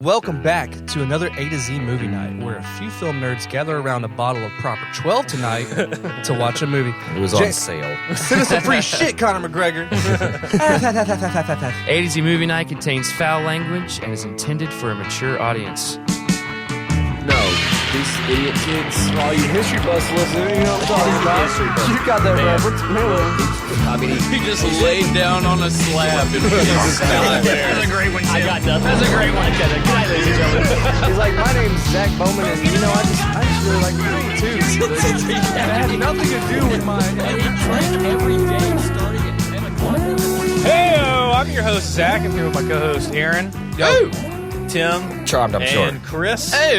Welcome back to another A to Z movie night, where a few film nerds gather around a bottle of proper 12 tonight to watch a movie. It was on sale. Send us some free shit, Conor McGregor. A to Z Movie Night contains foul language and is intended for a mature audience. No, these idiot kids. All you history buffs listening, you know what I'm talking about? You got that reference. I mean, He just laid down on a slab and just died there. That's a great one, Tim. I got nothing. That's a great one. Good night, ladies and gentlemen. He's like, my name's Zach Bowman, and you know, I just really like movie too. And it had nothing to do with my. And he drank every day starting at 10 o'clock. Hey-o, I'm your host, Zach. I'm here with my co-host, Aaron. Yo. Tim. Charmed, I'm sure. And Chris. Hey.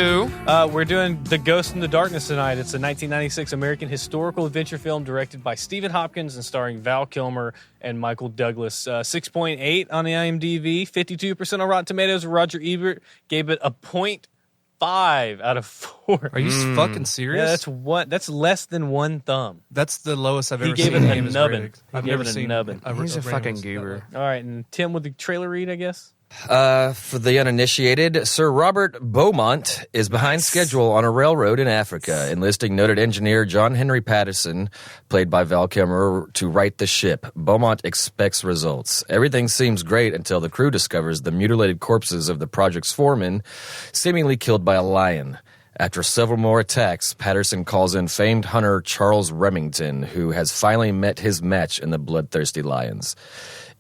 We're doing The Ghost in the Darkness tonight. It's a 1996 American historical adventure film directed by Stephen Hopkins and starring Val Kilmer and Michael Douglas. 6.8 on the IMDb, 52% on Rotten Tomatoes. Roger Ebert gave it a 0.5 out of 4. Are you fucking serious? Yeah, that's less than one thumb. That's the lowest I've ever He seen. gave it a Game is nubbin. rated. He I've gave never it a seen nubbin. He's a fucking goober. All right, and Tim with the trailer read, I guess. For the uninitiated, Sir Robert Beaumont is behind schedule on a railroad in Africa, enlisting noted engineer John Henry Patterson, played by Val Kilmer, to right the ship. Beaumont expects results. Everything seems great until the crew discovers the mutilated corpses of the project's foreman, seemingly killed by a lion. After several more attacks, Patterson calls in famed hunter Charles Remington, who has finally met his match in the bloodthirsty lions.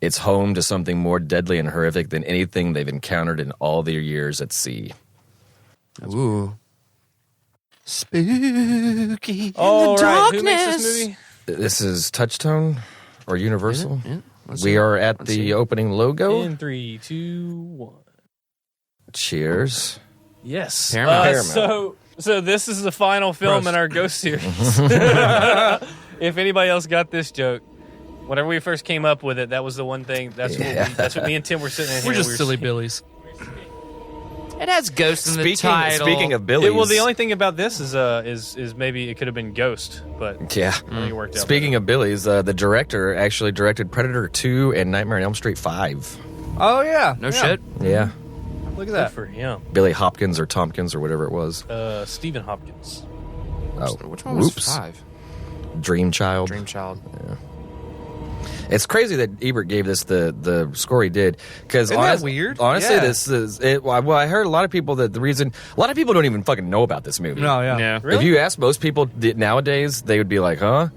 It's home to something more deadly and horrific than anything they've encountered in all their years at sea. Ooh. Spooky. All right, who makes this movie? This is Touchstone or Universal. Yeah. We are at the opening logo. In 3, 2, 1. Cheers. Yes. Paramount. So this is the final film in our Ghost series. If anybody else got this joke, whenever we first came up with it, that was the one thing. That's what me and Tim were sitting in here. We're just silly billies. It has ghosts in the title. Speaking of Billies. Well, the only thing about this is maybe it could have been Ghost, but Yeah. I think it worked out. Speaking of Billies, the director actually directed Predator 2 and Nightmare on Elm Street 5. Oh, yeah. No shit. Yeah. Look at Good that. for him. Billy Hopkins or Tompkins or whatever it was. Stephen Hopkins. Oh, Which one was whoops. 5? Dream Child. Dream Child. It's crazy that Ebert gave this the score he did, because Isn't that weird? Honestly, Yeah. this is it. Well, I heard a lot of people that a lot of people don't even fucking know about this movie. No, yeah. Yeah. If you ask most people nowadays, they would be like, "Huh?"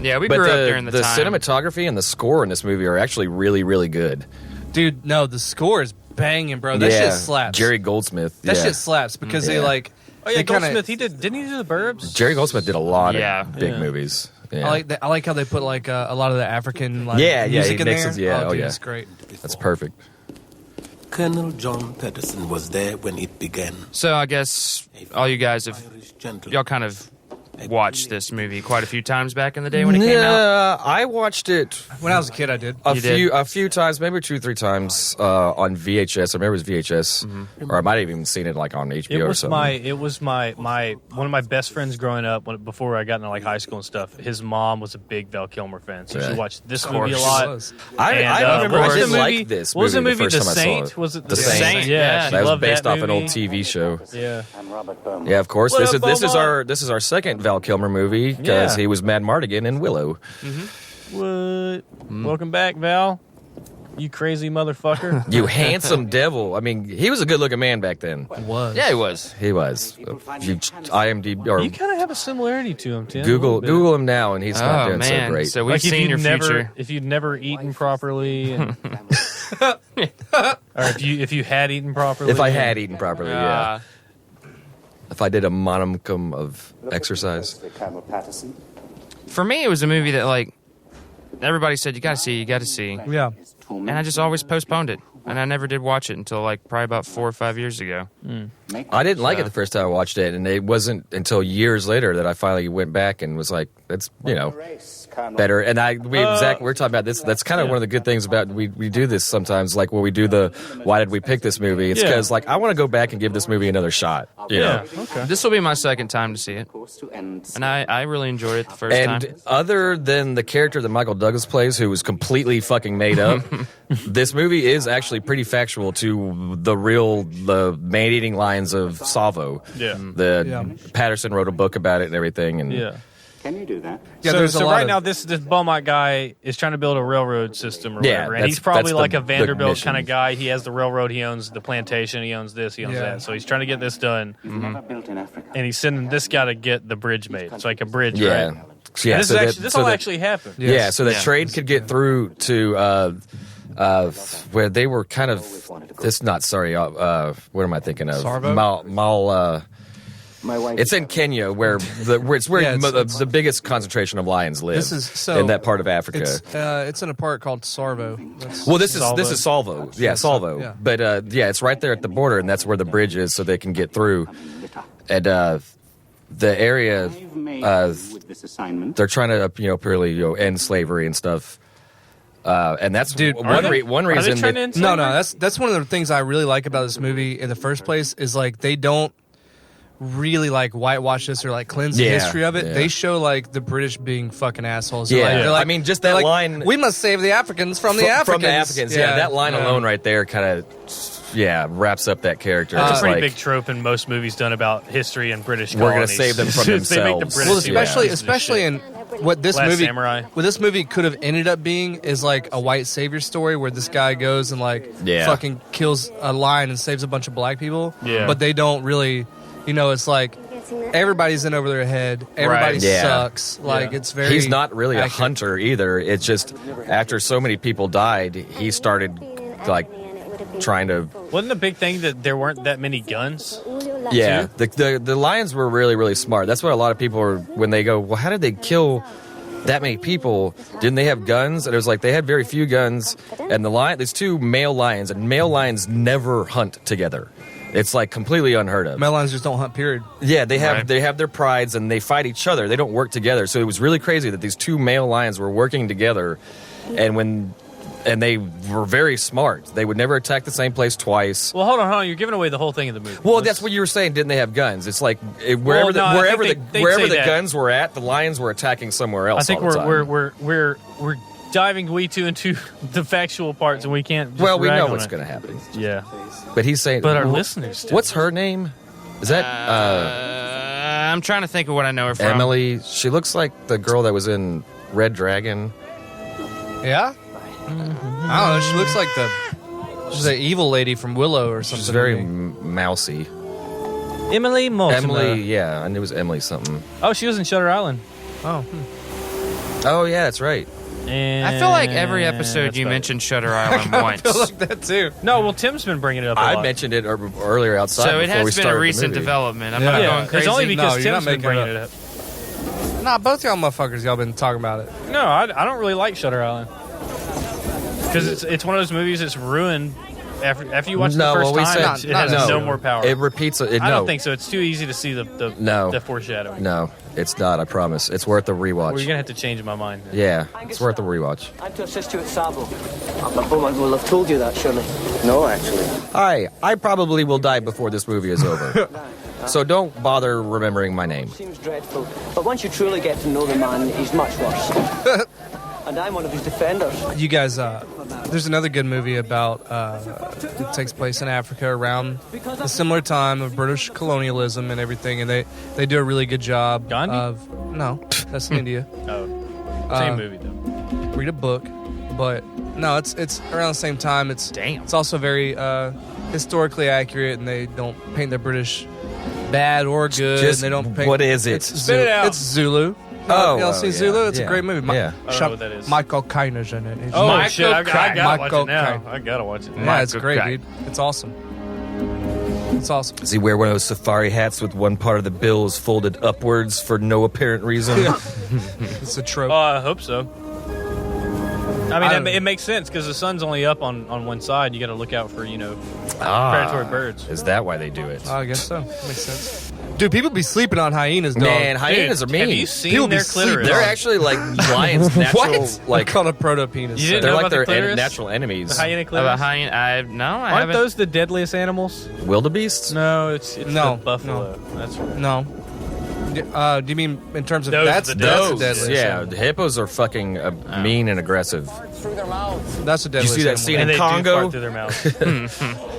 Yeah, we But grew up during the time. cinematography and the score in this movie are actually really, really good. Dude, no, the score is banging, bro. That shit slaps. Jerry Goldsmith. That yeah. shit slaps because they like. Oh yeah, they kinda- Goldsmith. Didn't he do the Burbs? Jerry Goldsmith did a lot of big Yeah. movies. Yeah. I like how they put like a lot of the African like, Yeah, music he in there. mixes- yeah, dude, yeah. it's great. That's perfect. Colonel John Patterson was there when it began. So I guess all you guys have, Irish gentleman. y'all kind of watched this movie quite a few times back in the day when it came out. Yeah, I watched it When I was a kid, I did. a few times, maybe 2-3 times on VHS. I remember it was VHS, or I might have even seen it like on HBO or something. It was my one of my best friends growing up before I got into like high school and stuff. His mom was a big Val Kilmer fan, so she Really? watched this Of movie a course lot. she was. I remember what I was didn't the movie? like this What was the movie movie? the The first time I saw Saint? it. Was it The Saint? Yeah, she That was loved based that off an old movie. TV show. Yeah. Yeah, of course. What This up, is Beaumont? this is our second Val Kilmer movie because Yeah. he was Mad Mardigan in Willow. What? Welcome back, Val. You crazy motherfucker. You handsome devil. I mean, he was a good-looking man back then. Was. Yeah, he was. He was. You IMDb or You kind of have a similarity to him, Tim. Google him now, and he's not Oh doing man, so great. so we've Like seen your future. if you'd never eaten properly, and, or if you had eaten properly. If I had eaten properly, yeah. Uh, If I did a modicum of exercise. for me, it was a movie that like everybody said you got to see, Yeah. and I just always postponed it, and I never did watch it until like probably about 4 or 5 years ago. I didn't like it the first time I watched it, and it wasn't until years later that I finally went back and was like, "That's better." And Zach, we're talking about this. That's kind of one of the good things about we do this sometimes. Like when we do the why did we pick this movie? It's because like I want to go back and give this movie another shot. You know? Okay. This will be my second time to see it, and I really enjoyed it the first And time. other than the character that Michael Douglas plays, who was completely fucking made up, this movie is actually pretty factual to the man-eating lions of Salvo. Yeah. Patterson wrote a book about it and everything. And Yeah. Can you do that? Yeah, So right now, this Beaumont guy is trying to build a railroad system or Yeah, whatever, and that's- he's probably that's like the- a Vanderbilt mission. kind of guy. He has the railroad, he owns the plantation, he owns this, he owns Yeah. that. So he's trying to get this done, Never built in Africa. and he's sending this guy to get the bridge made. It's like a bridge, yeah. right? Yeah, And this all actually happened. Yeah, so that Yeah. trade could get through to where they were kind of. What am I thinking of? Sarvo? My wife. It's in Kenya, where Yeah, it's- the biggest concentration of lions live. This is so in that part of Africa. It's in a part called Sarvo. That's, Well, this Salvo. is Salvo. Yeah, Salvo. Yeah. But it's right there at the border, and that's where the bridge is, so they can get through. And the area, You've made with this assignment. they're trying to purely end slavery and stuff. And that's Dude, one Are they reason. trying to That, end no, slavery? that's one of the things I really like about this movie in the first place is like they don't really like whitewash this or like cleanse the Yeah, history of it. yeah. They show like the British being fucking assholes. Yeah. They're like, I mean, just they're that like, line- We must save the Africans from the Africans. From the Africans, yeah. That line alone right there kind of, wraps up that character. That's It's a pretty like, big trope in most movies done about history and British We're gonna colonies. save them from They make the themselves. British Well, do that. especially in what this Last movie, Samurai. what this movie could have ended up being is like a white savior story where this guy goes and like Yeah. fucking kills a lion and saves a bunch of black people. Yeah. But they don't really, it's like everybody's in over their head. Everybody Right. Yeah. sucks. Like Yeah. it's very. he's not really a accurate. hunter either. It's just after so many people died, he started like trying to. Wasn't the big thing that there weren't that many guns? Yeah, the lions were really, really smart. That's what a lot of people are when they go, well, how did they kill that many people? Didn't they have guns? And it was like they had very few guns. And there's two male lions, and male lions never hunt together. It's like completely unheard of. Male lions just don't hunt. Period. Yeah, they have Right. they have their prides and they fight each other. They don't work together. So it was really crazy that these two male lions were working together, and they were very smart. They would never attack the same place twice. Well, hold on. You're giving away the whole thing of the movie. Well, Let's- that's what you were saying. Didn't they have guns? It's like wherever no, I think they'd wherever say the that. guns were at, the lions were attacking somewhere else. I think all the time. we're diving way too into the factual parts, and we can't. Just Well, we rag know on what's it. going to happen. Yeah, But he's saying, but our listeners. do. what's her name? Is that I'm trying to think of what I know her from. Emily? She looks like the girl that was in Red Dragon. Yeah. I don't know. She looks like she's an evil lady from Willow or something. She's very to me. mousy. Emily Mortimer. Emily, yeah, I knew it was Emily something. Oh, she was in Shutter Island. Oh. Oh yeah, that's right. And I feel like every episode that's you about it. mentioned Shutter Island I once. feel like that too. No, well, Tim's been bringing it up. I lot. mentioned it earlier outside. So it before we has been started a the recent movie. development. I'm Yeah. not Yeah, going crazy. it's only because No, you're Tim's not been making bringing it it up. Nah, both y'all motherfuckers, y'all been talking about it. No, I don't really like Shutter Island because it's one of those movies that's ruined after you watch it No, the well, first we time. said It has no. no more power. It repeats. I don't think so. It's too easy to see the foreshadowing. No, it's not. I promise. It's worth a rewatch. Well, you're gonna have to change my mind. Yeah, it's worth a rewatch. I'm to assist you at Sabo. But Beaumont will have told you that, surely. No, actually. Hi, I probably will die before this movie is over. So don't bother remembering my name. Seems dreadful. But once you truly get to know the man, he's much worse. And I'm one of his defenders. You guys, there's another good movie about it takes place in Africa around a similar time of British colonialism and everything, and they do a really good job Gandhi? of no, that's in India. Oh, same movie though. Read a book, but no, it's around the same time. It's also very historically accurate, and they don't paint the British bad or good. Just and they don't paint. what is it? It's Spit it out. It's Zulu. Oh, y'all seen yeah. Zulu? It's Yeah. a great movie. Yeah. I don't know what that is. Michael Kainer's in it. He's- Oh Michael shit! I gotta watch Michael it now. Caine. I gotta watch it. yeah, it's Michael great, Caine. dude. It's awesome. It's awesome. Does he wear one of those safari hats with one part of the bill is folded upwards for no apparent reason? It's a trope. Oh, I hope so. I mean, don't know. it makes sense because the sun's only up on one side. You got to look out for Ah, predatory birds. Is that why they do it? I guess so. Makes sense. Dude, people be sleeping on hyenas, dog. Man, hyenas Dude, are mean. Have you seen People be their sleeping. clitoris? They're actually like lions' natural, what? like called a proto penis. You didn't they're know like about the their clitoris? natural enemies. The hyena Of a clitoris? hyena? I Aren't haven't. those the deadliest animals? Wildebeests? No, it's No, the buffalo. That's right. No. Do you mean in terms of Those are that's the the deadliest. deadliest? Yeah, the hippos are fucking mean and aggressive. That's the Did you deadliest. see that animal. scene And in they do Congo? fart through their mouth.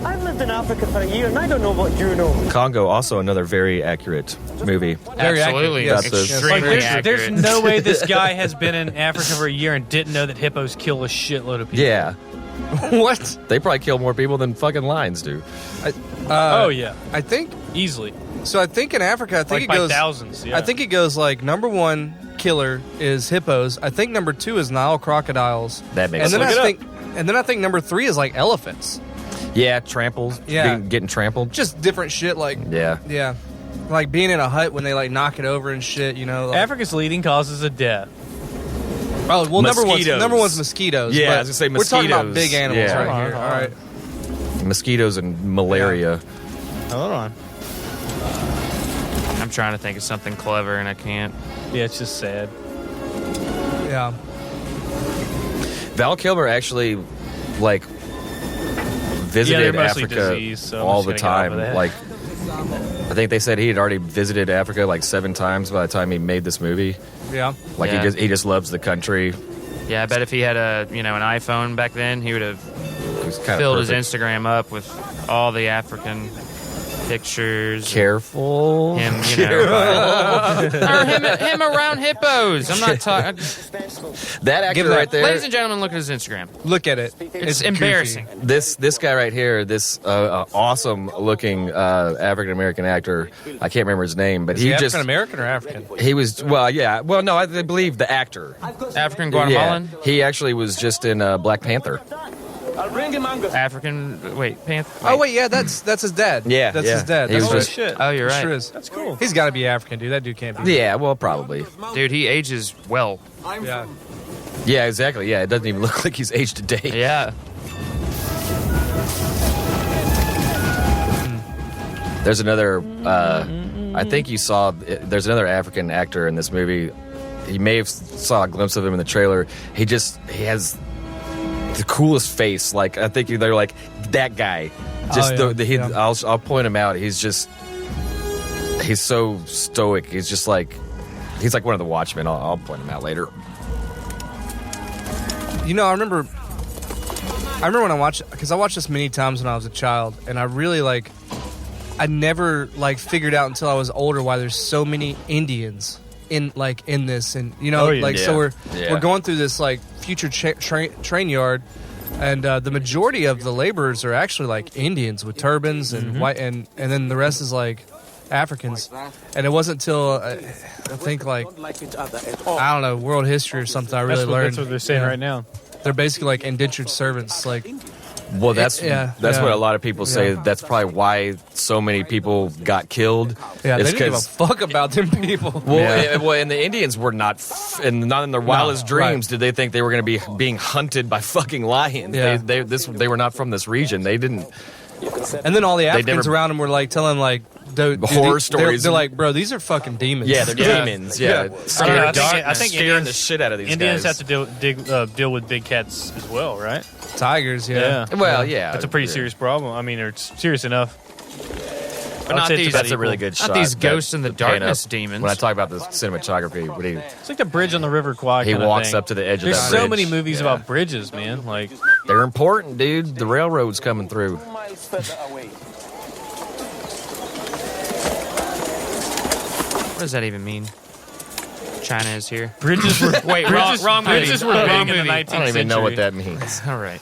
I've lived in Africa for a year and I don't know what you know. Congo, also another very accurate movie. Very Absolutely, accurate, yes. extremely There's accurate. no way this guy has been in Africa for a year and didn't know that hippos kill a shitload of people. Yeah, What? they probably kill more people than fucking lions do. Oh yeah, I think easily. so. I think in Africa, I think Like it by goes thousands. Yeah. I think it goes like number one killer is hippos. I think number two is Nile crocodiles. That makes and then sense. I think number three is like elephants. Yeah, trampled. Yeah. Getting trampled. Just different shit. Like Yeah. like being in a hut when they like knock it over and shit. You know. Like, Africa's leading causes of death. oh well, Mosquitoes. number one's mosquitoes. Yeah, but I was gonna say We're talking about mosquitoes. big animals Yeah. right here. Hold All on. right. Mosquitoes and malaria. Hold on. I'm trying to think of something clever and I can't. Yeah, it's just sad. Yeah. Val Kilmer actually, like, Yeah, visited they're mostly Africa diseased, so I'm all just the gonna get off time. of that. Like, I think they said he had already visited Africa like 7 times by the time he made this movie. Yeah. Like Yeah. he just loves the country. Yeah, I bet if he had an iPhone back then, he would have It was kind filled of his Instagram up with all the African pictures. Careful. Him, or him around hippos. I'm not talking. That actor Give that- right there. Ladies and gentlemen, look at his Instagram. Look at it. It's goofy. embarrassing. This guy right here, this awesome looking African American actor. I can't remember his name, but Is he he just African American or African? he was no, I believe the actor. African Guatemalan. Yeah, he actually was just in Black Panther. African. Wait, Panther. Oh wait, yeah, that's his dad. Yeah, that's yeah. his dad. He That's was right. just- Shit. Oh, you're right. Sure is. That's cool. He's got to be African, dude. That dude can't be. Yeah, well, probably. Dude, he ages well. Yeah. Yeah, exactly. Yeah, it doesn't even look like he's aged a day. Yeah. There's another. I think you saw. There's another African actor in this movie. You may have saw a glimpse of him in the trailer. He has the coolest face. Like I think they're like that guy. Just yeah. I'll point him out. He's so stoic. He's like one of the Watchmen. I'll point him out later. You know, I remember when I watched, because I watched this many times when I was a child, and I really I never figured out until I was older why there's so many Indians in this, and so we're going through this future train yard, and the majority of the laborers are actually Indians with turbans and white, and then the rest is Africans, and it wasn't until I think I don't know, world history or something I really learned. That's what they're saying right now. They're basically indentured servants. Well, that's Yeah, what yeah. a lot of people say. Yeah. That's probably why so many people got killed. Yeah, they It's didn't give a 'cause- fuck about them people. Well, and the Indians were not in their wildest dreams right. did they think they were going to be being hunted by fucking lions. Yeah. They were not from this region. They didn't. And then all the Africans never- around them were telling horror stories. They're bro, these are fucking demons. Yeah, they're demons. Yeah, I think scaring Indians- the shit out of these Indians guys. have to deal with big cats as well, right? tigers. Yeah. Well, yeah, That's a pretty yeah. serious problem. I mean, it's serious enough. But not these. That's a really good shot. Not these that- ghosts in the to paint darkness up. demons. When I talk about the cinematography, when It's like the bridge on the River Kwai. he kinda walks thing. up to the edge There's of that so bridge. many movies Yeah. about bridges, man. They're important, dude. The railroad's coming through. What does that even mean? China is here. bridges were Wait, bridges, wrong movie. bridges were Wrong big in the movie. 19th I don't even know what century. that means. All right.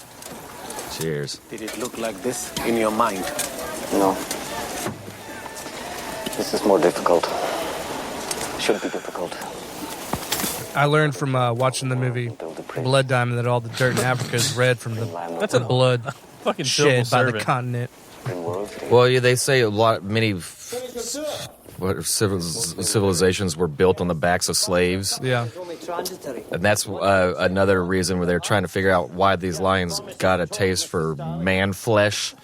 Cheers. Did it look like this in your mind? No. This is more difficult. Should be difficult. I learned from watching the movie Blood Diamond that all the dirt in Africa is red from That's the a blood fucking shed civil by the servant. continent. Well, yeah, they say many civilizations were built on the backs of slaves, Yeah. and that's another reason where they're trying to figure out why these lions got a taste for man flesh.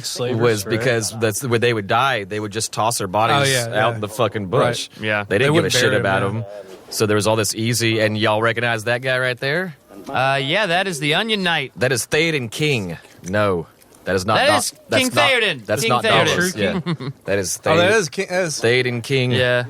Slavers, Was right? because that's when they would die, they would just toss their bodies out in the fucking bush. Right. Yeah. They didn't give a wouldn't shit bury 'em, about yeah. them. So there was all this easy, and y'all recognize that guy right there? Yeah, that is the Onion Knight. That is Théoden King. No, That is not. That Doc- is that's King not- Theoden. That's King not Theoden. Davos. Yeah. That is. Oh, that is King. Theoden King. Yeah.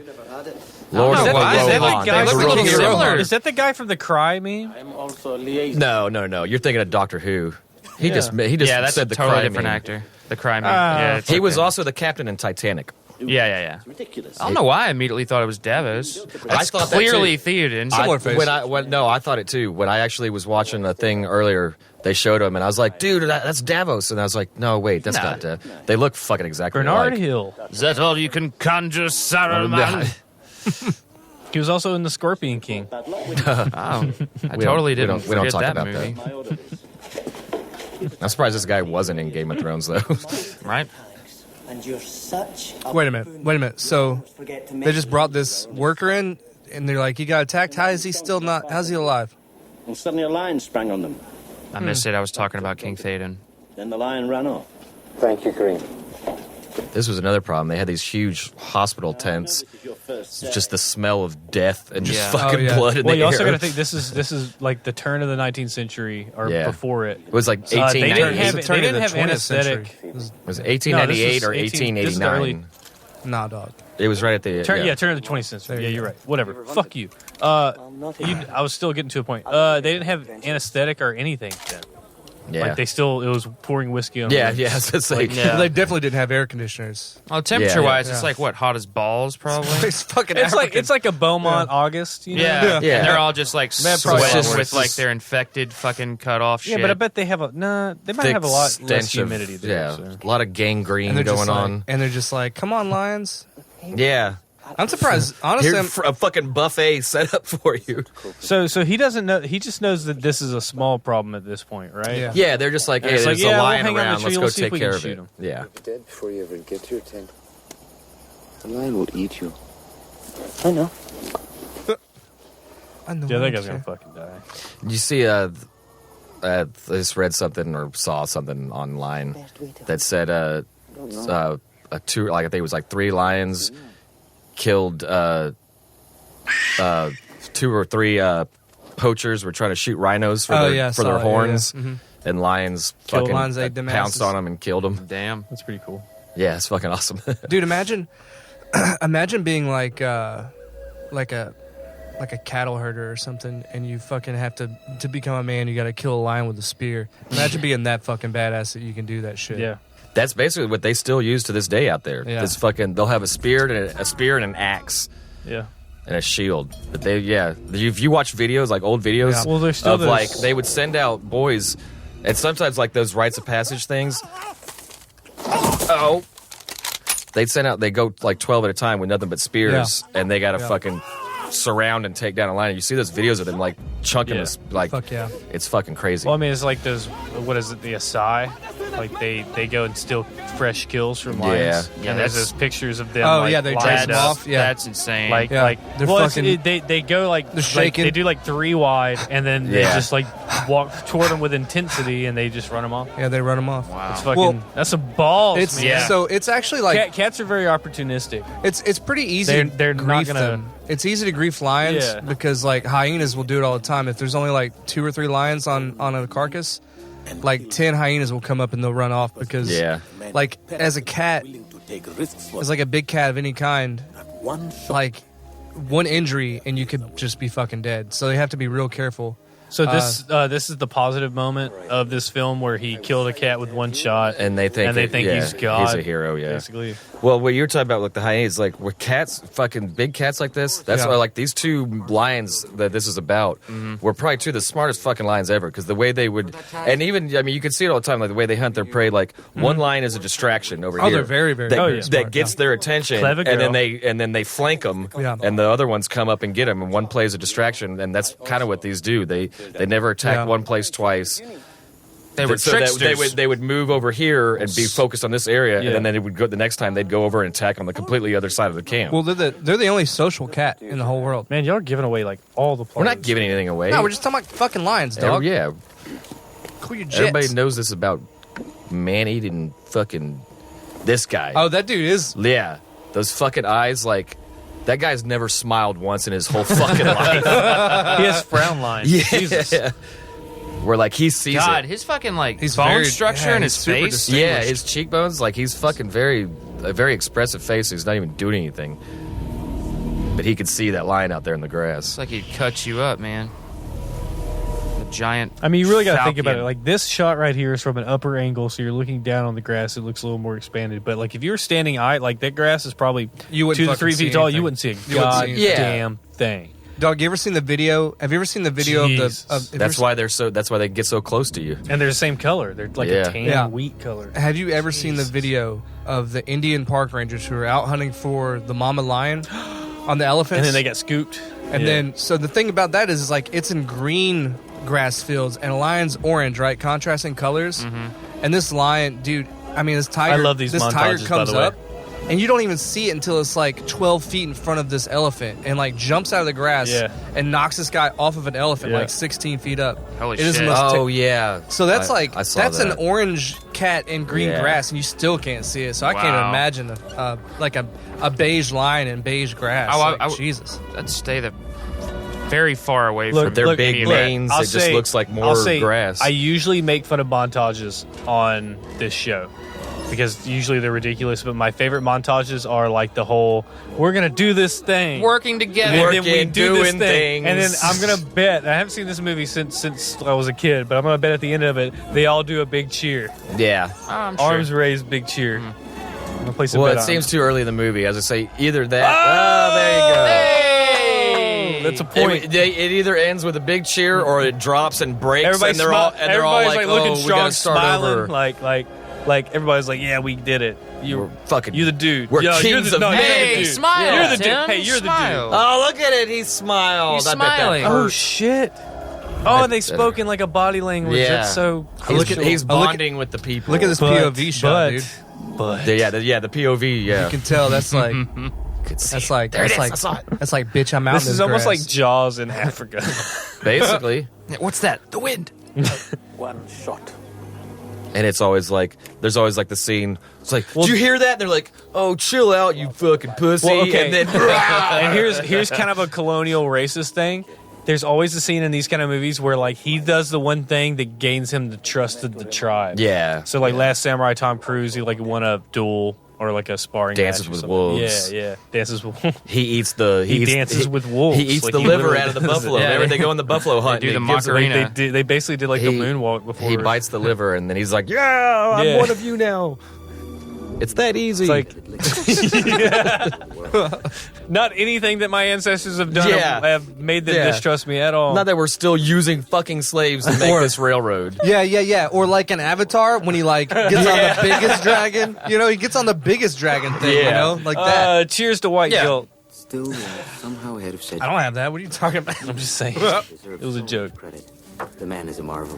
Lord Oh, of why is that Rohan. the guy They from were the real hero? similar. Is that the guy from the Cry meme? I'm also a liaison. No. You're thinking of Doctor Who. He just Yeah, that's a said the totally Cry different meme. actor. The crime. Yeah, it's He was okay. also the captain in Titanic. Yeah. Ridiculous. I don't know why I immediately thought it was Davos. That's thought that clearly too. Theoden. I thought it too. When I actually was watching a thing earlier, they showed him, and I was like, "Dude, that's Davos." And I was like, "No, wait, that's not." They look fucking exactly Bernard alike. Hill. Is that all you can conjure, Saruman? He was also in The Scorpion King. Oh, I totally didn't we don't forget talk that about movie. I'm surprised this guy wasn't in Game of Thrones though. Right? And you're such a Wait a minute. So they just brought this worker in, and they're like, "He got attacked. How is he still not? How's he alive?" And suddenly a lion sprang on them. I missed it. I was talking about King Theoden. Then the lion ran off. Thank you, Green. This was another problem. They had these huge hospital tents. It's just the smell of death and just Yeah. fucking Oh, yeah. blood in Well, the you air. also got to think this is like the turn of the 19th century or Yeah. before it. It was like They didn't 1898. have, It's they the turn of didn't the have 20th anesthetic. century. It was 1898 or 18 this is the early- 1889. Nah, dog. It was right at the Turn of the 20th century. There Yeah, you you're go. right. Whatever. Fuck you. I was still getting to a point. They didn't have anesthetic or anything then. Yeah. Like it was pouring whiskey on. Yeah, them. yeah. It's like, Yeah. They definitely didn't have air conditioners. Oh, temperature-wise, Yeah. it's like, what, hot as balls, probably? It's fucking. It's like a Beaumont August. You know? Yeah. Yeah. And they're all just like That probably sweating sounds with worse. like their infected fucking cut off shit. Yeah, but I bet they have they might thick have a lot less stench of- humidity there. Yeah, So. a lot of gangrene and they're just going like, on. and they're just like, "Come on, lions." Yeah. I'm surprised. Honestly, Here, a fucking buffet set up for you. So he doesn't know. He just knows that this is a small problem at this point, right? Yeah. Yeah, they're just like, hey, It's like, there's yeah, a we'll lion hang on the around. tree, Let's we'll go see if take we care can of shoot it. him. Yeah. Dead before you ever get to your tent. The lion will eat you. I know. I know. Yeah, that what guy's I'm gonna fucking die. You see, I just read something or saw something online that said a two, like I think it was like 3 lions killed 2 or 3 poachers were trying to shoot rhinos for Oh, their, yeah, for their saw it, yeah, horns, yeah. Mhm. and lions Killed fucking lions, ate them pounced asses. on them and killed them. Damn. That's pretty cool. Yeah, it's fucking awesome. Dude, imagine being like a cattle herder or something, and you fucking have to become a man. You got to kill a lion with a spear. Imagine being that fucking badass that you can do that shit. Yeah. That's basically what they still use to this day out there. Yeah. This fucking, they'll have a spear and an axe Yeah. and a shield. But if you watch videos, like old videos, Yeah. Well, there's still of those- like they would send out boys, and sometimes like those rites of passage things. Oh, they go like 12 at a time with nothing but spears, and they got to fucking surround and take down a lion. You see those videos of them like chunking Yeah. this, like Fuck yeah. it's fucking crazy. Well, I mean, it's like those. What is it? The Asai. Like they go and steal fresh kills from lions. Yeah, And there's that's- those pictures of them. Oh, like, yeah, they lined dress them up. off. Yeah. That's insane. Like, Yeah, they're well, fucking- they go like shaking. they do like 3 wide, and then they Yeah. just like walk toward them with intensity, and they just run them off. Yeah, they run them off. wow. It's fucking. Well, that's some balls, It's man. so it's actually like Cats are very opportunistic. it's pretty easy. They're to not grief gonna- them. It's easy to grief lions Yeah. because like hyenas will do it all the time. If there's only like 2 or 3 lions on a carcass, like 10 hyenas will come up and they'll run off because Yeah. like as a cat, Willing to take risks for as like a big cat of any kind, one shot. like one injury and you could just be fucking dead. So they have to be real careful. So this is the positive moment of this film where he killed a cat with 1 shot, And they think yeah, he's God. He's a hero, yeah. Basically, Well, what you're talking about, like the hyenas, like with cats, fucking big cats like this, that's Yeah. why, like these 2 lions that this is about were probably 2 of the smartest fucking lions ever. Because the way they would, and even, I mean, you can see it all the time, like the way they hunt their prey. Like one lion is a distraction over here. They're very, very, that, very that smart, gets yeah. their attention, Clever and then girl. they flank them, Yeah. and the other ones come up and get them, and one plays a distraction, and that's kind of what these do. They never attack Yeah. one place twice. They were So that tricksters. they would move over here and be focused on this area, Yeah. and then it would go the next time they'd go over and attack on the completely other side of the camp. Well, they're the only social cat in the whole world. man, y'all are giving away like all the. We're not plays. giving anything away. No, we're just talking about fucking lions, dog. Yeah, Cool your jets. everybody knows this about man-eating fucking this guy. Oh, that dude is. Yeah, those fucking eyes, like that guy's never smiled once in his whole fucking life. He has frown lines. Jesus. Yeah. where like he sees God, it. his fucking like He's bone very- structure yeah, and he's his super face. distinct. Yeah, his cheekbones, like he's fucking a very expressive face. He's not even doing anything, but he could see that lion out there in the grass. It's like he'd cut you up, man. The giant. I mean, you really got to think about falcon. it. Like this shot right here is from an upper angle, so you're looking down on the grass. It looks a little more expanded. But like if you're standing high, like that grass is probably You wouldn't 2 to fucking 3 see feet tall. anything. You wouldn't see a You wouldn't see anything. goddamn thing. Dog, you ever seen the video? Have you ever seen the video Jesus. of the? That's why they get so close to you. And they're the same color. They're like Yeah. a tan Yeah. wheat color. Have you ever seen the video of the Indian park rangers who are out hunting for the mama lion on the elephants? And then they got scooped. And Yeah. then, so the thing about that is like it's in green grass fields and a lion's orange, right? Contrasting colors. And this lion, dude, I mean, this tiger. I love these This tiger montages, by comes the way. up, and you don't even see it until it's like 12 feet in front of this elephant, and like jumps out of the grass Yeah. and knocks this guy off of an elephant Yeah. like 16 feet up. Holy It is the shit. most Oh yeah. So that's I saw that's that. an orange cat in green Yeah. grass, and you still can't see it. So I can't Wow. imagine like a beige lion in beige grass. Oh, Like, Jesus. I'd stay very far away Look, from Their look, big any of that. manes. I'll It just say- looks like more I'll say grass. I usually make fun of montages on this show because usually they're ridiculous. But my favorite montages are like the whole "we're gonna do this thing." Working together. And then we Working, do this doing thing, and then things. I'm gonna bet. I haven't seen this movie since I was a kid, but I'm gonna bet at the end of it they all do a big cheer, yeah. Oh, I'm sure. arms raised, big cheer. I'm gonna play some Well, bet it on seems too early in the movie. As I say, either that. Oh, there you go. Hey! That's a point. It either ends with a big cheer or it drops and breaks, Everybody's and they're all like, looking "Oh, we strong, gotta start smiling, over." like everybody's like, "Yeah, we did it. We're fucking. You're the dude. We're Yeah, you're kings the, of no, you're the Hey, dude. smile, You're the dude. Tim. Hey, you're the dude. Smile. Oh, look at it! He smiled. He's I bet that smiling. hurt. Oh shit! Oh, and they spoke in like a body language. Yeah. That's so. He's look at- bonding with the people. Look at this POV shot, dude. But The POV. Yeah, You can tell that's like that's like There it that's is. like I saw it. that's like bitch. I'm out. this in is almost grass. like Jaws in Africa. basically. What's that? The wind. One shot. And it's always like, there's always like the scene. It's like, did you hear that? And they're like, oh, chill out, you fucking pussy. Well, okay. And then, And here's kind of a colonial racist thing. There's always a scene in these kind of movies where like he does the one thing that gains him the trust of the tribe. yeah. So like Last Samurai, Tom Cruise, he like won a duel or like a sparring Dances match or with something. wolves. Yeah, dances with wolves. He eats the. He dances with wolves. He eats Like, the he liver literally out of the does it. buffalo. Yeah. Whenever they go on the buffalo hunt, do he the gives them- Macarena. They basically did like the moonwalk before. He bites the liver, and then he's like, "Yeah, I'm Yeah. one of you now." It's that easy. It's like not anything that my ancestors have done Yeah. have made them Yeah. distrust me at all. not that we're still using fucking slaves to make Or- this railroad. Yeah. Or like an Avatar when he like gets on the biggest dragon. You know, he gets on the biggest dragon thing. You Yeah. know, like that. Cheers to white Yeah. guilt. Still, somehow ahead of schedule. I don't have that. What are you talking about? I'm just saying. It was a joke. Credit. The man is a marvel.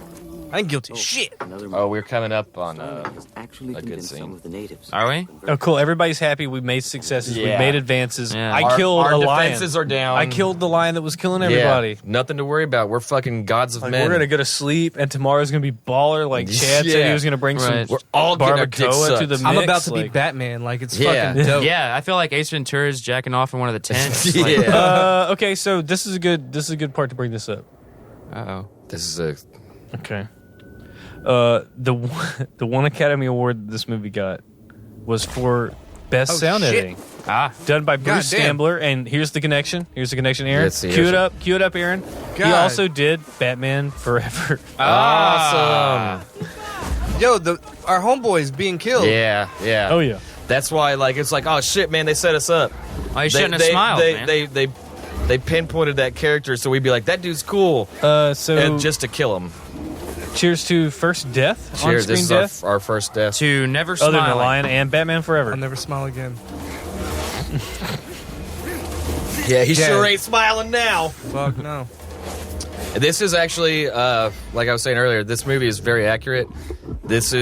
I ain't guilty. Shit. Another Oh, we're coming up on. has actually a good convinced scene. some of the natives. Are we? Oh, cool. Everybody's happy. We made successes. We Yeah. made advances. Yeah. I killed our a lion. defenses are down. I killed the lion that was killing everybody. Yeah, nothing to worry about. We're fucking gods of Like, men. we're gonna go to sleep, and tomorrow's gonna be baller. Like Chad said, he Yeah. was gonna bring Right. some We're all getting our dicks barbacoa to the sucked. mix. I'm about to be like- Batman. Like it's Yeah. fucking dope. Yeah, I feel like Ace Ventura's jacking off in one of the tents. Like, Yeah. Okay, so this is a good part to bring this up. uh-oh. This is a. Okay. The one Academy Award this movie got was for best Oh, sound shit. editing, Ah, done by Bruce damn. Stambler. And here's the connection. Aaron. Let's see, Cue it here's up, Aaron. He God. also did Batman Forever. Awesome. Yo, our homeboy's being killed. Yeah. Oh yeah. That's why, like, it's like, oh shit, man, they set us up. oh, you shouldn't have smiled, man. They pinpointed that character, so we'd be like, that dude's cool, So and just to kill him. cheers to first death. Cheers. On-screen This death. is our first death. To never Other than smile. the lion and Batman Forever. I'll never smile again. Yeah, he Yeah. sure ain't smiling now. Fuck no. This is actually, like I was saying earlier, this movie is very accurate. This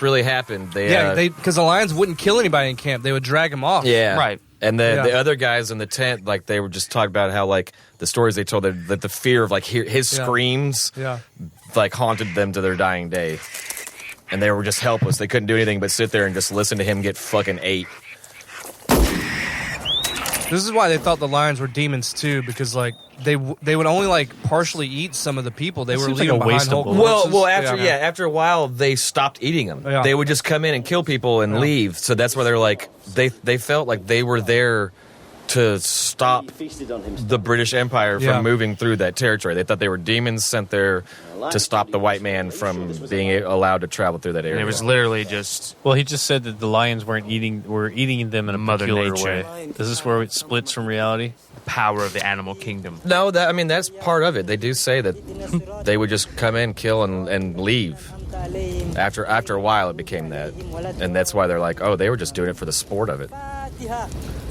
really happened. Yeah, because the lions wouldn't kill anybody in camp. They would drag them off. Yeah. Right. And the Yeah. other guys in the tent, like, they were just talking about how, like, the stories they told, that the fear of, like, his Yeah. screams, Yeah. like, haunted them to their dying day. And they were just helpless. They couldn't do anything but sit there and just listen to him get fucking ate. This is why they thought the lions were demons too, because like they would only like partially eat some of the people. They were seems like leaving a behind waste of whole bullets. Well, corpses. after a while, they stopped eating them. Yeah. They would just come in and kill people and leave. So that's why they're like, they felt like they were there to stop the British Empire from moving through that territory. They thought they were demons sent there to stop the white man from being allowed to travel through that area. And it was literally just Well, he just said that the lions were eating them in a Mother peculiar Nature. way. Is this where it splits from reality? the power of the animal kingdom. No, that's part of it. They do say that they would just come in, kill, and leave. After a while, it became that, and that's why they're like, oh, they were just doing it for the sport of it.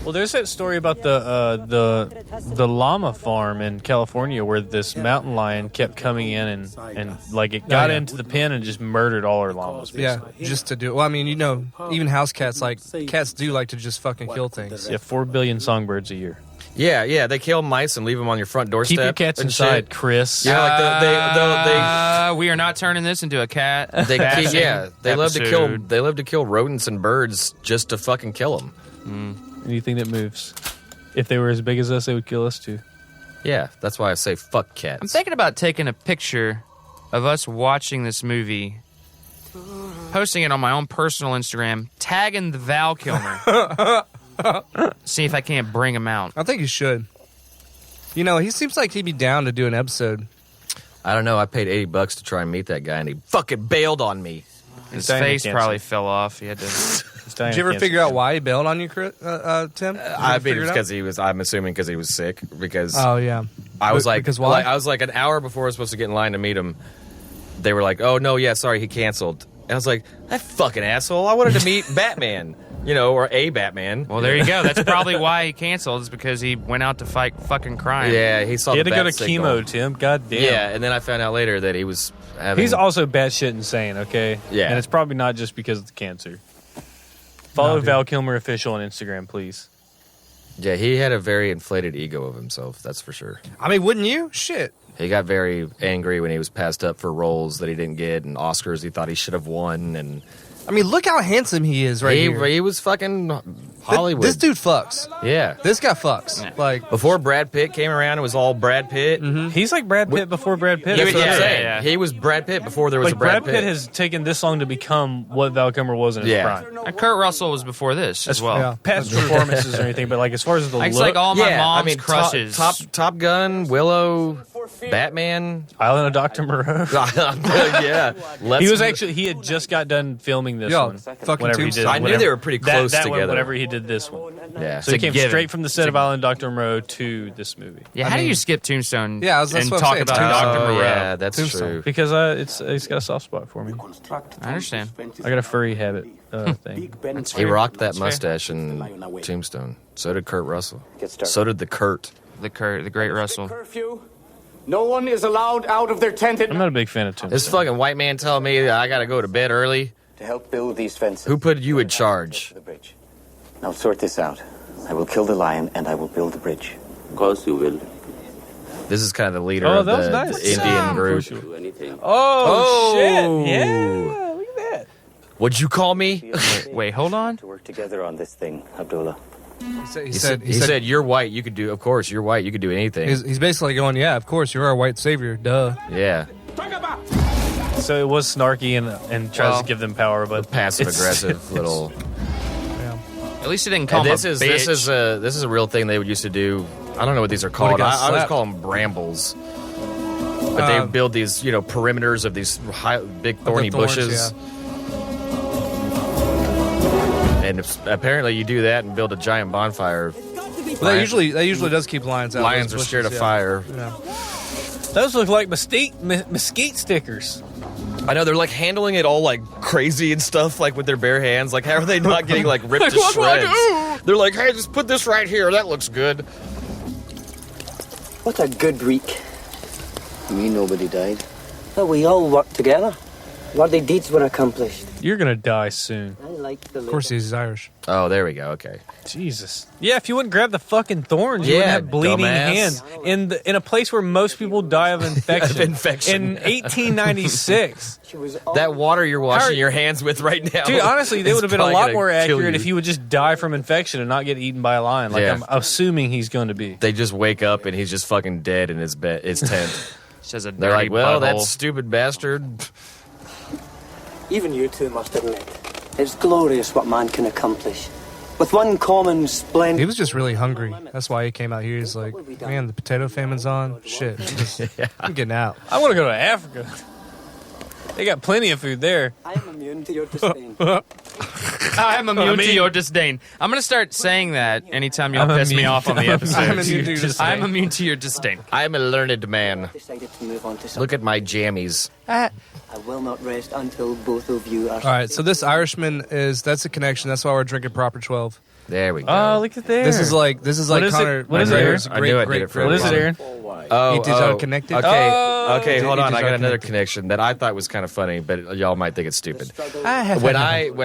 Well, there's that story about the llama farm in California where this mountain lion kept coming in and like it got into the pen and just murdered all our llamas. Basically. Yeah, just to do it. Well, I mean, even house cats, cats do like to just fucking kill things. Yeah, 4 billion songbirds a year. Yeah, they kill mice and leave them on your front doorstep. Keep your cats and inside, shit. Chris. Yeah, We are not turning this into a cat. they love to episode. kill rodents and birds just to fucking kill them. Anything that moves. If they were as big as us, they would kill us too. Yeah, that's why I say fuck cats. I'm thinking about taking a picture of us watching this movie, posting it on my own personal Instagram, tagging the Val Kilmer. See if I can't bring him out. I think you should. He seems like he'd be down to do an episode. I don't know. I paid $80 to try and meet that guy, and he fucking bailed on me. His Diana face cancer. probably fell off. He had to. Did you ever figure out why he bailed on you, Tim? I mean, because he was. I'm assuming because he was sick. Because Oh yeah. I was like, because why? I was like an hour before I was supposed to get in line to meet him. They were like, "Oh no, yeah, sorry, he canceled." And I was like, "That fucking asshole! I wanted to meet Batman, or a Batman." Well, there you go. That's probably why he canceled. Is because he went out to fight fucking crime. Yeah, he saw. He had the to go bat to signal. chemo, Tim. God damn. Yeah, and then I found out later that he was having. He's also batshit insane, okay? Yeah. And it's probably not just because of the cancer. Follow Val Kilmer Official on Instagram, please. Yeah, he had a very inflated ego of himself. That's for sure. I mean, wouldn't you? Shit. He got very angry when he was passed up for roles that he didn't get and Oscars he thought he should have won. And I mean, look how handsome he is right here. he was fucking Hollywood. This dude fucks. Yeah. This guy fucks. Yeah. Like, Before Brad Pitt came around, it was all Brad Pitt. He's like Brad Pitt before Brad Pitt. That's what I'm Yeah, saying. yeah. He was Brad Pitt before there was Like a Brad Pitt has taken this long to become what Val Kilmer was in his Yeah. prime. And Kurt Russell was before this as well. yeah. Past performances or anything, but like as far as the It's look, like all my Yeah, mom's I mean, crushes. Top Gun, Willow, Batman. Island of Dr. Moreau. Yeah. He had just got done filming this Yo, one. fucking Whenever he did, Tombstone. I knew they were pretty close that together. One, whenever he did this one. Yeah. So he came given. straight from the set of Island of Dr. Moreau to this movie. Yeah, how do you skip Tombstone? Yeah, that's and what I'm talk saying. about Tombstone. Dr. Moreau? Yeah, that's Tombstone. true. Because it's got a soft spot for me. I understand. I got a furry habit thing. He rocked that mustache in Tombstone. So did Kurt Russell. So did the Kurt. The Great Russell. Curfew. No one is allowed out of their tent I'm not a big fan of Tombstone. This fucking white man telling me that I gotta go to bed early. to help build these fences. Who put you in charge? For the bridge. Now sort this out. I will kill the lion and I will build the bridge. Of course you will. This is kind of the leader Oh, of that was the nice. Indian group. Do anything. Oh, shit. Yeah, look at that. What'd you call me? Wait, hold on. To work together on this thing, Abdullah. He He said, said, "You're white. You could do. Of course, you're white. You could do anything." he's basically going, yeah, of course, you're our white savior. Duh. Yeah, So it was snarky and tries Well, to give them power, but passive it's- aggressive little. At least it didn't call And him this a is bitch. this is a real thing they would used to do. I don't know what these are called. got I always slapped. call them brambles. But they build these, perimeters of these big thorny thorns, bushes. And apparently you do that and build a giant bonfire. Well, that usually does keep lions out. Lions are Those scared of bushes, fire. Yeah. those look like mesquite stickers. I know they're like handling it all like crazy and stuff, like with their bare hands. Like, how are they not getting like ripped to What do I shreds? They're like, hey, just put this right here. That looks good. What a good reek. You mean nobody died? But we all worked together. Worthy deeds were accomplished. You're gonna die soon. I like like the Of course, he's Irish. Oh, there we go. Okay. Jesus. Yeah, if you wouldn't grab the fucking thorns, you Yeah, wouldn't have bleeding dumbass. hands in a place where most people die of infection. Of infection. In 1896. She was That water you're washing your hands with right now. Dude, honestly, they is would have been a probably lot gonna more kill accurate you. if he would just die from infection and not get eaten by a lion. Like Yeah. I'm assuming he's going to be. They just wake up and he's just fucking dead in his bed, his tent. Says a They're dirty like, well, that butthole. stupid bastard. Even you two must admit, it's glorious what man can accomplish. With one common He splendid... was just really hungry. That's why he came out here. He's like, man, the potato famine's on. Shit, I'm getting out. I want to go to Africa. They got plenty of food there. I am immune to your disdain. I am immune to your disdain. I'm going to start saying that anytime y'all piss me off on the episode. I'm immune to your disdain. I'm immune to your disdain. I'm a learned man. Decided to move on to something. Look at my jammies. I will not rest until both of you are... All right, so this Irishman that's a connection. That's why we're drinking proper 12. There we go. Oh, look at there. This is like What is it? Connor. What is it, McGregor's Aaron? I knew I did it for a What is it, while. Aaron? Oh, It is unconnected. Okay, Oh. okay, hold It on. is I got another unconnected. connection that I thought was kind of funny, but y'all might think it's stupid. Ah, When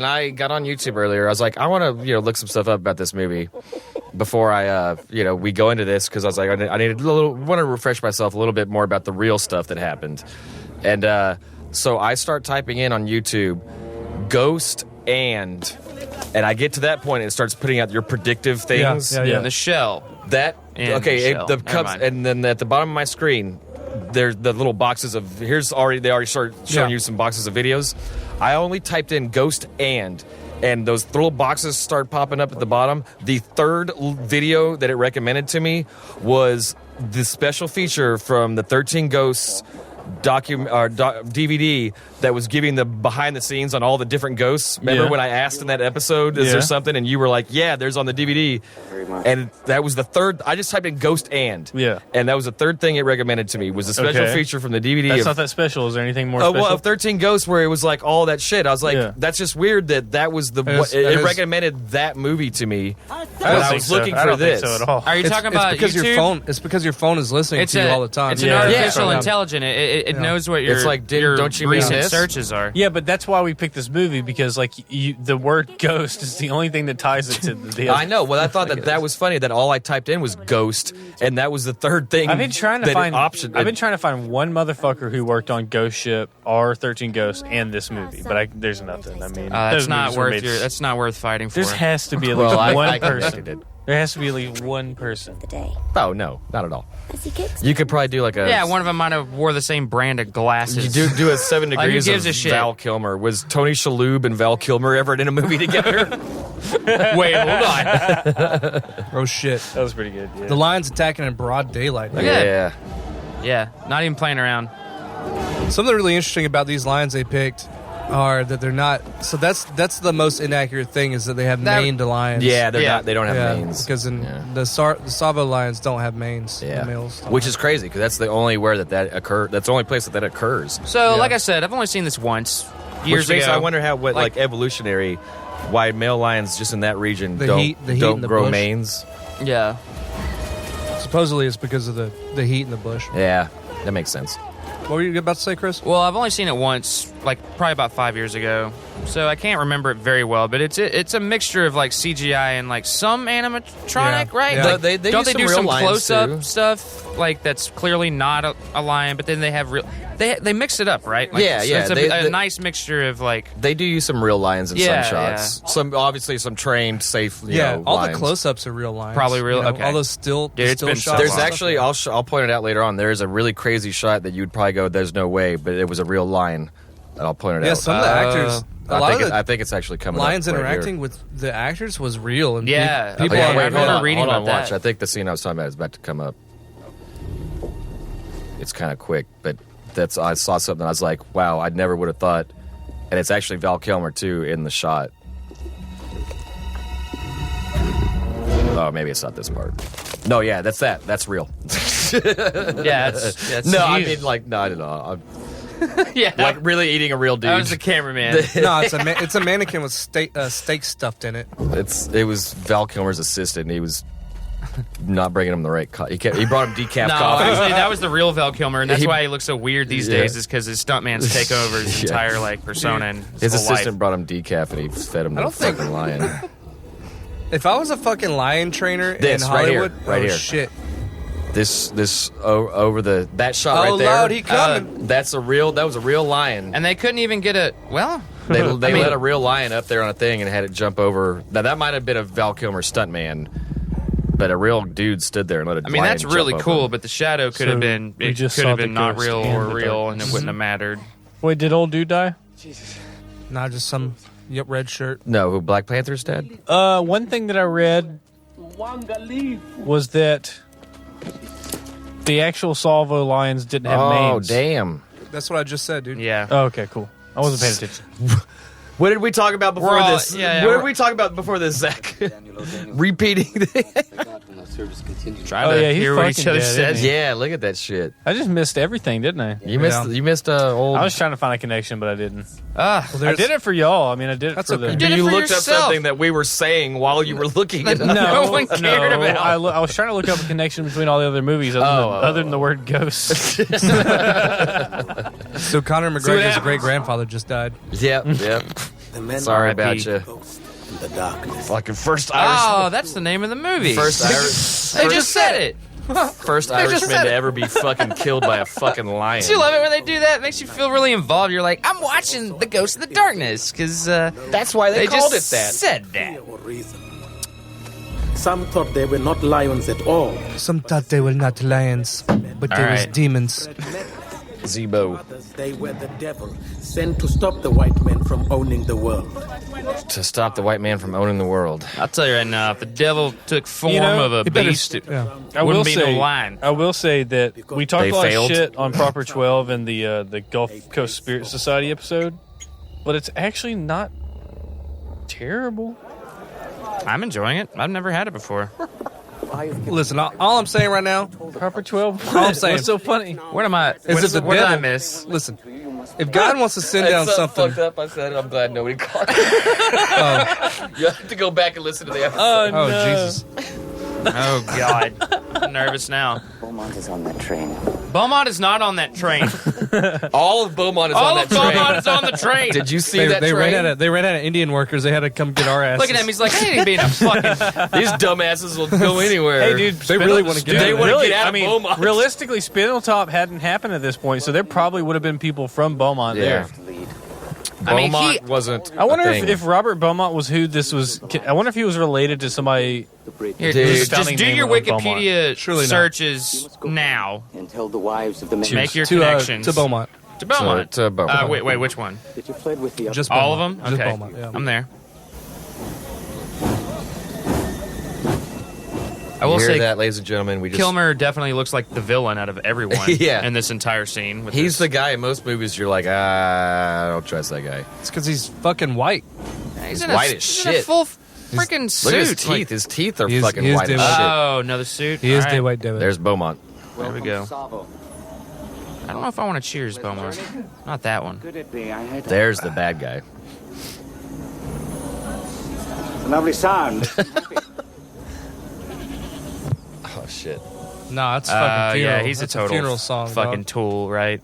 I got on YouTube earlier, I was like, I want to look some stuff up about this movie before I we go into this, because I was like, I need want to refresh myself a little bit more about the real stuff that happened, and so I start typing in on YouTube, ghost and I get to that point and it starts putting out your predictive things. Yeah. The shell. That And okay, Michelle. the Never cups, mind. and then at the bottom of my screen, there's the little boxes of they already start showing Yeah. you some boxes of videos. I only typed in ghost and those little boxes start popping up at the bottom. The third video that it recommended to me was the special feature from the 13 Ghosts DVD that was giving the behind the scenes on all the different ghosts. Remember Yeah. when I asked in that episode, is there something? And you were like, yeah, there's on the DVD. And that was the third. I just typed in ghost and. Yeah. And that was the third thing it recommended to me was the special Okay. feature from the DVD. That's of, not that special. Is there anything more Oh, special? well, of 13 Ghosts where it was like all that shit. I was like, Yeah. that's just weird that was the. That is- It that is- recommended that movie to me. I But don't I think was so. looking I for don't think this. so at all. Are you talking about because YouTube? your phone? It's because your phone is listening It's to you all the time. It's an Yeah. artificial Yeah. intelligence. It knows what your, It's like, your don't you mean recent this? searches are. Yeah, but that's why we picked this movie, because like the word ghost is the only thing that ties it to the I know. Well, I thought that was funny that all I typed in was ghost, and that was the third thing. I've been trying to that find option. I've been trying to find one motherfucker who worked on Ghost Ship or 13 Ghosts and this movie, but there's nothing. I mean, That's those not movies were worth made- your. That's not worth fighting for. There has to be at least Well, one I person. connected it. There has to be at least one person. The day Oh no, not at all. as he kicks. You could probably do like a Yeah, one of them might have wore the same brand of glasses. You do a 7 Like, who degrees gives of a shit? Val Kilmer. Was Tony Shalhoub and Val Kilmer ever in a movie together? Wait, hold on. Oh shit! That was pretty good. Yeah. The lion's attacking in broad daylight. Yeah. Yeah, not even playing around. Something really interesting about these lions they picked are that they're not. So that's the most inaccurate thing is that they have That- maned lions. Yeah, they're Yeah. not. They don't have manes. because in Yeah. the Savo lions don't have manes. Yeah, The males don't which have. is crazy because that's the only where that occur. That's the only place that occurs. So, Yeah. like I said, I've only seen this once. Years Which makes ago. I wonder how Like- like evolutionary, why male lions just in that region The don't heat in don't the grow bush. manes. Yeah. Supposedly it's because of the heat in the bush. Yeah, that makes sense. What were you about to say, Chris? Well, I've only seen it once, like probably about 5 years ago, so I can't remember it very well. But it's a mixture of like CGI and like some animatronic, Yeah. right? Yeah. Like, They don't use they some do real some lions, close up too. stuff like that's clearly not a lion, but then they have real. They mix it up, right? Like, Yeah, so yeah, It's a, they- nice mixture of like. They do use some real lions in Yeah, some shots. Some obviously some trained, safe. You know, all lions. the close-ups are real lions. Probably real- You know, okay. All those still, Dude, it's still been shots. so There's long. actually I'll point it out later on. There's a really crazy shot that you'd probably go, "There's no way," but it was a real lion. And I'll point it Yeah, out. some of the actors. A lot of I the think it's actually coming. lions up right interacting here. with the actors was real. And Yeah. people Yeah, are wait, I remember hold on, reading hold on, about watch. that. I think the scene I was talking about is about to come up. It's kind of quick, but I saw something. I was like, "Wow, I never would have thought." And it's actually Val Kilmer too in the shot. Oh, maybe it's not this part. No, yeah, that's that. That's real. Yeah, that's No, I you. mean like no, I don't know. yeah, I'm, like really eating a real dude. I was the cameraman. No, it's a mannequin with steak stuffed in it. It was Val Kilmer's assistant. He was not bringing him the right coffee. He brought him decaf No, coffee. actually, that was the real Val Kilmer, and that's He- why he looks so weird these Yeah. days. Is because his stuntmans take over his Yeah. entire like persona and His whole assistant life. brought him decaf, and he fed him I the don't think- fucking lion. If I was a fucking lion trainer This, in right here, Hollywood, right oh here. shit. This over that shot Oh, right there. Lord, he coming. That was a real lion. And they couldn't even get a well. They I mean- let a real lion up there on a thing and had it jump over. Now that might have been a Val Kilmer stuntman, but a real dude stood there and let a I mean, lion that's jump really over. cool, but the shadow could So have been. we It just could saw have the been not ghost real and or the real, and it darkness. wouldn't have mattered. Wait, did old dude die? Not just some red shirt. No, who Black Panther's dead? One thing that I read was that the actual Salvo lions didn't have Oh names. damn! That's what I just said, dude. Yeah. Oh, okay, cool. I wasn't paying attention. What did we talk about before We're all- this? yeah, what we're- did we talk about before this, Zach? Repeating. Trying Oh, to yeah, he's hear what each fucking other dead, says. isn't he? Yeah, look at that shit. I just missed everything, didn't I? You missed old. I was trying to find a connection, but I didn't. Ah, I did it for y'all. I mean, I did it That's for okay. the. You did it you for looked yourself. up something that we were saying while you were looking it up. No one cared about. I was trying to look up a connection between all the other movies other than the word ghost. So Conor McGregor's great grandfather just died. Yep. Sorry about you. The darkness. Fucking first Irish. Oh, that's the name of the movie. First Irish. They just said it. First just Irishman said to it. ever be fucking killed by a fucking lion. Do you love it when they do that? It makes you feel really involved. You're like, I'm watching The Ghost of the Darkness because That's why they called just it that. said that. Or reason. Some thought they were not lions at all. Some thought they were not lions, but they was right. demons. Zebo. Others, they were the devil, sent to stop the white men from owning the world. To stop the white man from owning the world. I'll tell you right now, if the devil took form of a he better- beast, it yeah. I will wouldn't be say, no line. I will say that we talked They a lot failed. of shit on Proper 12 and the Gulf Coast Spirit Society episode, but it's actually not terrible. I'm enjoying it. I've never had it before. Listen, all I'm saying right now, Proper 12. All I'm saying- What's so funny? What am I? Is it the what did I devil? miss? Listen, if God wants to send down something, fucked up. I said it. I'm glad nobody caught it. You have to go back and listen to the episode. oh no. Jesus, Oh God, I'm nervous now. Beaumont is on that train. Beaumont is not on that train. All of Beaumont is All on of that train. Beaumont is on the train. Did you see they, that they train? ran out of Indian workers. They had to come get our asses. Look at him. He's like, I ain't being a fucking. These dumbasses will go anywhere. Hey, dude, They really want to get. They out of wanna there. get out I of mean, Beaumont. realistically, Spindletop hadn't happened at this point, so there probably would have been people from Beaumont Yeah. there. I mean, Beaumont wasn't. I wonder a thing. if Robert Beaumont was who this was. I wonder if he was related to somebody. Here, Dude. just Stunning do name your of Beaumont. Wikipedia Surely not. searches now. And tell the wives of the men Make your to connections to Beaumont. To Beaumont. To Beaumont. Wait, which one? that you fled with the Just All of Beaumont. them? Just Okay, Beaumont, yeah. I'm there. I will You hear say, that, ladies and gentlemen. We just Kilmer definitely looks like the villain out of everyone Yeah. in this entire scene. With He's this. the guy in most movies. You're like, I don't trust that guy. It's because he's fucking white. He's white in as he's in a shit. full freaking suit. Look at his teeth. Like- His teeth are He is- fucking he is white as David. shit. oh, another suit. He is All the right. white David. There's Beaumont. There we go. I don't know if I want to cheers Beaumont. Not that one. Could it be? I had There's the bad guy. a lovely sound. Oh shit. No, it's fucking funeral. Yeah, he's That's a total funeral song. fucking dog. tool, right?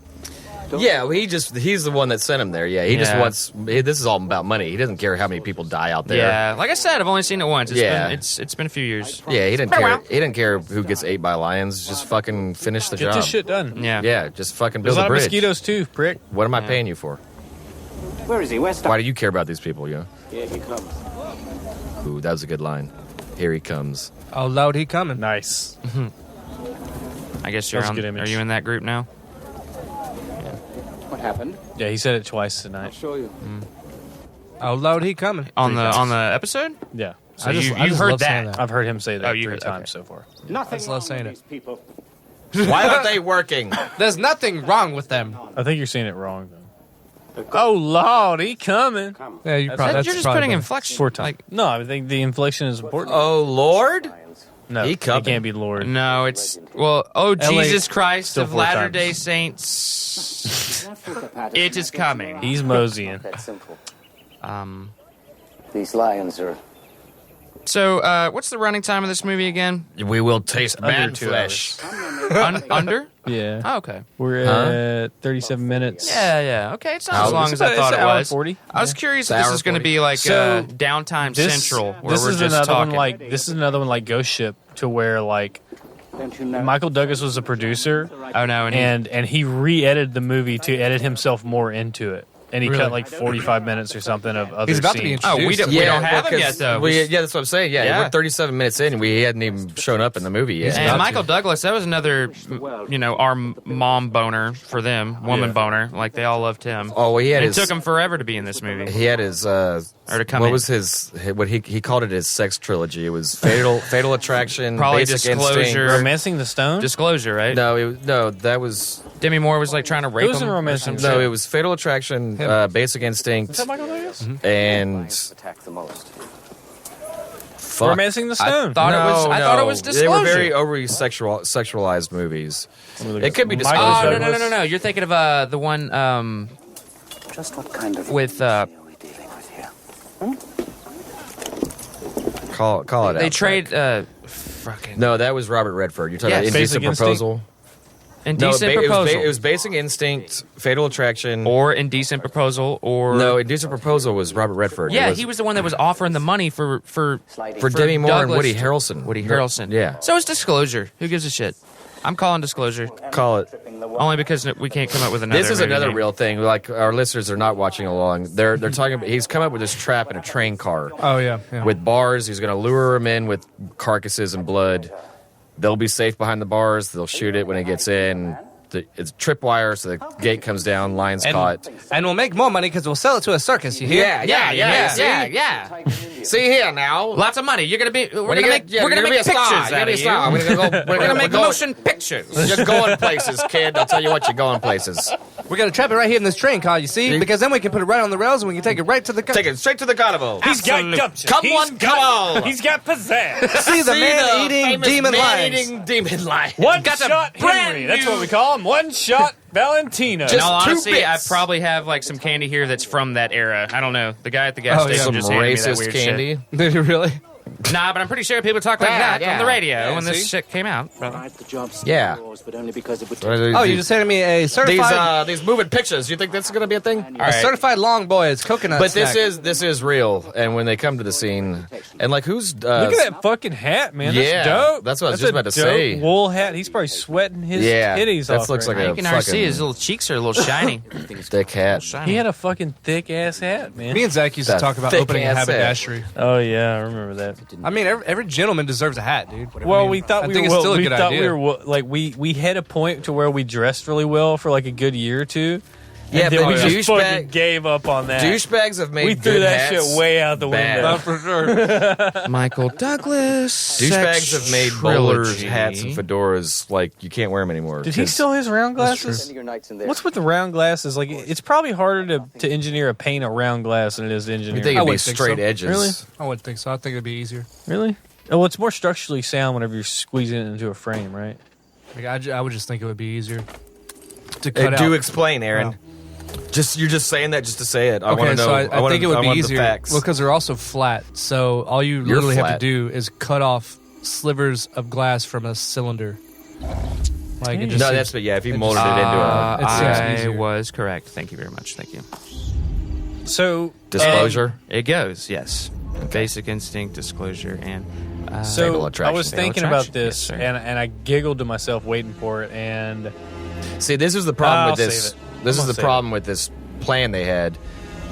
Yeah, well, he's the one that sent him there. Yeah, he just Yeah. wants. This is all about money. He doesn't care how many people die out there. Yeah, like I said, I've only seen it once. Yeah. It's been a few years. Yeah, he didn't Very care. well. He didn't care who gets ate by lions. Just fucking finish the Get job. this shit done. Yeah. Yeah, just fucking There's build a a lot of bridge. mosquitoes too, prick. What am I Yeah. paying you for? Where is he? Where's Why do you care about these people? You know? Here he comes. Ooh, that was a good line. Here he comes. Oh, loud, he coming. Nice. I guess you're That was a on. good image. Are you in that group now? What happened? Yeah, he said it twice I'll tonight. show you. Oh, loud, he coming. On the episode? Yeah, So I just you love heard saying that. I've heard him say that Oh, you 3 heard- times okay. so far. Nothing just love wrong saying with it. these people. Why aren't they working? There's nothing wrong with them. I think you're saying it wrong though. Oh Lord, he coming. Yeah, you probably. You're That's just probably putting better. inflection. 4 times. Like, No, I think the inflection is important. Oh Lord! no, he he coming. can't be Lord. no, it's oh LA Jesus Christ still of 4 Latter times. Day Saints. It is coming. He's moseying. That's simple. Um, These lions are So, what's the running time of this movie again? We will taste Under man 2 flesh. Under? Yeah. Oh, okay. We're at 37 minutes. Yeah. Okay, it's not as long as I thought It's it an hour was. 40. I was curious It's if this hour is going to 40. be like So, downtime This, central, where this we're is just another talking. one this is another one like Ghost Ship, to where like Michael Douglas was a producer, Oh no, and he re-edited the movie to edit himself more into it, and he Really? cut like 45 minutes or something of other He's about to be scenes. introduced. we don't have him yet though. Yeah, that's what I'm saying. Yeah, Yeah. we're 37 minutes in, and we hadn't even shown up in the movie yet. And Michael Douglas, that was another, our mom boner for them, woman boner. Like they all loved him. Oh, well, he had And his. it took him forever to be in this movie. He had his. Or to come what in. was his? What he called it his sex trilogy. It was Fatal Attraction, Probably Basic Disclosure. Instinct. Romancing the Stone. Disclosure, right? No, that was Demi Moore was like trying to rape It was him. in or Romancing some the no. shit. It was Fatal Attraction, Basic Instinct, Is that Michael Douglas? and Attack the most. fuck. Romancing the Stone. I thought it was Disclosure. They were very overly sexualized movies. It could be Michael Disclosure. Douglas. No. You're thinking of the one Just what kind of with are we dealing with here? Call it out. they Frank. trade fucking No, that was Robert Redford. You're talking Yes. about Indecent Basic Proposal. Indecent No, Proposal it was Basic Instinct, Fatal Attraction. or Indecent Proposal or No, Indecent Proposal was Robert Redford. Yeah, It was he was the one that was offering the money for for Demi Moore and Douglas Woody to- Harrelson. Woody Harrelson. Yeah. So it's Disclosure. Who gives a shit? I'm calling Disclosure Call it. only because we can't come up with another. This is movie another name. real thing. Like our listeners are not watching along. They're talking about. He's come up with this trap in a train car Oh yeah. with bars. He's going to lure them in with carcasses and blood. They'll be safe behind the bars. They'll shoot it when it gets in. It's tripwire, so the gate comes down. Line's caught. And we'll make more money because we'll sell it to a circus. You hear? Yeah. See here now. Lots of money. You're gonna be. We're When gonna you make. get- We're gonna you're make be a star. pictures You're out gonna be of a you. star. We're gonna make motion pictures. You're going places, kid. I'll tell you what, you're going places. We're gonna trap it right here in this train car. You see? Because then we can put it right on the rails and we can take it right to the. Take it straight to the carnival. He's got gumption. Come on, come on. He's got pizzazz. See the man-eating famous demon lions. man-eating demon lion. One Got a shot brand Henry. That's new- what we call him. One shot Valentino. In all two honesty, I bits. probably have like some candy here that's from that era. I don't know. The guy at the gas Oh, yeah. station Some just handed me that racist weird candy. Did you really? shit. Nah, but I'm pretty sure people talk like that on the radio Yeah, when see? this shit came out. Tried the job Yeah. yours, but only because it would Oh, you just handed me a certified, These moving pictures. You think that's going to be a thing? a certified long boys coconut. But snack. this is real. And when they come to the scene, and like who's Look at that fucking hat, man. yeah, That's dope. that's what I was That's just a about to dope say. Wool hat. He's probably sweating his Yeah, titties that off. looks right like now. You can already see fucking- his little cheeks are a little shiny. thick hat. Shiny. He had a fucking thick ass hat, man. Me and Zach used to That talk about opening a thick-ass hat. haberdashery. Oh yeah, I remember that. I mean, every gentleman deserves a hat, dude. Well, I mean, we thought I we think were it's still a we good thought idea. we were like we had a point to where we dressed really well for like a good year or two. Yeah, and then but we just douchebag- fucking gave up on that. Douchebags have made we threw good that hats shit way out the bad. window. for sure. Michael Douglas. Douchebags have made bowlers Trilogy. hats and fedoras like you can't wear them anymore. Did he 'cause- steal his round glasses? Spend your nights in there. What's with the round glasses? Like, it's probably harder to engineer a pane of round glass than it is to You engineer. think I it'd be wouldn't think straight so. edges? Really? I wouldn't think so. I think it'd be easier. Really? Oh, well, it's more structurally sound whenever you're squeezing it into a frame, right? Like, I would just think it would be easier to cut out. Do explain, Aaron. You're just saying that just to say it. I want Okay, to know. so I think it would be want easier. The facts. Well, because they're also flat. So all you You're literally have to flat. do is cut off slivers of glass from a cylinder. Like it just no, seems- that's but yeah. If you it molded it into a It seems I easier. was correct. Thank you very much. Thank you. So disclosure, It goes, yes. Basic Instinct, Disclosure, and So Fatal I Attraction. was Fatal thinking Attraction, about this, yes, sir. and I giggled to myself waiting for it. And see, this is the problem I'll with this. save it. This I'm is gonna the save problem with this plan they had.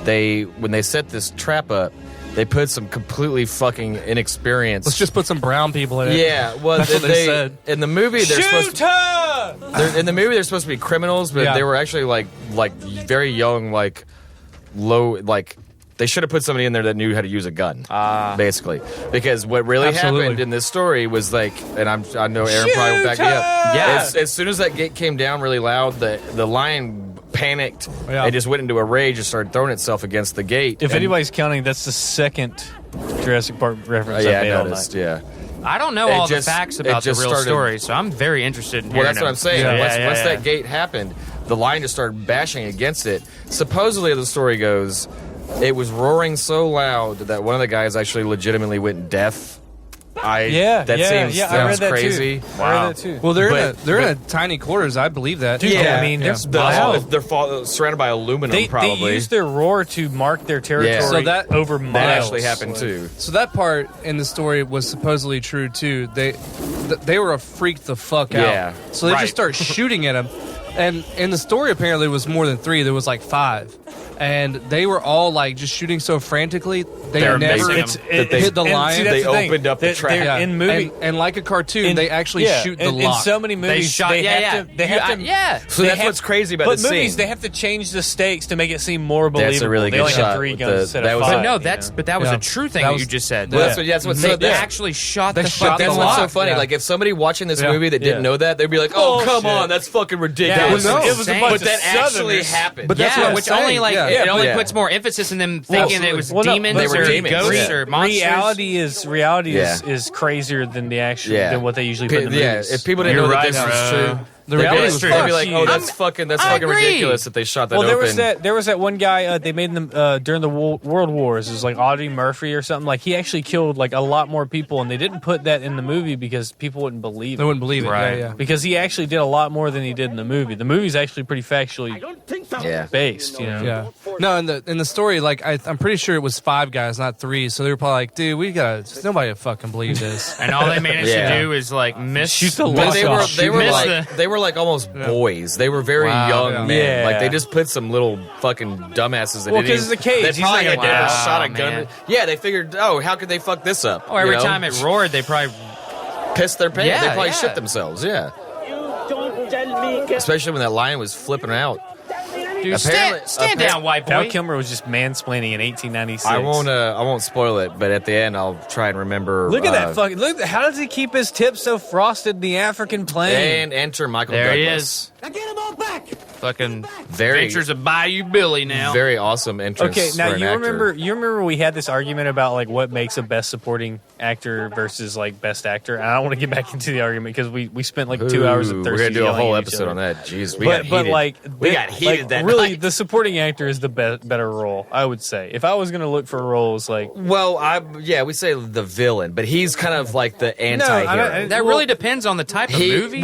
When they set this trap up, they put some completely fucking inexperienced. Let's just put some brown people in it. Yeah, well, That's what they said. in the movie they're supposed to. In the movie they're supposed to be criminals, but Yeah. they were actually like very young, like low, like. They should have put somebody in there that knew how to use a gun, basically. Because what really Absolutely. happened in this story was like, and I know Aaron probably will back me up. Yeah. As soon as that gate came down really loud, the lion panicked. Yeah. It just went into a rage and started throwing itself against the gate. if And- anybody's counting, that's the second Jurassic Park reference yeah, I've made I all noticed. night. Yeah. I don't know It all just- the facts it about the just real started- story, so I'm very interested in Well, hearing that's what I'm them. saying. Yeah, Once that gate happened, the lion just started bashing against it. Supposedly, the story goes, It was roaring so loud that one of the guys actually legitimately went deaf. That seems I read that crazy. Too. I read that too. Well, they're in a tiny quarters. I believe that. Dude, I mean, they're surrounded by aluminum. They use their roar to mark their territory. Yeah. So that over miles. That actually happened too. So that part in the story was supposedly true too. They were freaked the fuck out. Yeah. So they just start shooting at him. And in the story, apparently, it was more than 3. There was like 5. And they were all like just shooting so frantically. They never hit the lion. They opened up the trap. In movie, and like a cartoon, they actually shoot the lock. In so many movies, they have to. So that's what's crazy about the movies, scene. they have to change the stakes to make it seem more believable. That's a really good they only shot. Have 3 guns instead of 5. But no, that was a true thing that you just said. Well, that's what's so they actually shot the fuck. That's what's so funny. Yeah. Like if somebody watching this movie that didn't know that, they'd be like, "Oh, come on, that's fucking ridiculous." It was a bunch but of that actually Southerners. happened. But that's what I'm which saying. only like it only puts more emphasis in them thinking it was demons they were or demons. ghosts or monsters. Reality is crazier than the actual than what they usually put in the movies. If people didn't know that this was true. The reality was they'd be like, "Oh, that's fucking ridiculous that they shot that open." There was that one guy they made them during the World Wars. It was like Audrey Murphy or something. Like he actually killed like a lot more people, and they didn't put that in the movie because people wouldn't believe it. They wouldn't believe it, Right. yeah. Because he actually did a lot more than he did in the movie. The movie's actually pretty factually based, you know. Yeah. No, in the story, like I'm pretty sure it was 5 guys, not 3. So they were probably like, "Dude, nobody would fucking believe this." And all they managed to do is like Shoot the But lock. they were like almost boys. They were very young men. Yeah. Like they just put some little fucking dumbasses that Well, didn't 'cause it's a cage. They He's probably not had gonna never die. shot a Oh, gun. man. Yeah, they figured, oh, how could they fuck this up? Oh, every You know? time it roared, they probably Pissed their pants. Yeah, They probably yeah. shit themselves. Yeah, Don't tell me. especially when that lion was flipping out. Dude, Apparently- stand down, white Val boy. Kilmer was just mansplaining in 1896. I won't spoil it, but at the end I'll try and remember. Look at that fucking look! How does he keep his tips so frosted in the African plain? And enter Michael There he Douglas. is. Now get him all back. Fucking Very- Adventures of Bayou Billy now. Very awesome entrance. Okay, now for an you actor. remember we had this argument about like what makes a best supporting actor versus like best actor. And I don't want to get back into the argument because we spent like 2 hours of Ooh, thirsty. we're gonna do a yelling whole at each episode other. on that. Jeez, we But got heated. like we got heated like, that really night. the supporting actor is the better role, I would say. If I was going to look for roles like Well, we say the villain, but he's kind of like the anti-hero. That really depends on the type of movie.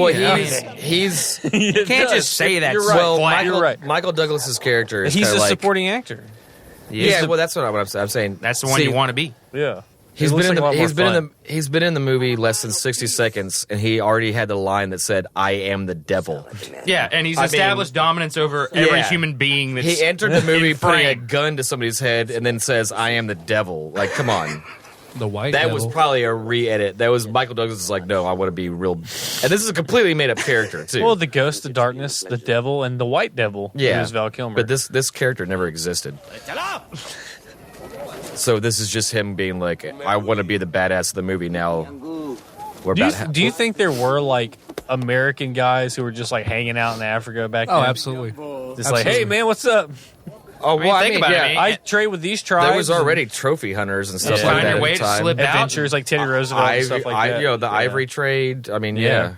He's You can't just say that. You're right. so well, flat. You're right. Michael Douglas's character is he's kinda a like, supporting actor. Yeah, well, that's what I'm saying. That's the one See, you want to be. Yeah. He's It been looks in like a lot more fun. he's been in the movie less than 60 seconds, and he already had the line that said, "I am the devil." Yeah, and he's I established dominance over every Yeah. human being. That's He entered the movie in putting a frame. gun to somebody's head, and then says, "I am the devil." Like, come on. The white That devil. was probably a re-edit. That was Michael Douglas is like, no, I want to be real. And this is a completely made-up character too. Well, the ghost, the darkness, the devil, and the white devil. yeah, Is Val Kilmer. But this character never existed. So this is just him being like, I want to be the badass of the movie now. We're about do you think there were like American guys who were just like hanging out in Africa back then? Oh, absolutely. Just like, hey man, what's up? Oh, well, I think mean, about it, yeah, man. I trade with these tribes. there was already trophy hunters and stuff Yeah. like Find that your at way the to time. slip out. adventures like Teddy Roosevelt and stuff like that. You know, the ivory trade. I mean, yeah.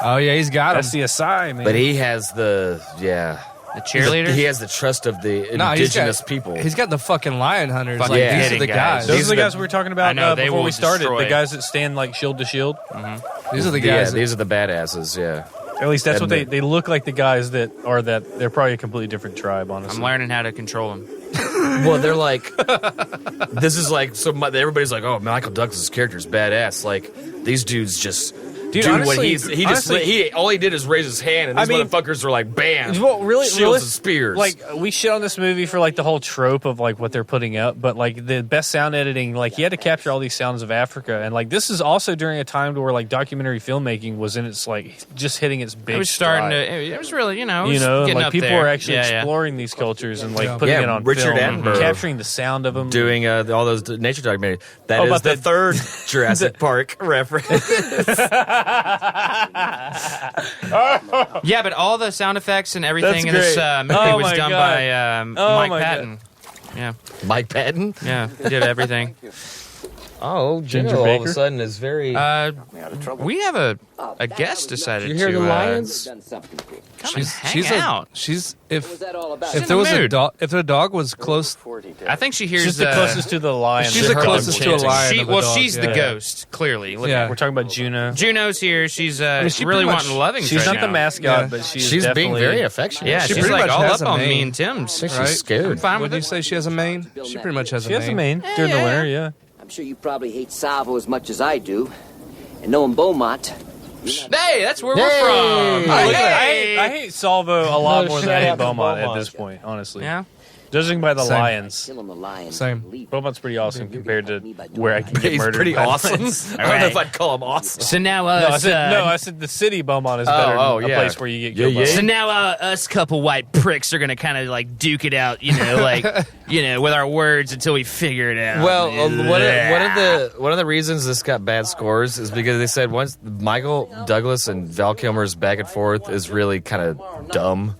Oh yeah, he's got him. That's the Asai, man. But he has the The cheerleader. He has the trust of the No, he's indigenous got- people. He's got the fucking lion hunters. Fucking Like yeah. these are hitting the guys. guys. those these are the are guys the- we were talking about I know, they before will we started. destroy. The guys that stand like shield to shield. These are the guys. these are the badasses. Yeah. At least that's And what they look like. The guys that are that they're probably a completely different tribe. Honestly, I'm learning how to control him. Well, they're like, this is like, so everybody's like, oh, Michael Douglas' character is badass. Like, these dudes just Dude, do what honestly- he all he did is raise his hand, and these I mean- motherfuckers are like, bam, well, really, shields and spears. Like we shit on this movie for like the whole trope of like what they're putting up, but like the best sound editing, like he had to capture all these sounds of Africa, and like this is also during a time where like documentary filmmaking was in its like just hitting its big. It was starting stride. to. It was really, it was You know, getting like up people there. were actually Yeah, yeah. exploring these cultures and like Yeah. putting Yeah, it on Richard film, Attenborough. capturing the sound of them. doing all those nature documentaries. That Oh, is about the the- third Jurassic Park reference. Yeah, but all the sound effects and everything That's in this great. movie Oh was my done God. by Oh Mike my Patton. Yeah, Mike Patton. yeah, he did everything. Oh, Ginger Jill all of Baker? a sudden is very. We have a guest decided Did you hear to the lions? come and hang out. She's if in if there the was a mood. dog, if the dog was close, I think she hears She's the closest to the lion. She's the Her closest to a chanting. lion. of a dog, She's the yeah. ghost. Clearly, look Yeah. at We're talking about Juno. Juno's here. She's she really pretty much- wanting loving. She's right not the now. mascot, Yeah. but She's definitely being very affectionate. Yeah, She she's pretty like much all has up a on mane. me and Tim's. She's right? scared. I'm fine What with did you it. say? She has a mane. She pretty much has a She has a mane. mane during the yeah. winter, yeah. I'm sure you probably hate Savo as much as I do. And knowing Beaumont, Hey, that's where we're Hey! from. I hate Salvo a lot more than I shout hate out to Beaumont at Beaumont. this point, honestly. Yeah. Judging by the Same. lions, killing the lion. Same. Beaumont's pretty awesome compared to where I can get He's murdered. pretty by awesome. lions. I don't know if I'd call him awesome. So now No, I said the city Beaumont is better than a yeah. place where you get Yeah, killed by yeah. So lions. now us couple white pricks are gonna kind of like duke it out, you know, like with our words until we figure it out. Well, one of the reasons this got bad scores is because they said once Michael Douglas and Val Kilmer's back and forth is really kind of dumb,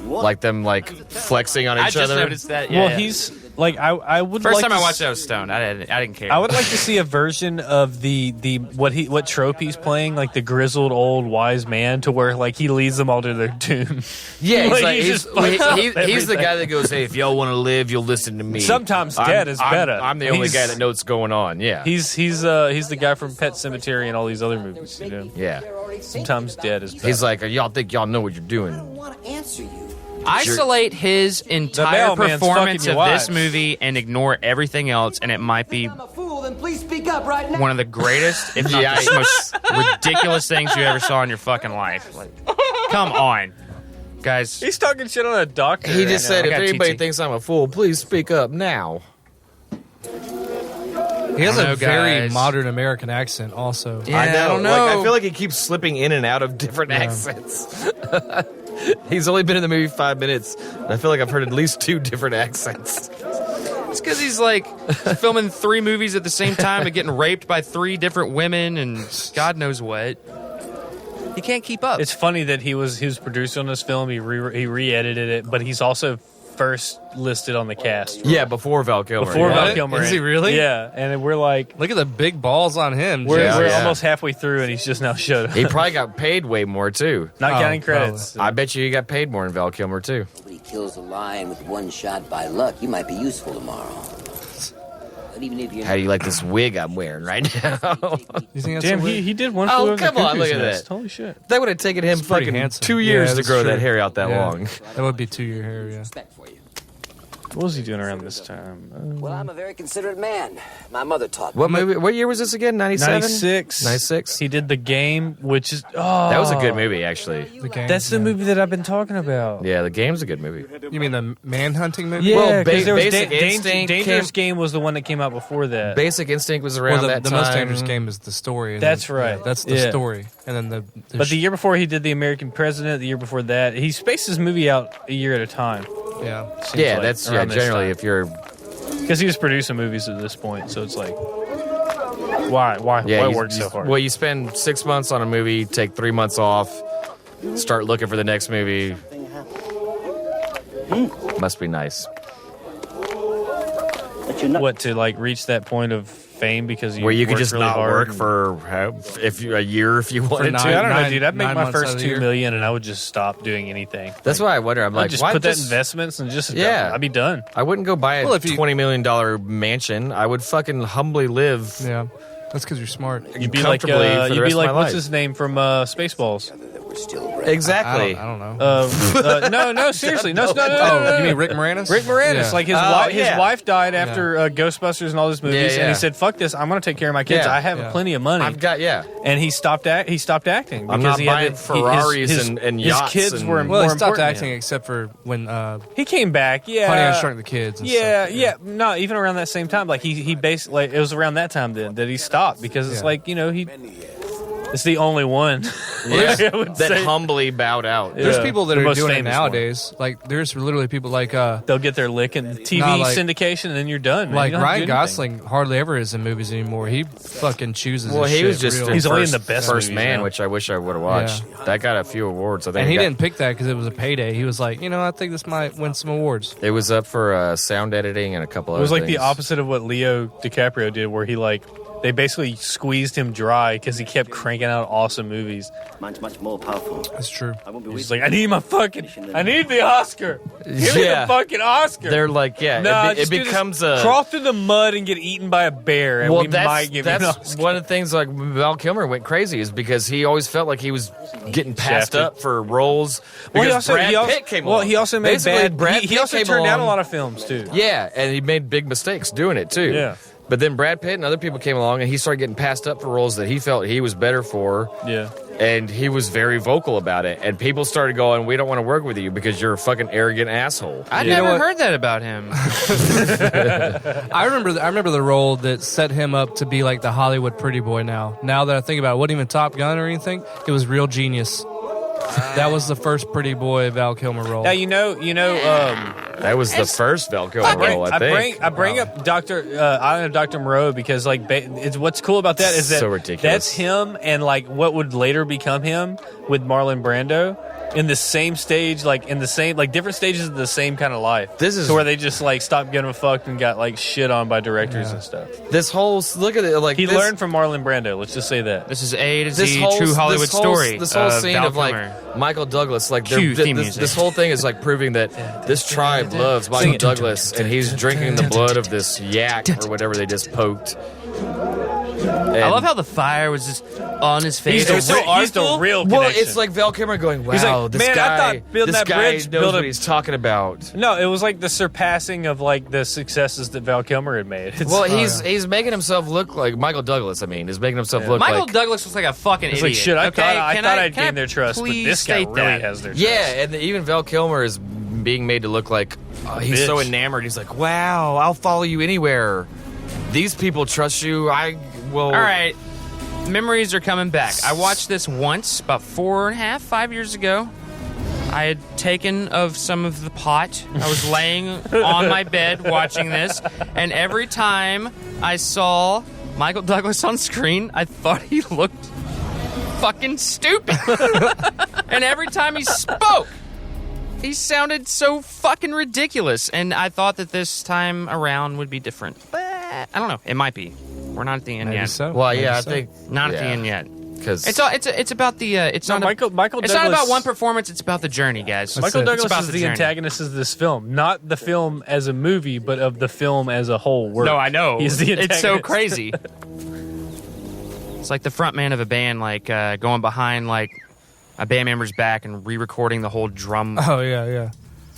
like them like flexing on each I just other. noticed that. Yeah, Well, yeah. he's like I would First like time to I watched it, I was stoned. I didn't care. I would like to see a version of the what trope he's playing, like the grizzled old wise man, to where like he leads them all to their doom. Yeah, he's, Like, like, he he's, just fucks up he's the everything. guy that goes, "Hey, if y'all want to live, you'll listen to me." Sometimes dead is better. I'm the only He's- guy that knows what's going on. Yeah, He's the guy from Pet Cemetery and all these other movies. You know, yeah. sometimes dead is better. He's like, "Y'all think y'all know what you're doing?" want to answer you. Isolate his entire mailman's performance fucking of your this wives. movie and ignore everything else, and it might be I'm a fool, then please speak up right now. one of the greatest, if not Yeah. the most ridiculous things you ever saw in your fucking life. Like, come on, guys. He's talking shit on a doctor. He just said, I "If got anybody TT. thinks I'm a fool, please speak up now." He has I a don't know, very guys. modern American accent, also. Yeah, I know. I don't know. Like, I feel like he keeps slipping in and out of different accents. He's only been in the movie 5 minutes. And I feel like I've heard at least 2 different accents. It's because he's like filming 3 movies at the same time and getting raped by 3 different women and God knows what. He can't keep up. It's funny that he was producer on this film. He re-edited it, but he's also first listed on the cast. Yeah, before Val Kilmer. Before yeah. Val What? Kilmer. Is he really? Yeah, and we're like, Look at the big balls on him. we're Yeah. almost halfway through, and he's just now showed up. He probably got paid way more, too. Not Oh, counting credits. I bet you he got paid more than Val Kilmer, too. Nobody kills a lion with one shot by luck. You might be useful tomorrow. But even if you're How do you like this wig I'm wearing right now? You think that's Damn, a weird- he did one. Oh, Flew Over the come on, Cuckoo's look at Nest. that. Holy shit! That would have taken him He's pretty fucking handsome. 2 years Yeah, to that's grow true. that hair out that Yeah. long. That would be 2-year hair, yeah. respect for you. What was he doing around this time? Well, I'm a very considerate man. My mother taught me. What movie? What year was this again? 97? 96. 96? He did The Game, which is That was a good movie, actually. The game, That's the yeah. movie that I've been talking about. Yeah, The Game's a good movie. You mean the manhunting movie? Yeah, Well, because there was Basic Instinct Dangerous came- Game was the one that came out before that. Basic Instinct was Well, around the that the time. most dangerous game is the story. and That's then- right. yeah, that's the Yeah. story, and then the But the year before, he did The American President. The year before that, he spaced his movie out a year at a time. yeah. Seems Yeah, like, that's around this generally time. if you're Because he was producing movies at this point, so it's like, why work so hard? Well, you spend 6 months on a movie, take 3 months off, start looking for the next movie. Must be nice. But you're not. What, to like reach that point of fame because you Where you could worked just really not hard work and- for a year if you wanted nine- to. I don't know, dude. I'd make 9 my months out first of the 2 year. million and I would just stop doing anything. That's why I wonder. I'm I'd like, just why put that in just- investments and just Yeah. I'd be done. I wouldn't go buy a Well, if you- $20 million mansion. I would fucking humbly live. Yeah, that's because you're smart. You'd be like, Comfortably for the you'd rest be of like, my what's life. his name from Spaceballs? That we're still bred. Exactly. I don't know. No, seriously, no. Oh, you mean Rick Moranis? Rick Moranis, Yeah. like his Oh, his yeah. wife died after Ghostbusters and all those movies, Yeah, and yeah. he said, "Fuck this, I'm gonna take care of my kids. Yeah. I have Yeah. plenty of money." I've got and he stopped acting. I'm because not he had buying to- Ferraris his, and his yachts kids and- were Well, more he stopped important to acting him. except for when He came back, yeah. Honey, I Shrunk the Kids. And stuff. Yeah. No, even around that same time, like he basically, like, it was around that time then that he stopped because it's Yeah. like, it's the only one. I would that say. humbly bowed out. There's Yeah. people that The are most doing it famous nowadays. Like, there's literally people like They'll get their lick in TV syndication, and then you're done. Man. like You don't have to Ryan do Gosling hardly ever is in movies anymore. He fucking chooses. Well, his he shit was just real. He's only in first, the best First movies Man, now. which I wish I would have watched. That got a few awards. I think and he it got- didn't pick that because it was a payday. He was like, I think this might win some awards. It was up for sound editing and a couple It other was like things. the opposite of what Leo DiCaprio did, where he they basically squeezed him dry because he kept cranking out awesome movies. Man's much more powerful. That's true. I won't be He's waiting. like, I need the Oscar. Give me Yeah. the fucking Oscar. They're like, yeah, Nah, it just do this. becomes a. Crawl through the mud and get eaten by a bear, and we might give you an that's Oscar. one of the things. Like Val Kilmer went crazy is because he always felt like he was getting passed Shafted. up for roles. Well, Because Brad Pitt came along. he also made Basically, bad. Brad He Pitt also came turned down a along. lot of films too. Yeah, and he made big mistakes doing it too. Yeah. But then Brad Pitt and other people came along, and he started getting passed up for roles that he felt he was better for. Yeah. And he was very vocal about it. And people started going, "We don't want to work with you because you're a fucking arrogant asshole." I You know never what? heard that about him. I remember the role that set him up to be like the Hollywood pretty boy now. Now that I think about it, it wasn't even Top Gun or anything. It was Real Genius. That was the first pretty boy Val Kilmer role. Now That was the first Val Kilmer role, I think. I bring up Dr. Moreau because it's what's cool about that is that So ridiculous. that's him and what would later become him with Marlon Brando in the same stage, different stages of the same kind of life. This is- to where they just stopped getting fucked and got shit on by directors and stuff. This whole look at it, He learned from Marlon Brando. Let's just say that. This is A to Z true Hollywood story. This whole scene Val of Kilmer. Michael Douglas, Cue theme music. this whole thing is proving that this tribe loves Michael Douglas, and he's drinking the blood of this yak or whatever they just poked. I love how the fire was just on his face. He's the real Well, connection. it's like Val Kilmer going, "Wow, He's like, this "Man, I guy, thought building this that guy bridge knows built a-" what he's talking about." No, it was the surpassing of the successes that Val Kilmer had made. Well, he's making himself look like Michael Douglas. Is making himself look Michael like Douglas was like a fucking It's idiot. like, shit, I okay? thought Can I'd can gain their trust, but please this guy state really that? has their trust. yeah, and even Val Kilmer is being made to look like he's so Bitch. enamored. He's like, "Wow, I'll follow you anywhere. These people trust you. I will." All right. Memories are coming back. I watched this once, about 4.5, 5 years ago. I had taken of some of the pot. I was laying on my bed watching this, and every time I saw Michael Douglas on screen, I thought he looked fucking stupid. And every time he spoke, he sounded so fucking ridiculous. And I thought that this time around would be different. But I don't know. It might be. We're not at the end Maybe yet. so. Well, Maybe yeah, I so. think Not at the yeah, end yet. because It's about the it's not Michael it's Douglas, not about one performance. It's about the journey, guys. Michael it. Douglas It's about is the the journey. antagonist of this film, not the film as a movie, but of the film as a whole work. No, I know. He's the It's so antagonist. crazy. It's like the front man of a band, going behind a band member's back and re-recording the whole drum Oh yeah.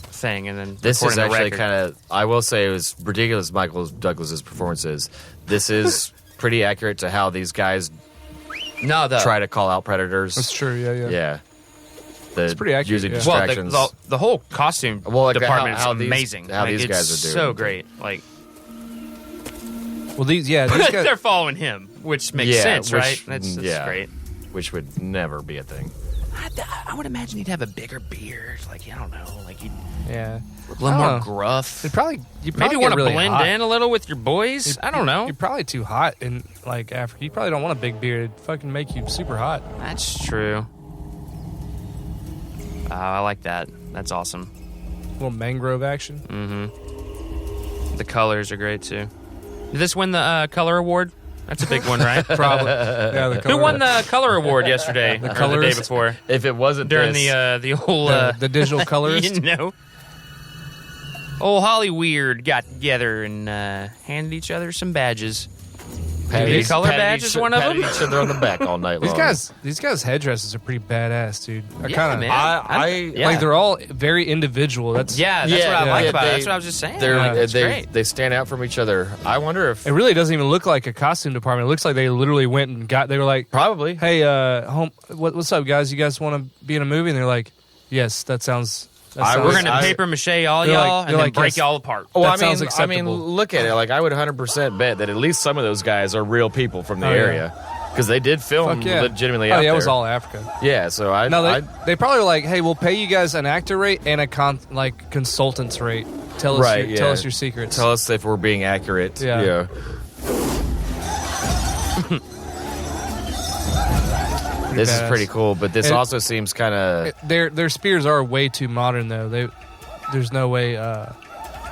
thing, and then this is recording the actually record. kind of, I will say, it was ridiculous. Michael Douglas's performance is. This is pretty accurate to how these guys try to call out predators. That's true. Yeah. Yeah. It's pretty accurate, Using yeah. distractions. Well, the whole costume Well, department how is these- amazing. how these it's guys are doing so it. great. Well, these guys. They're following him, which makes Yeah, sense, which- right? That's yeah. great. which would never be a thing. I would imagine he'd have a bigger beard. I don't know. He'd Yeah. look a little I more don't know. gruff. You probably Maybe want to really blend hot. in a little with your boys. I don't know. You're probably too hot in Africa. You probably don't want a big beard. It'd fucking make you super hot. That's true. I like that. That's awesome. A little mangrove action. Mm-hmm. The colors are great too. Did this win the color award? That's a big one, right? Probably. Yeah, the Who color- won the color award yesterday? The or the day colorist? before? If it wasn't During this, the whole the digital colorist. you know. Old Hollyweird got together and handed each other some badges. The color badge is one of them. patted each other on the back all night long. These guys' headdresses are pretty badass, dude. I Yeah, kind of man. Yeah. like they're all very individual. That's That's what I like about it. That's what I was just saying. It's great. They stand out from each other. I wonder if It really doesn't even look like a costume department. It looks like they literally went and got. They were like, probably. "Hey, what's up, guys? You guys want to be in a movie?" And they're like, "Yes, that sounds." We're gonna paper mache all They're y'all like- and they're then like, break yes. y'all apart. Well, That sounds I mean, acceptable. look at it. I would 100% bet that at least some of those guys are real people from the Oh, yeah. area. Because they did film Fuck yeah. legitimately Oh out yeah, there. it was all Africa. Yeah, so I... No, they probably were like, hey, we'll pay you guys an actor rate and a consultant's rate. Tell us your secrets. Tell us if we're being accurate. Yeah. This is badass. pretty cool, but this also seems kind of... Their spears are way too modern, though. There's no way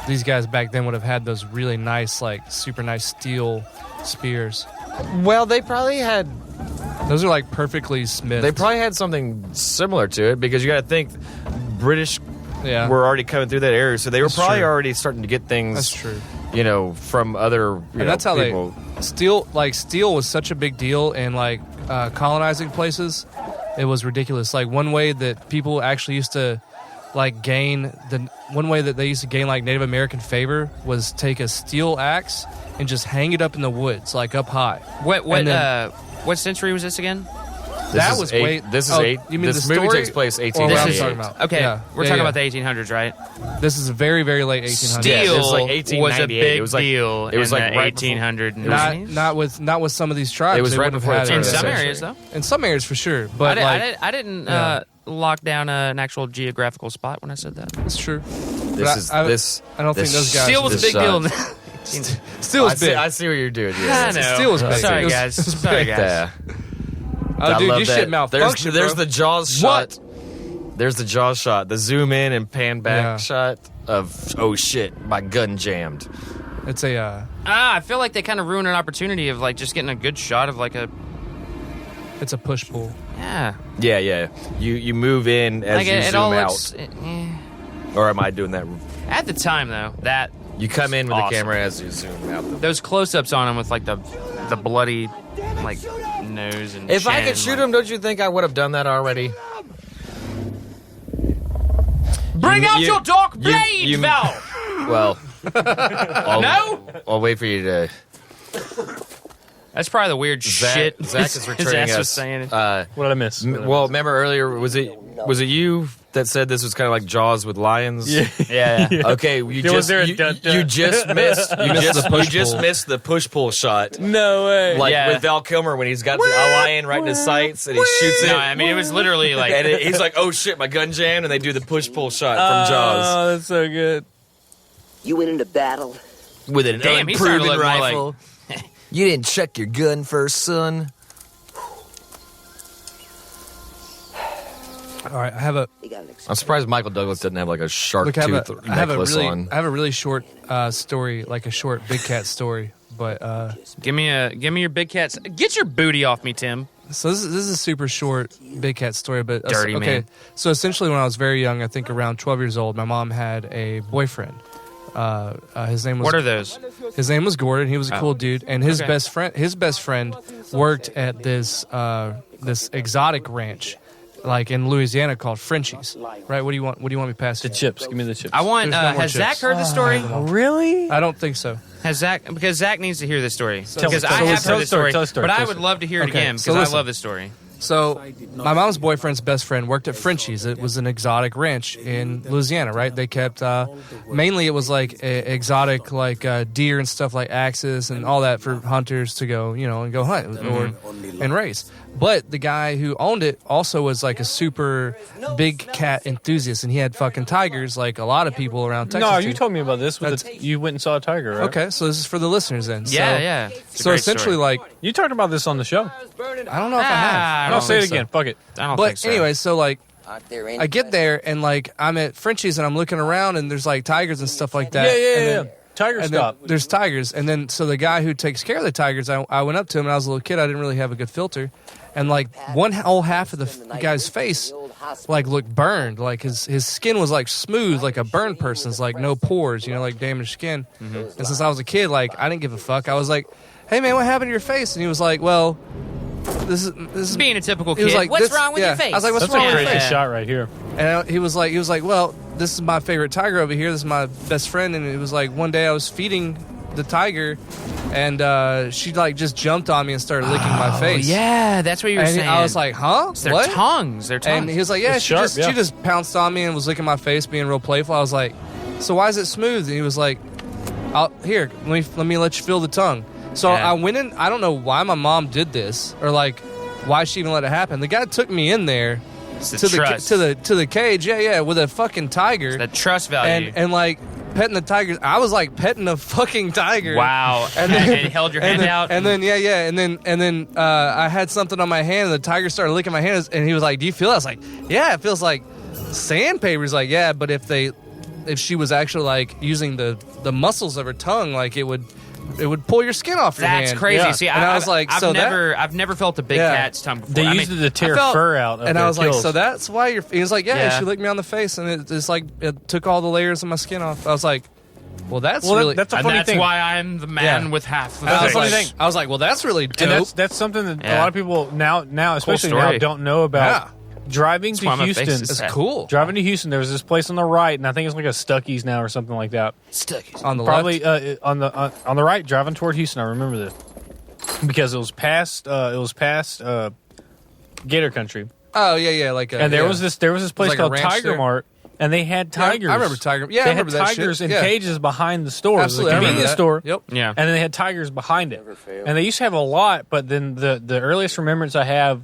these guys back then would have had those really nice, like, super nice steel spears. Well, they probably had... Those are, like, perfectly smithed. They probably had something similar to it, because you got to think British were already coming through that area, so they were probably already starting to get things... That's true. You know, from other that's how people. Steel was such a big deal in, like, colonizing places. It was ridiculous. Like, one way that people actually used to, like, one way that they used to gain, like, Native American favor was take a steel axe and just hang it up in the woods, like, up high. What century was this again? This is You mean this the movie story? takes place Or 1898. Okay, we're talking about the 1800s, right? This is very, very late 1800s. Steel it was like was a 1898. big It was like- deal it was in like the right before- 1890s. Not with some of these tribes. It was They right wouldn't before have the had In it. some century. areas, though. In some areas, for sure. But I didn't lock down an actual geographical spot when I said that. That's true. I don't think those guys. Steel was a big deal. Steel was big. I see what you're doing. Yeah. I know. Steel was big. Sorry, It was- guys. it was Sorry, big. guys. Oh, I dude, love your that. shit malfunctioned, There's bro. the Jaws shot. There's the Jaws shot. The zoom in and pan back shot of, oh shit, my gun jammed. It's a. I feel like they kind of ruined an opportunity of like just getting a good shot of like a. It's a push pull. Yeah. Yeah. You move in as Like you it zoom all out. looks. Or am I doing that? At the time, though, that You come in with awesome. the camera as you zoom out. Those close-ups on him with like the bloody like nose and. If I chin, could shoot like- him, don't you think I would have done that already? Bring out your dark blade, Val. Well, No. I'll wait for you to. That's probably the weird shit. Zach is his returning ass us. was saying. What did I miss? Well, remember earlier? Was it you that said this was kind of like Jaws with lions? Yeah. Okay, you just missed. You just missed the push pull shot. No way. Like Yeah. with Val Kilmer when he's got a lion right in his sights and he shoots it. No, I mean it was literally like. And he's like, "Oh shit, my gun jammed!" And they do the push pull shot from Jaws Oh, that's so good. You went into battle. with an Damn, he started to unproven look more rifle. You didn't check your gun first, son. All right, I have a. I'm surprised Michael Douglas didn't have like a shark Look, I have tooth a, I have a necklace really, on. I have a really short story, like a short big cat story. But Give me your big cats. Get your booty off me, Tim. so this is a super short big cat story. But Dirty okay. man. So essentially, when I was very young, I think around 12 years old, my mom had a boyfriend. His name was. What are those? His name was Gordon. He was a cool dude, and his Okay. best friend worked at this exotic ranch, like in Louisiana, called Frenchie's. Right? What do you want? What do you want me to pass? The chips. Give me the chips. I want. There's no more Has chips. Zach heard the story? Really? I don't think so. Has Zach? Because Zach needs to hear this story. Tell Because us- I tell have us- heard tell this us story, story, tell us story, but tell I us would story. love to hear it Okay, again so because I listen. love this story. So my mom's boyfriend's best friend worked at Frenchie's. It was an exotic ranch in Louisiana, right? They kept mainly it was like exotic like deer and stuff like axes and all that for hunters to go, and go hunt or and race. But the guy who owned it also was like a super big cat enthusiast, and he had fucking tigers like a lot of people around Texas. No, do. you told me about this. You went and saw a tiger, right? Okay, so this is for the listeners then. Yeah. It's a So great essentially, story. like, You talked about this on the show. I don't know if I have. I No, don't say it think so. again. Fuck it. I don't But think so. anyway, so like I get there and like I'm at Frenchie's and I'm looking around and there's like tigers and stuff like that. And then- Tiger and then stop. there's tigers, and then so the guy who takes care of the tigers, I went up to him and I was a little kid. I didn't really have a good filter, and like one whole half of the guy's face like looked burned, like his skin was like smooth, like a burned person's, like no pores, like damaged skin. And since I was a kid, like I didn't give a fuck. I was like, "Hey man, what happened to your face?" And he was like, "Well, this is." being a typical He was kid, like, what's "This-" wrong with yeah. your face? I was like, "What's That's wrong a with your crazy face?" shot right here. And he was like, "Well, this is my favorite tiger over here. This is my best friend." And it was like one day I was feeding the tiger, and she like just jumped on me and started licking my face. Yeah, that's what you were And saying. I was like, "Huh? It's their What?" tongues. Their tongues. And he was like, "Yeah, It's she sharp, yeah. just pounced on me and was licking my face, being real playful." I was like, "So why is it smooth?" And he was like, let me let you feel the tongue." So Yeah. I went in. I don't know why my mom did this or like why she even let it happen. The guy took me in there It's the to trust. to the cage. Yeah, with a fucking tiger. That trust value. and like petting the tigers. I was like petting a fucking tiger. Wow. And And then- you held your hand out. And then and then I had something on my hand, and the tiger started licking my hands, and he was like, "Do you feel it?" I was like, "Yeah, it feels like sandpaper." He's like, "Yeah, but if she was actually like using the muscles of her tongue, like it would pull your skin off your That's hand." crazy. Yeah. See, And I was like, I've so that- I've never felt a big Yeah. cat's tongue before. They I used mean, it to tear I felt- fur out. Of And their I was like, kills. "So that's why you're?" He was like, "Yeah, Yeah. she licked me on the face, and it's like it took all the layers of my skin off." I was like, "Well, that's Well, really." that's a And funny that's thing. why I'm the man Yeah. with half the I was a funny like, thing. I was like, "Well, that's really dope." And that's something that a Yeah. lot of people now especially now story. don't know about. Yeah. Driving That's why to my face Houston, is it's sad. cool. driving to Houston, there was this place on the right, and I think it's like a Stuckey's now or something like that. Stuckies. On the Probably left. on the right, driving toward Houston. I remember this because it was past Gator Country, Oh yeah, like and there was this place like a called ranch Tiger there? Mart, and they had Yeah, I tigers. remember Tiger- yeah, I they remember had that tigers shit. in Yeah. cages behind the store. Absolutely, it I was a remember convenience that. store. Yep. Yeah. And then they had tigers behind it, and they used to have a lot. But then the earliest remembrance I have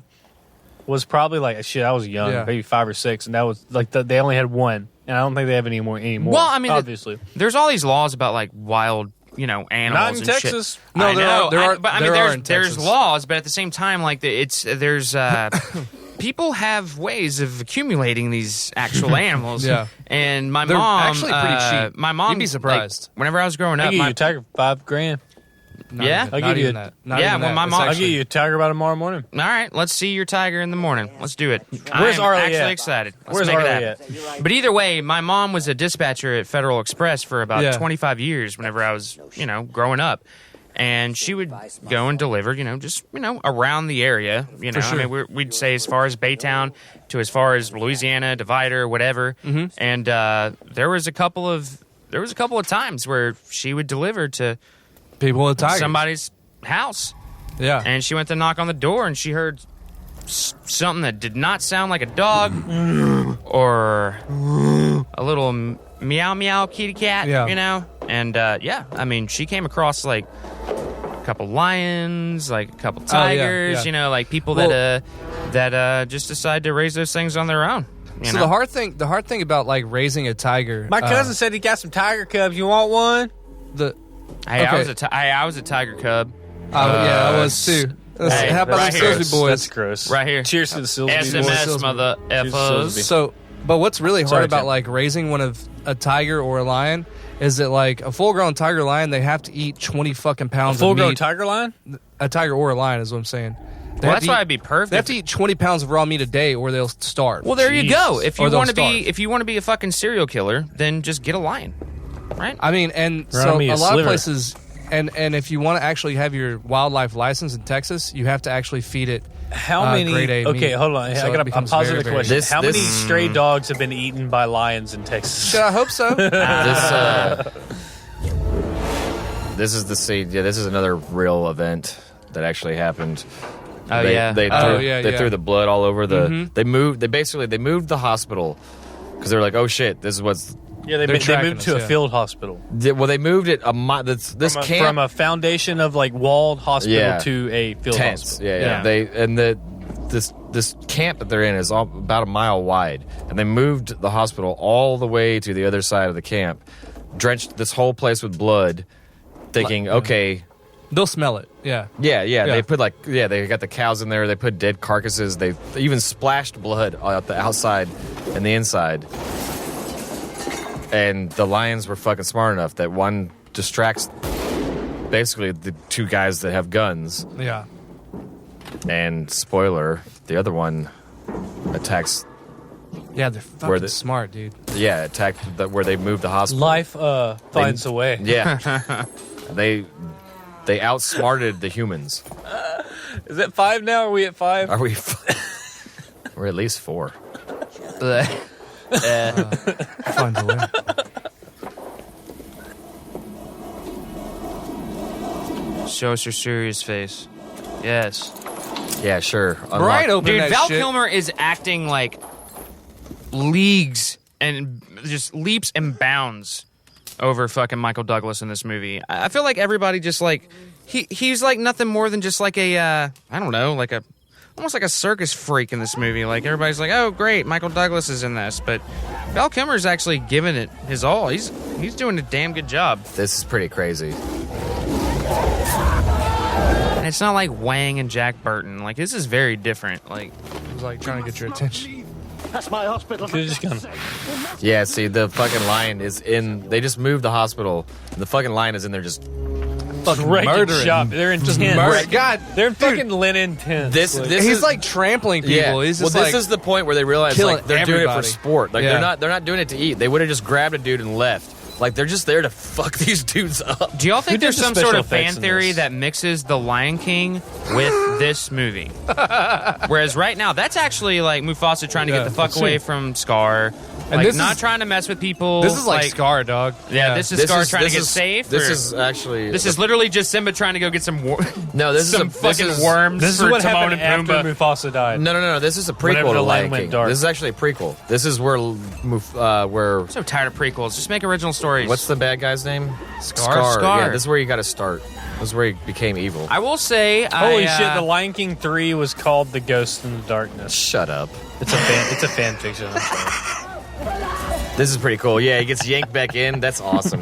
was probably like shit. I was young, Yeah. maybe 5 or 6, and that was like they only had one, and I don't think they have any more anymore. Well, I mean, obviously, there's all these laws about like wild, animals. not in and Texas. Shit. No, I there know, are- there are- but I mean, there are there's in Texas. laws, but at the same time, like there's people have ways of accumulating these actual animals. Yeah. and my They're mom actually pretty cheap. My mom, You'd be surprised. like, whenever I was growing I up, give you my, a tiger for $5,000. Not Yeah? even, I'll not give you even a- that. Not yeah, even when that. my It's mom- I'll actually- give you a tiger by tomorrow morning. all right, let's see your tiger in the morning. Let's do it. Where's I'm Arlie actually at? excited. Let's Where's make it Arlie happen. But either way, my mom was a dispatcher at Federal Express for about Yeah. 25 years whenever I was, growing up. And she would go and deliver, just, around the area. For sure. I mean, we'd say as far as Baytown to as far as Louisiana, Divider, whatever. Mm-hmm. And there was a couple of times where she would deliver to people with tigers. somebody's house. Yeah. And she went to knock on the door, and she heard something that did not sound like a dog or a little meow meow kitty cat, Yeah. And I mean, she came across like a couple lions, like a couple yeah, tigers, yeah. like people Well- that just decide to raise those things on their own. So the hard thing about like raising a tiger. My cousin said he got some tiger cubs. You want one? Hey, okay. I was a tiger cub. Yeah, I was too. Hey, How about right the here. Silsby boys? That's gross. Right here. Cheers to the Silsby boys. SMS, mother effers. So, but what's really hard Sorry, about Tim. like raising one of a tiger or a lion is that like a full-grown tiger lion, they have to eat 20 fucking pounds of Full-grown meat. tiger lion? A tiger or a lion is what I'm saying. They Well, have that's to why eat- it'd be perfect. They have to eat 20 pounds of raw meat a day, or they'll starve. Well, there you go. If Or you they'll want to starve. be, a fucking serial killer, then just get a lion, right? I mean, and Run so me a a lot sliver. of places, and if you want to actually have your wildlife license in Texas, you have to actually feed it. How many? grade A Okay, meat. hold on. So I got it a becomes positive very, very- question. This- How many this- stray dogs have been eaten by lions in Texas? Shit, I hope so. This is the scene. Yeah, this is another real event that actually happened. Oh, they, yeah. They, Oh, threw, yeah, they yeah. threw the blood all over the. Mhm. They moved the hospital because they were like, oh shit, this is what's. Yeah, they They're moved tracking to us, a yeah. field hospital. Well, they moved it this from camp a foundation of like walled hospital Yeah. to a field tents. hospital. Yeah. This camp that they're in is about a mile wide, and they moved the hospital all the way to the other side of the camp, drenched this whole place with blood, thinking, okay. They'll smell it. Yeah. Yeah. Yeah. They put they got the cows in there. They put dead carcasses. They even splashed blood out the outside and the inside. And the lions were fucking smart enough that one distracts basically the two guys that have guns. Yeah. And spoiler, the other one attacks. Yeah, they're fucking smart, dude. Yeah, attacked where they moved the hospital. Life finds a way. Yeah. They outsmarted the humans. Is it 5 now? Are we at 5? Are we? We're at least 4. Find a way. Show us your serious face. Yes. Yeah, sure. Right, open Dude, that Val shit. Kilmer is acting like leagues and just leaps and bounds over fucking Michael Douglas in this movie. I feel like everybody just like he's like nothing more than just like a I don't know, like almost like a circus freak in this movie. Like everybody's like, oh great, Michael Douglas is in this, but Val Kilmer's actually giving it his all. He's doing a damn good job. This is pretty crazy. And it's not like Wang and Jack Burton. Like this is very different. Like It's like trying to get your attention. That's my hospital. Could've just gone. Yeah, see, the fucking lion is in. They just moved the hospital. And the fucking lion is in there just. Fucking Wrecking murdering. shop. They're in tents. God, They're in fucking linen tents. This he's is like trampling people. Yeah. He's Well, just this like is the point where they realize killing like they're doing it for everybody. sport. Like Yeah. they're not doing it to eat. They would have just grabbed a dude and left. Like they're just there to fuck these dudes up. do y'all think Who did there's the some special sort of effects fan in theory this? that mixes The Lion King with this movie? Whereas right now, that's actually like Mufasa trying to get the fuck away from Scar. And Like this not is- trying to mess with people. this is like Scar, dog. Yeah, this is Scar trying to get safe. This or- is actually. This is literally just Simba trying to go get some no. This some is fucking this is, worms This is for what Timon happened and after Pumbaa. Mufasa died. No. This is a Whenever prequel the to land Lion went King. dark. This is actually a prequel. This is where where. I'm so tired of prequels. Just make original stories. What's the bad guy's name? Scar? Yeah, this is where you got to start. This is where he became evil. I will say, Holy shit! The Lion King 3 was called The Ghost in the Darkness. Shut up. It's a fan fiction. I'm sorry. This is pretty cool. Yeah, he gets yanked back in. That's awesome.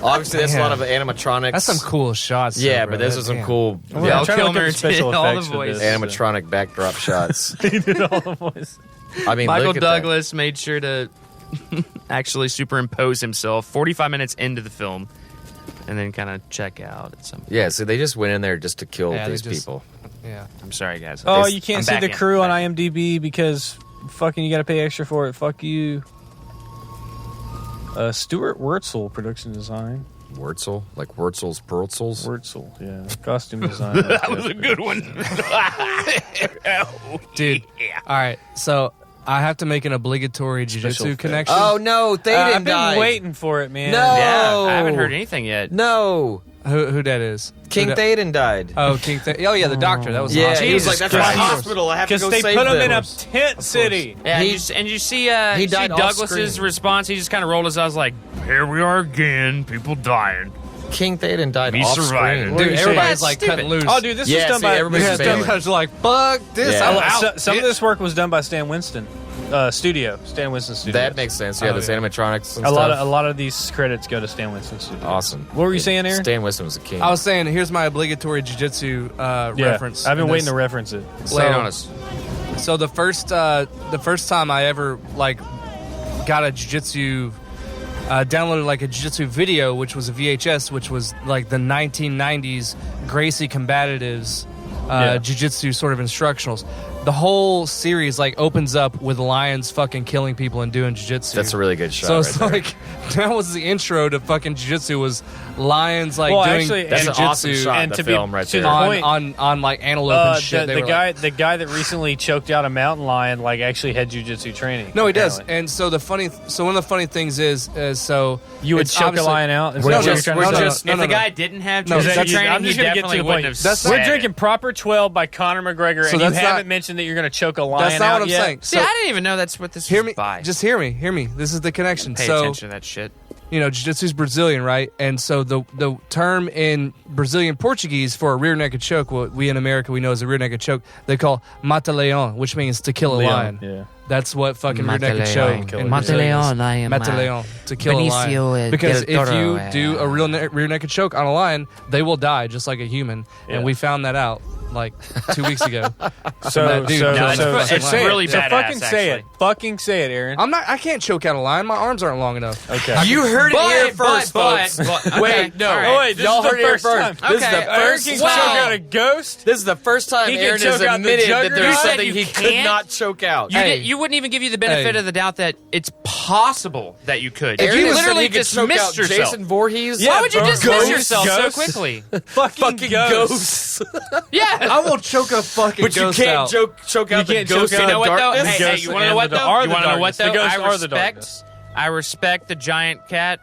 Obviously, that's a lot of animatronics. That's some cool shots. Yeah, though, but bro. this is some Damn. cool Yeah, I'm trying to look Kilmer up the special did all the effects for voices. this. animatronic backdrop shots. He did all the voice. I mean, Michael look at Douglas made sure to actually superimpose himself 45 minutes into the film and then kind of check out at some point. that. Yeah, so they just went in there just to kill Yeah, they these just- people. Yeah. I'm sorry, guys. Oh, I'm you can't back see the in. crew on Back in. IMDb because fucking you got to pay extra for it. Fuck you. Stuart Wurtzel, production design. Wurzel? Like Wurzel's Pertzels? Wurtzel, yeah. Costume design. That was a good one. Dude. All right. So I have to make an obligatory Special jiu-jitsu effects. connection. Oh, no, Thaden I've been died. waiting for it, man. No. Yeah, I haven't heard anything yet. No. Who that is? King Who that- Thaden died. Oh, King Oh, yeah, the doctor. That was Yeah, awesome. he was like, Jesus that's my Christ. hospital. I have to Because go they save put him them. in a tent city. Yeah, He- and you see, he died off Douglas's screen. response. He just kind of rolled his eyes like, "Here we are again, people dying." King Thaden died Me off surviving. screen. Dude, you everybody's saying? like That's cutting loose. Oh, dude, this Yeah, was done see, by... everybody's Yeah, failing. guys are like, fuck this. Yeah. I'm Well, out. Some of this work was done by Stan Winston. Stan Winston Studio. That makes sense. Yeah, Oh, this yeah. animatronics and a stuff. lot of these credits go to Stan Winston Studio. Awesome. What were you saying, Aaron? Stan Winston was the king. I was saying, here's my obligatory jiu-jitsu reference. I've been in waiting this. to reference it. Lay it So- on us. So the first time I ever like got a jiu-jitsu downloaded like a jiu-jitsu video, which was a VHS, which was like the 1990s Gracie Combatives jiu-jitsu sort of instructionals. The whole series like opens up with lions fucking killing people and doing jiu-jitsu. That's a really good shot. So right it's there. like that was the intro to fucking jiu-jitsu was lions like Well, doing actually, That's an jiu-jitsu awesome shot in and the to be- film right to there. the point- on like antelope and shit. They The were guy, like- the guy that recently choked out a mountain lion, like actually had jujitsu training. No, he does. apparently. And so one of the funny things is so You would it's choke a obviously- lion out. Is We're that what just- you're we're trying to say? just- no, If no, the no. guy didn't have No, jiu-jitsu that's- training, I'm he just gonna get to definitely the wouldn't point. have That's said We're it. drinking Proper 12 by Conor McGregor, So and you that's haven't not- mentioned that you're going to choke a lion That's not out what I'm yet. saying. See, So I didn't even know that's what this hear was me. by. Just hear me. Hear me. This is the connection. pay So attention to that shit. you know, jiu-jitsu is Brazilian, right? And so the term in Brazilian Portuguese for a rear naked choke, what we in America we know as a rear naked choke, they call mata-leão, which means to kill a lion. Yeah. That's what fucking rear naked Mata-leão. choke. in Mata-leão, I am, Mata-leão, to kill a Benicio lion. Because del if you Toro, do a rear naked choke on a lion, they will die just like a human. Yeah. And we found that out like 2 weeks ago. So, that dude so, killed so, a so fucking say lion. really it. So badass, fucking say it. actually. Fucking say it, Aaron. I can't choke out a lion. My arms aren't long enough. Okay. You heard it here first, but- folks. but- Wait, no. all right. Oh, wait, this Y'all is the heard it here first first. time. This is Okay. the Aaron first can Wow. choke out a ghost? This is the first time He can Aaron has choke out the admitted that juggernaut? there's You said something you he could can't? not choke out. You wouldn't even give you the benefit Hey. of the doubt that it's possible that you could. Aaron You has said literally he could choke dismissed out yourself. Jason Voorhees. Yeah, Why would you bro. dismiss Ghosts, yourself so ghosts. quickly? Fucking ghosts. Yeah. I will choke a fucking But you ghost can't out. choke out the can't choke ghost out in You know the what though? darkness. Hey, Ghosts you want to know and what the- though? are You the want to know what darkness. The though? ghosts I are the respect. darkness. I respect the giant cat.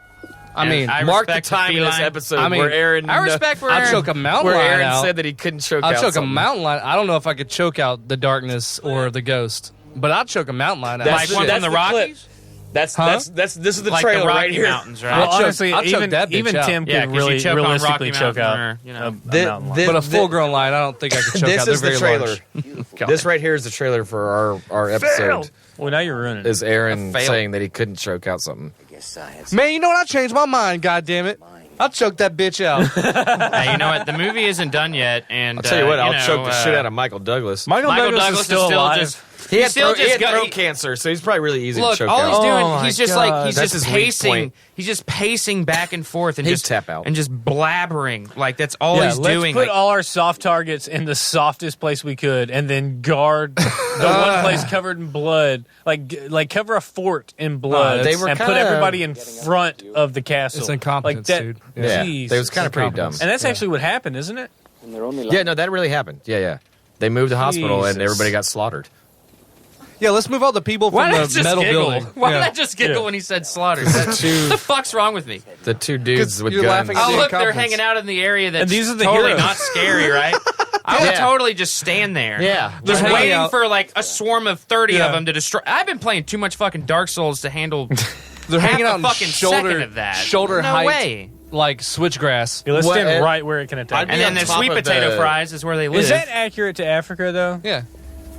I mean, I Mark the respect time in this feline. episode I mean, where Aaron I respect where I'll Aaron. choke a mountain where lion Aaron out. said that he couldn't choke I'll out choke a something. mountain lion. I don't know if I could choke out the darkness or the ghost, but I'll choke a mountain lion out. Like one from the that's the clip. Rockies. This is the like trailer the Rocky right here. Mountains, right? Well, honestly, I'll choke that bitch even out. Tim Yeah, could 'cause you really choke on realistically Rocky choke out. Mountain, or, you know. a mountain lion. But a full-grown lion, I don't think I could choke This out. They're is the very trailer. large. This right here is the trailer for our episode. Well, now you're ruining it. Is Aaron fail. saying that he couldn't choke out something? I guess I had Man, you know what? I changed my mind. God damn it! I'll choke that bitch out. Hey, you know what? The movie isn't done yet, and I'll tell you what, I'll know, choke the shit out of Michael Douglas. Michael Douglas is still alive. just. He had still throat, he had got- throat cancer, so he's probably really easy Look, to choke all out. he's doing, Oh he's my just God. like he's That's just his weak pacing. point. He's just pacing back and forth and He'd just tap out. and just blabbering. Like that's all Yeah, he's let's doing. put Like, all our soft targets in the softest place we could, and then guard the one place covered in blood. Like cover a fort in blood, They were and put kinda- everybody in front of the castle. It's incompetence, like that, dude. Yeah, Jeez. it was kind of pretty dumb. And that's actually what happened, isn't it? And they're only Yeah, no, that really happened. Yeah. They moved the hospital and Jesus. everybody got slaughtered. Yeah, let's move all the people why from did I the just metal giggle? building. Why Yeah. did I just giggle when he said slaughter? two- What the fuck's wrong with me? The two dudes with you're guns. laughing at Oh, the look, they're incompetence. hanging out in the area that's And these are the totally heroes. not scary, right? I would Yeah. totally just stand there. Yeah. Just hanging waiting out. for like a swarm of 30 Yeah. of them to destroy. I've been playing too much fucking Dark Souls to handle They're half hanging a out in fucking second shoulder of that. shoulder no height, way. like switchgrass. Yeah, let's What- stand right where it can attack. I'd be And then on their top sweet of potato the- fries is where they live. Is that accurate to Africa, though? Yeah,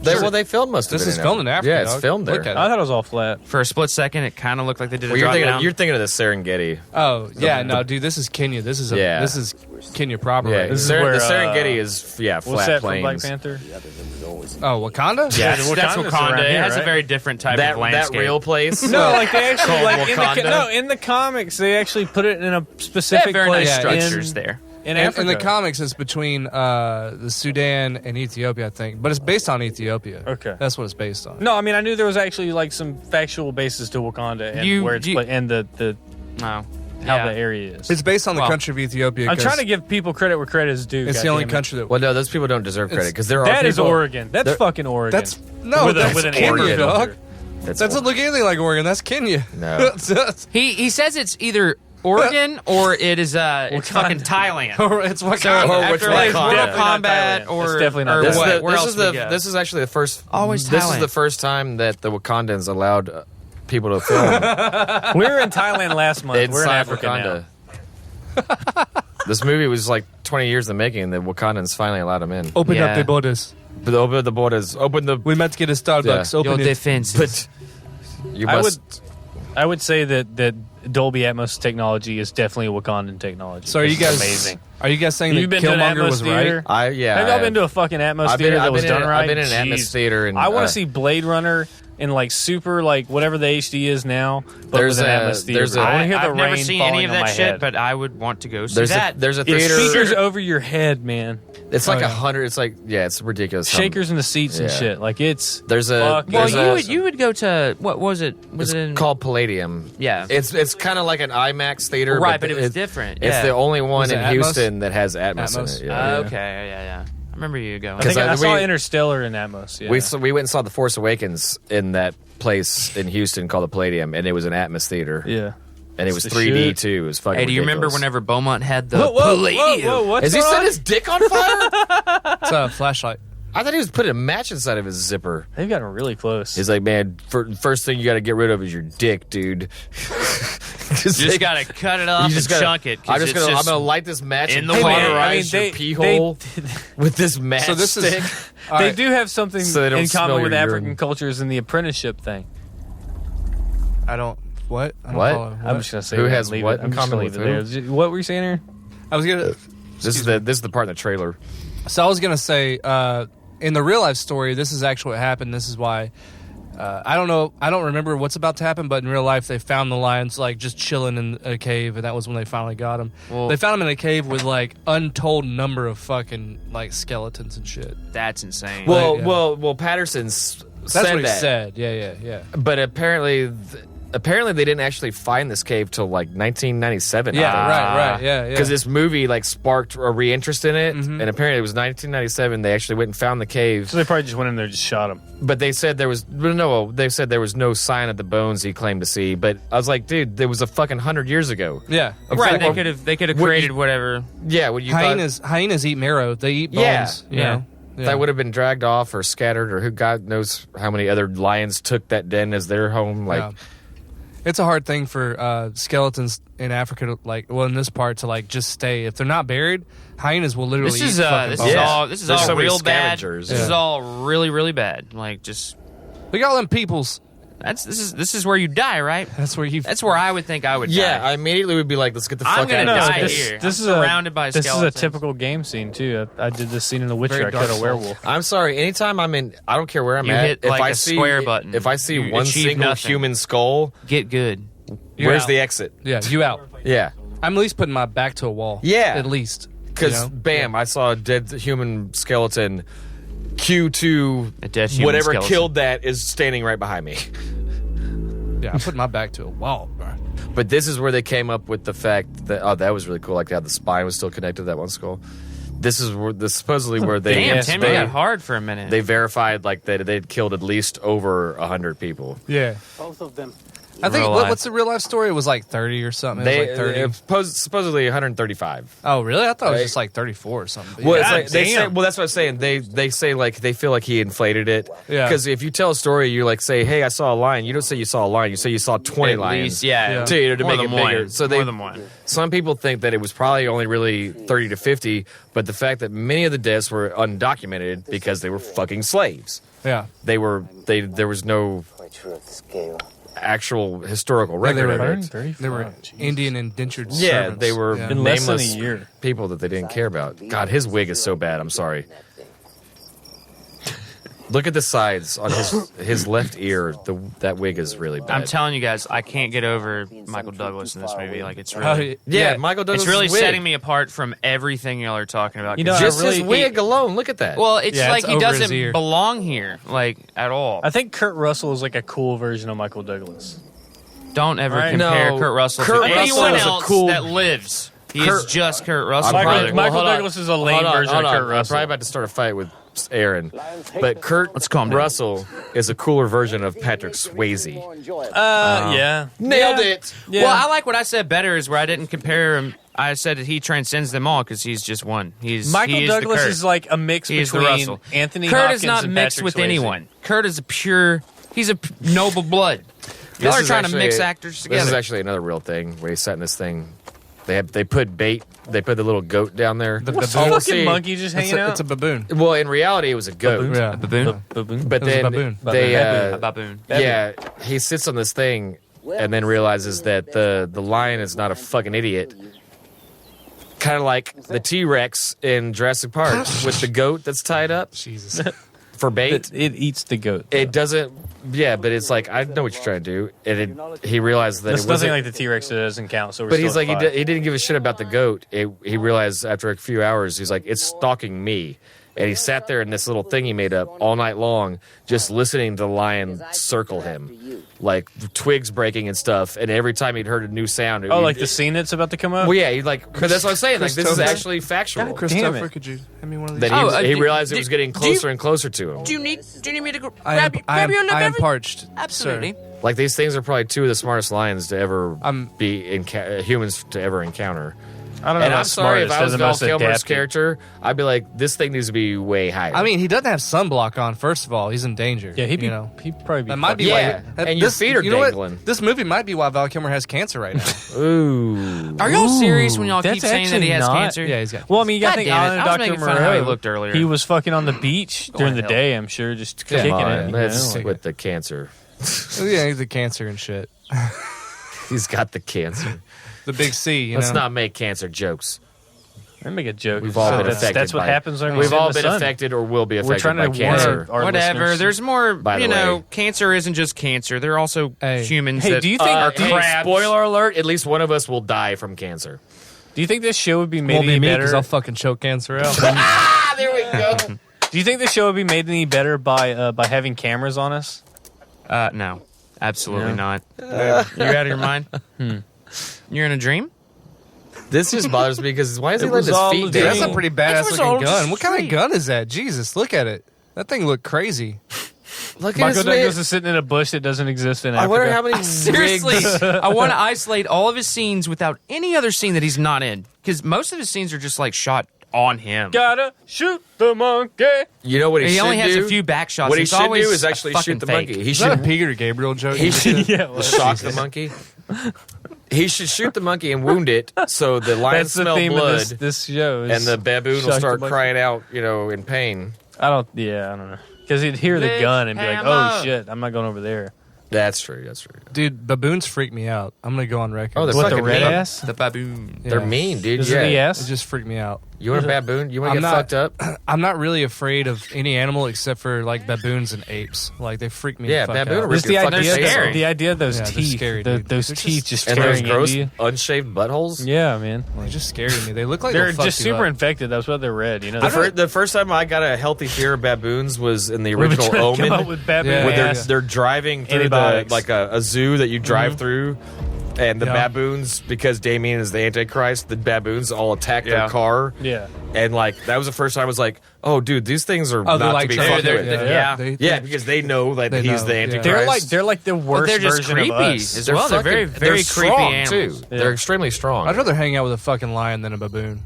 They filmed most of this it. is filmed in Africa. Yeah, it's dog. filmed there. Look at I it. thought it was all flat. For a split second, it kind of looked like they did a Well, drop down. you're thinking of the Serengeti. Oh yeah, no, dude, this is Kenya. This is Kenya proper. Yeah, right This is here. where, the Serengeti is What's flat that from Black plains. Panther? Oh, Wakanda. Yeah, Wakanda's that's around Wakanda. It here, has a right? very different type That of landscape. real place. No, like they actually Called like Wakanda? in the comics they actually put it in a They have specific very place nice Yeah, structures in, there. in And Africa. in the comics, it's between the Sudan and Ethiopia, I think, but it's based on Ethiopia. Okay. That's what it's based on. No, I mean I knew there was actually like some factual basis to Wakanda and where it's put and the No. how Yeah. the area is. It's based on the Well, country of Ethiopia. I'm 'cause trying to give people credit where credit is due. It's the only goddammit. country that. Well, no, those people don't deserve credit because there are That is people, Oregon. That's there- fucking Oregon. That's no. with that's an Kenya, Oregon dog. filter. That's That doesn't look anything like Oregon. That's Kenya. No. He says it's either Oregon or it is it's fucking Thailand. It's So Wakanda. Or which after one? like It's Mortal definitely not Kombat Thailand. or It's definitely not or Thailand. This, what? is the, Where this else is we the go? this is actually the first. Always This is Thailand. the first time that the Wakandans allowed people to film We were in Thailand last month. We're in inside Africa Wakanda. now. This movie was like 20 years in the making, and the Wakandans finally allowed them in. Open Yeah. up the borders. But open the borders. Open the. We meant to get a Starbucks. Yeah. Open Your it. defense. But you I must. I would say that Dolby Atmos technology is definitely a Wakandan technology. So are you It's guys amazing? Are you guys saying You've that been to an Killmonger Atmos was theater? right? Have y'all been to a fucking Atmos I've theater been- that I've was been in- done right? I've been in an Atmos Jeez. theater and, I want to see Blade Runner in like super like whatever the HD is now. But There's with an a- Atmos theater. there's a- I want to hear the I've never rain seen falling any of on that my shit, head. but I would want to go see There's that. there's a It's theater. speakers over your head, man. It's like Oh, yeah. 100. It's like it's ridiculous. Shakers in the seats and Yeah. shit. Like it's There's a fuck, well, there's you would go to what was it? Was It's it in, called Palladium. Yeah. It's kind of like an IMAX theater, Right, but it was different, It's yeah. the only one Was it in Atmos? Houston that has Atmos, Atmos? in it. Yeah. Okay, yeah. I remember you going. I think I Because saw we- Interstellar in Atmos. Yeah. We went and saw The Force Awakens in that place in Houston called the Palladium, and it was an Atmos theater. yeah. And it was It's the 3D shit. too. It was fucking Hey, do you remember ridiculous. whenever Beaumont had the Whoa, Palladium? what's Has he going set on? his dick on fire? It's a flashlight. I thought he was putting a match inside of his zipper. They've gotten really close. He's like, man, first thing you got to get rid of is your dick, dude. You just gotta cut it off and chunk it. 'cause I'm gonna light this match in and the way. cauterize I mean, your pee hole with this match So this is- stick. All They right. do have something So they don't in smell common with your African urine. cultures in the apprenticeship thing. I don't. What? I don't What? follow. I'm just gonna say Who that has and leave what it. in I'm just common gonna with leave it there. What were you saying here? I was gonna. This is the part in the trailer. So I was gonna say, in the real life story, this is actually what happened. This is why. I don't know. I don't remember what's about to happen, but in real life, they found the lions like just chilling in a cave, and that was when they finally got them. Well- They found them in a cave with like untold number of fucking like skeletons and shit. That's insane. Well, yeah. well, Patterson's That's said what he that, said. Yeah. but apparently they didn't actually find this cave till like 1997. Yeah, right. Yeah. Because this movie like sparked a re-interest in it, Mm-hmm. and apparently it was 1997. They actually went and found the cave, So they probably just went in there and just shot him. but they said there was They said there was no sign of the bones he claimed to see. But I was like, dude, there was a fucking 100 years ago. Yeah. right, Exactly. they could have What created you- whatever. Yeah, when you thought Hyenas eat marrow. They eat bones. Yeah, you know? Yeah. that would have been dragged off or scattered, or who God knows how many other lions took that den as their home. Like, Yeah. It's a hard thing for skeletons in Africa to in this part to just stay. If they're not buried, hyenas will literally This is eat fucking this bones. is all this is There's all so many real bad. scavengers. This is all really really bad. We got them peoples. This is where you die, right? That's where you. That's where I would think I would Yeah, die. I immediately would be like, let's get the I'm fuck out gonna of die this. here. This I'm is surrounded by This is a skeletons. typical game scene too. I did this scene in The Witcher. Very I Dark killed a Souls. werewolf. I'm sorry. Anytime I'm in, I don't care where I'm You at. hit, If like, I a see square button. if I see You one achieve single nothing. human skull, Get good. where's out. the exit? Yeah, you out. Yeah, I'm at least putting my back to a wall. Yeah. at least. because bam, I saw a dead human skeleton. Q2, A dead human whatever skeleton. killed that is standing right behind me. Yeah, I'm putting my back to a wall, bro. But this is where they came up with the fact that that was really cool. Like how the spine was still connected to that one skull. This is supposedly where they Damn, Timmy got hard for a minute. they verified like that they'd killed at least over 100 people. Yeah, Both of them. I think Real life. what's the real life story? It was like 30 or something. It was like 30. Supposedly 135. Oh, really? I thought it was Right. just like 34 or something. Well, Yeah. it's like, they say, damn. well, that's what I'm saying. They say like they feel like he inflated it. Yeah. Because if you tell a story, you like say, "Hey, I saw a lion." You don't say you saw a lion. You say you saw 20 At lions. least, yeah. To More make it than one. bigger. So More than one. Some people think that it was probably only really 30 to 50, but the fact that many of the deaths were undocumented because they were fucking slaves. Yeah. There was no Quite sure of the scale. actual historical record they were of it. 135. They were Indian indentured Yeah, servants. they were Yeah. In less than a nameless year. people that they didn't care about. God, his wig is so bad. I'm sorry. Look at the sides on his left ear. That wig is really bad. I'm telling you guys, I can't get over Michael Douglas in this movie. Like it's Oh, really, yeah, Michael Douglas. it's really wig. setting me apart from everything y'all are talking about. You know, Just I really- his wig alone. Look at that. Well, it's Yeah, like it's he over his doesn't ear. belong here, like at all. I think Kurt Russell is like a cool version of Michael Douglas. Don't ever Right. compare No, Kurt Russell Kurt to Russell anyone is a else cool- that lives. He is Kurt- just Kurt Russell, Michael- brother. Michael hold on. Douglas is a lame Hold on, version hold of on. Kurt I'm Russell. probably about to start a fight with Aaron, but Kurt Let's calm down. Russell is a cooler version of Patrick Swayze. Yeah. Nailed it. Yeah. Well, I like what I said better is where I didn't compare him. I said that he transcends them all because he's just one. Michael he is the Douglas Kurt. is like a mix He is the between Russell. Anthony Kurt Hopkins is not and mixed Patrick with Swayze. anyone. Kurt is he's a noble blood. Y'all This are is trying to actually- mix actors This is together. actually another real thing where he's setting this thing. They put bait. They put the little goat down there. The What's baboon. a we'll fucking see. monkey just hanging out? It's a baboon. Well, in reality, it was a goat. Yeah. baboon. baboon. But It was a then baboon. they, A baboon. yeah, he sits on this thing and then realizes that the lion is not a fucking idiot. Kind of like the T-Rex in Jurassic Park with the goat that's tied up Jesus. for bait. It eats the goat. It doesn't. Yeah, but it's like I know what you're trying to do, and he realized that That's it nothing wasn't. like the T-Rex that doesn't count. So we're But he's still like at five. he didn't give a shit about the goat. He realized after a few hours, he's like, it's stalking me. And he sat there in this little thing he made up all night long, just listening to the lion circle him, like twigs breaking and stuff. And every time he'd heard a new sound, Oh, like the scene that's about to come up? well, yeah, he'd like. But that's what I'm saying. Like this is Christopher. actually factual. Christopher, it. could you hand me one of these? Then he Oh, realized it do- was getting do you- closer and closer to him. Do you need me to grab I am, I am beverage? parched. Absolutely. Sir. Like these things are probably two of the smartest lions to ever I'm- be humans to ever encounter. I don't know. And how I'm sorry if smart I was it Val is. They must Kilmer's adapt it. character, I'd be like, this thing needs to be way higher. I mean, he doesn't have sunblock on. First of all, he's in danger. Yeah, he'd That probably be. might be Yeah, why. and your feet are you know what? dangling. This movie might be why Val Kilmer has cancer right now. Ooh. Are y'all serious when y'all that's keep saying that he actually has not- cancer? Yeah, he's got. Well, I mean, you got God to think damn it. on I was Dr. making fun of how he Moreau, looked earlier. He was fucking on the beach during the hell. day, I'm sure, just Come kicking on, it. You that's know? with the cancer. Yeah, he's the cancer and shit. He's got the cancer. The big C. You Let's know? not make cancer jokes. I make a joke. We've all been that's, affected. That's what by happens when we We've sit in all the been sun. affected or will be We're affected trying by to cancer. warn our Whatever. listeners. There's more. By the You know, way. cancer isn't just cancer. They're also Hey. humans. Hey, that do you think- are Hey, crabs. spoiler alert, at least one of us will die from cancer. Do you think this show would be made Won't any be me better? because I'll fucking choke cancer out. There we go. Do you think this show would be made any better by having cameras on us? No, absolutely not. You're out of your mind. You're in a dream. This just bothers me because why is he It letting was his all feet a Dude, down? that's dream. a pretty badass was all looking gun. just What kind of straight. gun is that? Jesus, look at it. That thing looked crazy. Look at Michael his Douglas man. is sitting in a bush that doesn't exist in I Africa. wonder how many Seriously, rigs- I want to isolate all of his scenes without any other scene that he's not in, because most of his scenes are just like shot on him. Gotta shoot the monkey. You know what he He should only has do? a few back shots. What he It's should do always is a actually fucking shoot the fake. monkey. He Is that a should Peter Gabriel joke? He should Yeah, shock the monkey. He should shoot the monkey and wound it so the lion that's the smell theme blood of this show. Is and the baboon shock will the start monkey. crying out, in pain. I don't know. Because he'd hear the Big gun and be like, hammer. oh shit, I'm not going over there. That's true. That's true. Dude, baboons freak me out. I'm gonna go on record. Oh, they're What, the fucking red mean. ass? The baboon. Yeah. They're mean, dude. Is it the It ass? just freaked me out. You want a baboon? You want to I'm get not- fucked up? I'm not really afraid of any animal except for like baboons and apes. Like they freak me. Yeah, the fuck baboon out. will rip Just the your fucking idea, face scary. off. the idea of those Yeah, they're teeth, scary, dude. those They're teeth just- just And those staring gross, at you. unshaved buttholes. Yeah, man. They just scare me. They look like They're they'll fuck just you super up. infected. That's what they're red. The first time I got a healthy fear of baboons was in the We've been original trying to come up Omen, with baboon Yeah, where ass. they're driving through Antibiotics. like a zoo that you drive through, and the Yeah. baboons, because Damien is the Antichrist, the baboons all attack Yeah. their car. Yeah. And like that was the first time I was like, oh, dude, these things are Oh, they're not like to be trying fucked to- with. yeah. Yeah, because they know that They he's know, the yeah. Antichrist. They're like the But worst they're just version creepy of us. as well. They're very, very they're creepy strong, animals. too. They're extremely strong. I'd rather hang out with a fucking lion than a baboon.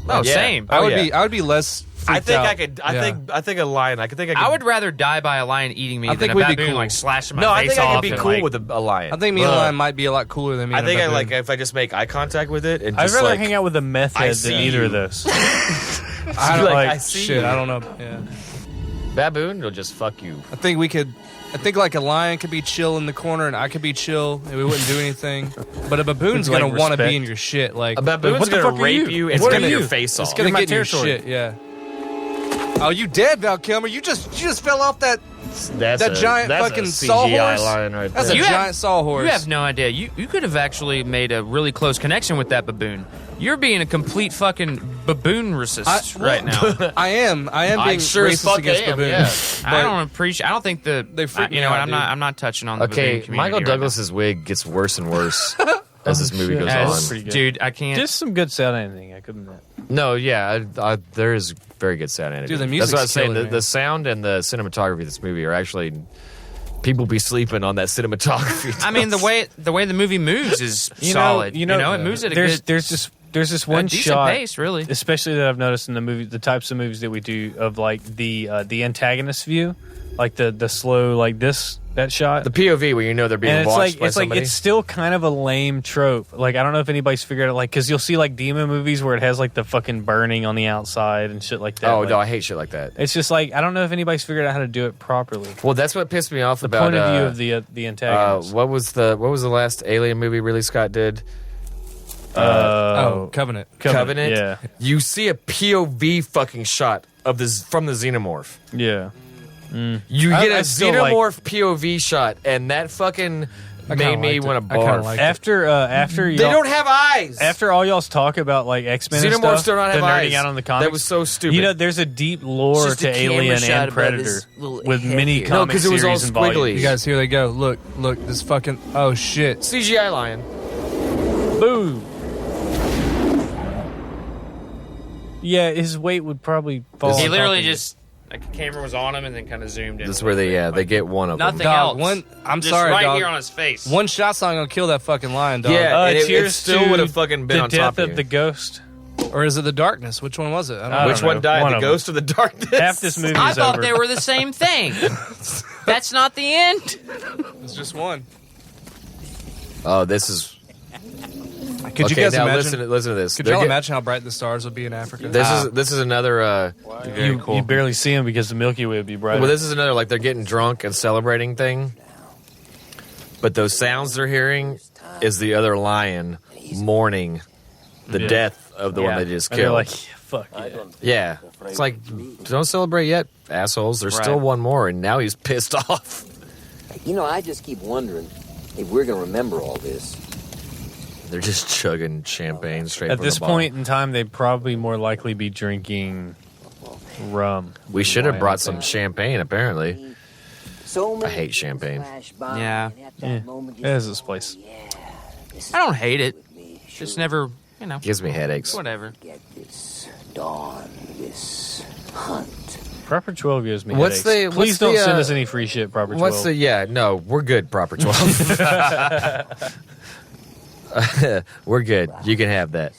Oh, Yeah. same. Oh, yeah. I would be less. I freaked think out. I could. Yeah. I think a lion. I could. I would rather die by a lion eating me I than think a we'd be baboon cool. like slashing my No, I face think I off. could be and, cool like, with a lion. I think me and a lion might be a lot cooler than me. I and think a I baboon. like if I just make eye contact with it and I'd just rather like, hang out with a meth I head see than either you. of those. I don't like, like. I see Shit, you. I don't know. Yeah. baboon, it'll just fuck you. I think we could. I think like a lion could be chill in the corner, and I could be chill, and we wouldn't do anything. But a baboon's Like, gonna want to respect. be in your shit. Like A baboon's what the gonna fuck are rape you? you and What get are your you? face off. it's gonna You're my get in your territory. shit. Yeah. Oh, you dead, Val Kilmer? You just fell off that That's that giant fucking sawhorse. lion right That's there. a You giant have- sawhorse. You have no idea. You could have actually made a really close connection with that baboon. You're being a complete fucking baboon racist right now. I am I being sure as racist fuck against am, baboons. yeah. I don't appreciate. I don't think They freak me you know what? out, I'm not touching on the baboon Okay, community Michael right Douglas's wig gets worse and worse as this movie goes now. on. That's pretty good. Dude, I can't. Just some good sound editing. I couldn't. No, yeah, there is very good sound editing. Dude, the That's music's what I was saying. killer, The man. sound and the cinematography of this movie are actually people be sleeping on that cinematography. I mean, the way the movie moves is solid. You know, it moves at a there's good, there's this a one decent shot, pace, really. especially that I've noticed in the movie, the types of movies that we do of like the antagonist view, like the slow like that shot. the POV where you know they're being and it's watched by like somebody. it's still kind of a lame trope. Like I don't know if anybody's figured out, like, because you'll see like demon movies where it has like the fucking burning on the outside and shit like that. oh Like, no, I hate shit like that. it's just like I don't know if anybody's figured out how to do it properly. Well, that's what pissed me off The about point of view of the antagonist. what was the last Alien movie Ridley Scott did? Oh, Covenant. Covenant. Yeah, You see a POV fucking shot of this from the xenomorph. yeah. You get I a still like- xenomorph POV shot, and that fucking I made kinda me liked want it. to I kinda barf. liked it. After They don't have eyes. After all y'all's talk about like X-Men and Xenomorphs stuff, do not have the nerding eyes. out on the comics, That was so stupid. You know, there's a deep lore Just to a camera Alien shot and above Predator his little with head many here. No, comic 'cause it was all series and volumes. squiggly. You guys, here they go. Look, this fucking. Oh shit. CGI lion. Boo. Yeah, his weight would probably fall. He on literally top of just like the camera was on him and then kind of zoomed in. This is a where little they bit. they get one of them. Nothing Dog, else. I'm Just sorry, right dog. here on his face. One shot's not gonna kill that fucking lion, dog. Yeah. and it cheers still to would have fucking been the on death top of of you. the ghost. Or is it the darkness? Which one was it? I don't I know. don't Which one know. died? One The of them. ghost of the darkness. Half this movie I is thought over. they were the same thing. That's not the end. It's just one. Oh, this is. Could you Okay, guys now imagine? listen to this. Could They're y'all get- imagine how bright the stars would be in Africa? This is another. Very cool. You barely see him because the Milky Way would be brighter. Well, this is another like they're getting drunk and celebrating thing. But those sounds they're hearing is the other lion mourning the Yeah. death of the one Yeah. they just and they're killed. like, fuck yeah. Yeah, it's like don't celebrate yet, assholes. There's Right. still one more, and now he's pissed off. You know, I just keep wondering if we're going to remember all this. They're just chugging champagne straight At from this the bottle. point in time, they'd probably more likely be drinking rum. We should have Wine, brought I some think. champagne. Apparently, So I hate champagne. Yeah. Yeah, it is this place. I don't hate it. Just never, you know, Gives me headaches. whatever. Get this dawn, this hunt. Proper 12 gives me What's headaches. the- Please what's don't the, send us any free shit, Proper 12. What's the? Yeah, no, we're good. Proper 12. We're good. You can have that.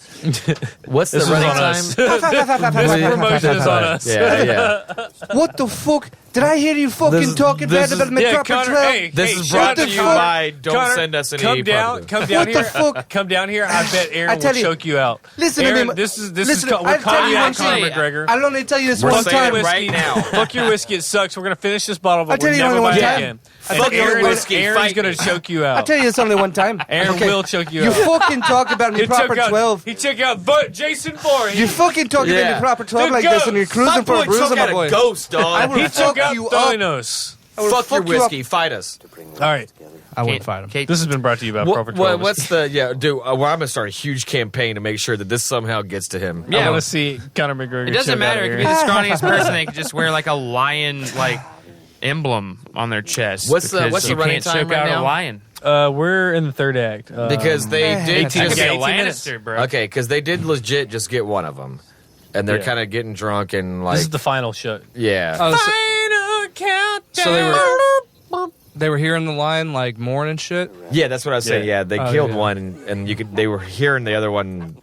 What's the This is running on time? us. This promotion is on us. Yeah. What the fuck? Did I hear you fucking talking bad about me proper Connor, 12? hey, This is shut brought the to you fuck- by Don't Connor, Send Us Any Come down Public. come down What the here. fuck? Come down here. I bet Aaron I tell will you- choke you out. Listen Aaron, to me. this is Listen, we're I'll tell calling you you one out, Conor thing. McGregor. I'll only tell you this We're one saying time. right now. Fuck your whiskey. It sucks. We're gonna finish this bottle, I'll but tell we're you never only one going time. again. I'll And tell you only Aaron, one- whiskey, Aaron's fight gonna me. choke you I'll out. tell you this only one time. Aaron Okay. will choke you You out. fucking talk about me He proper took out 12. He took out but Jason Bourne. You fucking talking about Yeah. me proper 12 The like this and you're ghost. cruising for a bruiser, my boy. ghost, dog. I will He took fuck out you up. Thanos. will Fuck your fuck you up. whiskey. Fight us. All right. I wouldn't fight him. Kate, This has been brought to you by Proper 12. What's the dude? Well, I'm gonna start a huge campaign to make sure that this somehow gets to him. I Yeah. want to see Conor McGregor. it doesn't choke out matter. It could be Aaron. the scrawniest person. They could just wear like a lion emblem on their chest. What's the- because what's the you running can't time choke right out now? a lion. We're in the third act. Because they did 18 just minutes. a 18 minutes. Lannister, bro. okay, because they did legit just get one of them, and they're Yeah. kind of getting drunk and like This is the final shot. yeah. Oh, so, Final countdown. so they were hearing the lion like mourn and shit. Yeah, that's what I was saying. Yeah. Yeah, they Oh, killed yeah. one, and you could. They were hearing the other one.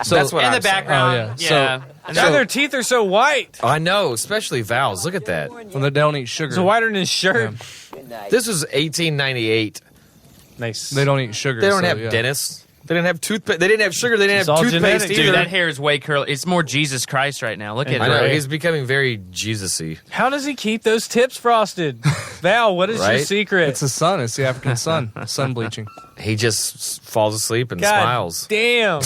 So That's what In I'm the saying. background, Oh, yeah. yeah. And God, then- their teeth are so white. I know, especially Val's. Look at that. When they don't eat sugar. It's whiter than his shirt. This was 1898. Nice. They don't eat sugar. They don't so, have yeah. dentist. They didn't have toothpaste. They didn't have sugar. They didn't It's have all toothpaste genetic, either. Dude, that hair is way curly. It's more Jesus Christ right now. Look at And I it. know. Right. He's becoming very Jesus-y. How does he keep those tips frosted? Val, what is your Right? secret? It's the sun. It's the African sun. Sun bleaching. He just falls asleep and God smiles. damn.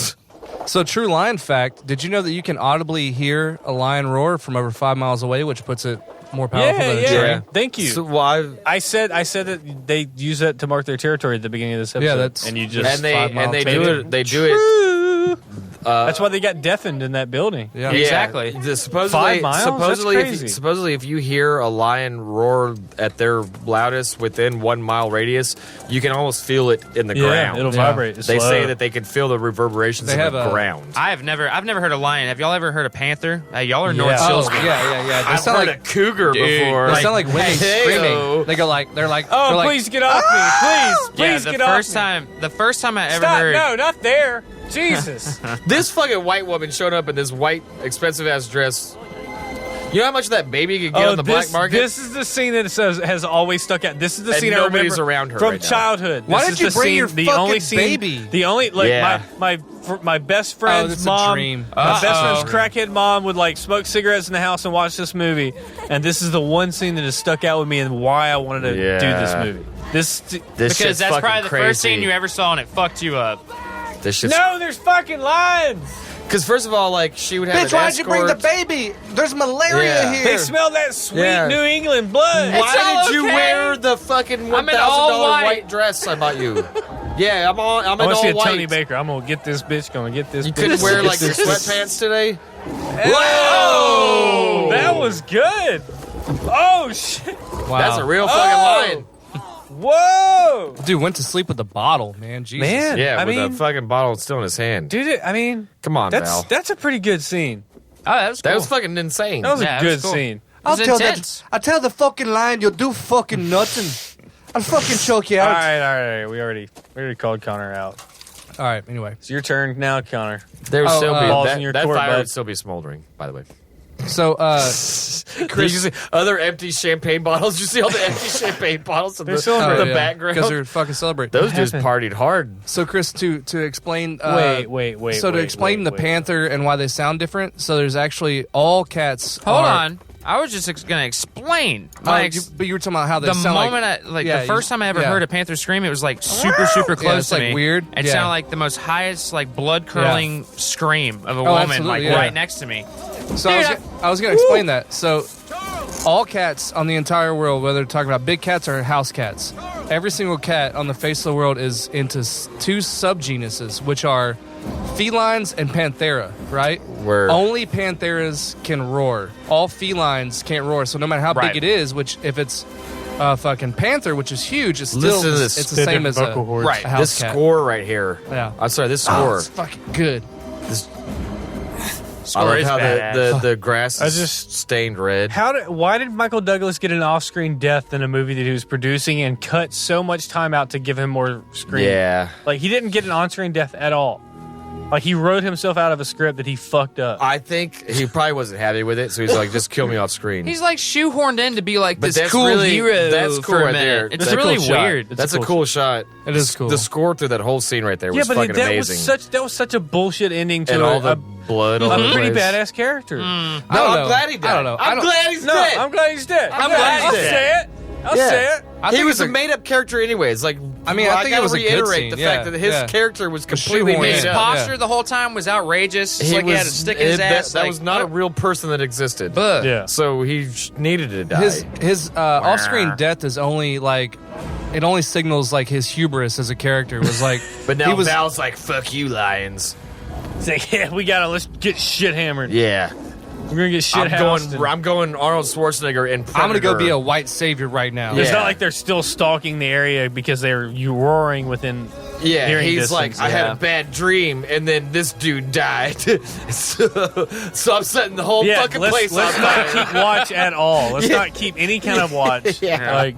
So, true lion fact: did you know that you can audibly hear a lion roar from over 5 miles away, which puts it more powerful Yeah, than a yeah. train? Thank you. So why? I said that they use that to mark their territory at the beginning of this episode. Yeah, that's- and you just And they 5 mile do train. it. They do it. That's why they got deafened in that building. Yeah. Exactly. Supposedly, 5 miles? supposedly, That's if, crazy. supposedly, if you hear a lion roar at their loudest within 1 mile radius, you can almost feel it in the ground. It'll Yeah. vibrate. It's They slow. say that they can feel the reverberations They in have the a- ground. I've never heard of lion. Have y'all ever heard of panther? Hey, y'all are North Yeah. Oh, Shilsman. yeah. They I've sound heard like a cougar before. they sound like women hey-o. screaming. They go like they're like. Oh, they're like, please get off me! Please, Yeah, please the get off first me! time, the first time I ever Stop! heard. No, not there! Jesus! This fucking white woman showed up in this white, expensive ass dress. You know how much that baby could get on the black market? This is the scene that has always stuck out. This is the And scene I nobody's remember around her from right now. childhood. Why This did is you the bring scene, your the fucking only scene, baby? The only like Yeah. my best friend's that's a mom, dream. my best Uh-oh. friend's crackhead mom would like smoke cigarettes in the house and watch this movie. And this is the one scene that has stuck out with me and why I wanted to do this Yeah. movie. This This Because shit's that's fucking probably the crazy. first scene you ever saw and it fucked you up. This shit's no, there's fucking lions. because first of all, like she would have Bitch, an why'd you bring the escort. baby? There's malaria Yeah. here. They smell that sweet Yeah. New England blood. Why all did you okay. wear the fucking $1,000 I'm in all white. white dress I bought you? Yeah, I'm I in want to all see a white. Tony Baker. I'm gonna get this bitch. Gonna get this. You bitch. couldn't wear Get like your this- sweatpants today. Whoa! That was good. Oh shit! Wow. That's a real fucking lion. Whoa! Dude went to sleep with a bottle, man. Jesus. Man, Yeah, I with mean, a fucking bottle still in his hand. dude, I mean, Come on, that's Val. that's a pretty good scene. Oh, that was cool. That was fucking insane. That was Yeah, a that good was cool. scene. I'll was tell intense. that. I'll tell the fucking lion you'll do fucking nothing. I'll fucking choke you All out. right. We already called Connor out. All right. Anyway, It's your turn now, Connor. There would Oh, still be balls that, in your that court, fire bud. would still be smoldering. By the way, so Did you see other empty champagne bottles? You see all the empty champagne bottles in They're the, celebrating. the background. because they're fucking celebrating. Those dudes partied hard. So Chris, to explain. Wait. So to wait, explain wait, the wait. panther and why they sound different. So there's actually all cats. Hold are- on. I was just going to explain. Oh, My but you were talking about how they the sound moment like. the first time I ever yeah. heard a panther scream, it was like super close it's to like me. weird. It Yeah. sounded like the most highest, like blood curdling scream of a woman, absolutely, like yeah. right next to me. So Dude, I was going to explain that. So all cats on the entire world, whether they're talking about big cats or house cats, every single cat on the face of the world is into two subgenuses, which are felines and panthera, right? Word. Only pantheras can roar. All felines can't roar. So no matter how Right. big it is, which if it's a fucking panther, which is huge, it's still Listen to this. it's the They're same as different a, vocal cords. Right. a house This cat. score right here. Yeah. I'm sorry, this Oh, score. it's fucking good. This, Score love is how badass. the grass I is just- stained red. Why did Michael Douglas get an off-screen death in a movie that he was producing and cut so much time out to give him more screen? Yeah. Like, he didn't get an on-screen death at all. Like, he wrote himself out of a script that he fucked up. I think he probably wasn't happy with it, so he's like, just kill me off screen. He's like shoehorned in to be like But this that's cool really- hero that's cool for a right minute. there. It's That's a really cool shot. weird. It's That's a cool shot. It is cool. The score through that whole scene right there yeah, was but fucking that amazing. was such a bullshit ending to and all the a blood all over the pretty place. badass character. No, I don't I'm know. glad he died. I don't know. I'm glad he's No, dead. I'm glad he's dead. I'm glad he's I'll dead. say it. I'll say it. I He think was it's a a- made-up character anyways. Like, I mean, I think gotta it was a good reiterate scene. the Yeah, fact that his yeah. character was completely shoehorned made in. His Yeah, up. posture the whole time was outrageous. It's like he had a stick in his ass. That like, was not a real person that existed. Ugh. Yeah. So he needed to die. His off-screen death is only like it only signals like his hubris as a character was like. but now he was, Val's like, "Fuck you, lions." It's like, yeah, let's get shit hammered. Yeah, We're gonna get shit housed. I'm going Arnold Schwarzenegger and I'm gonna go Predator. be a white savior right now. It's Yeah. not like they're still stalking the area because they're roaring within. Yeah, hearing he's distance, like, I had yeah. a bad dream, and then this dude died. so I'm setting the whole Yeah, fucking let's place not on fire. keep watch at all. Let's Yeah. not keep any kind of watch. Yeah. Like,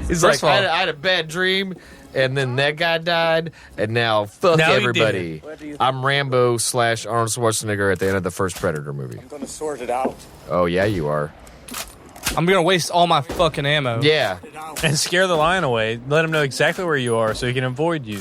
He's First like, of all- I had a bad dream, and then that guy died, and now fuck Now he everybody. I'm Rambo / Arnold Schwarzenegger at the end of the first Predator movie. I'm gonna sort it out. Oh, yeah, you are. I'm gonna waste all my fucking ammo. Yeah. and scare the lion away. Let him know exactly where you are so he can avoid you.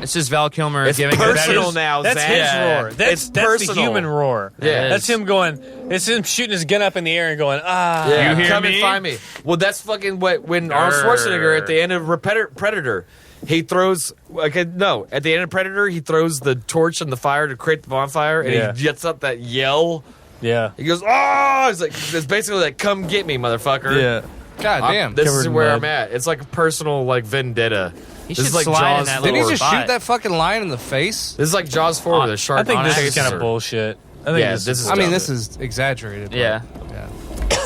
It's just Val Kilmer It's giving personal his, now, That's Zach. his Yeah. roar. That's It's the personal. human roar. Yeah. That's him going. It's him shooting his gun up in the air and going, ah. Yeah, You hear come me? and find me. Well, that's fucking when Arnold Schwarzenegger at the end of Predator, he throws. Okay, no, at the end of Predator, he throws the torch in the fire to create the bonfire, and Yeah. he gets up that yell. Yeah. He goes, "Oh!" It's basically like, "Come get me, motherfucker!" Yeah. God damn. This Covered is in where mud. I'm at. It's like a personal like vendetta. He This should is like slide in Jaws that 4. Didn't he little just spot. shoot that fucking lion in the face? This is like Jaws 4 with a shark. I think this is kind chaser. of bullshit. I think Yeah, this this is. is I mean, dumb. this is exaggerated. but- Yeah.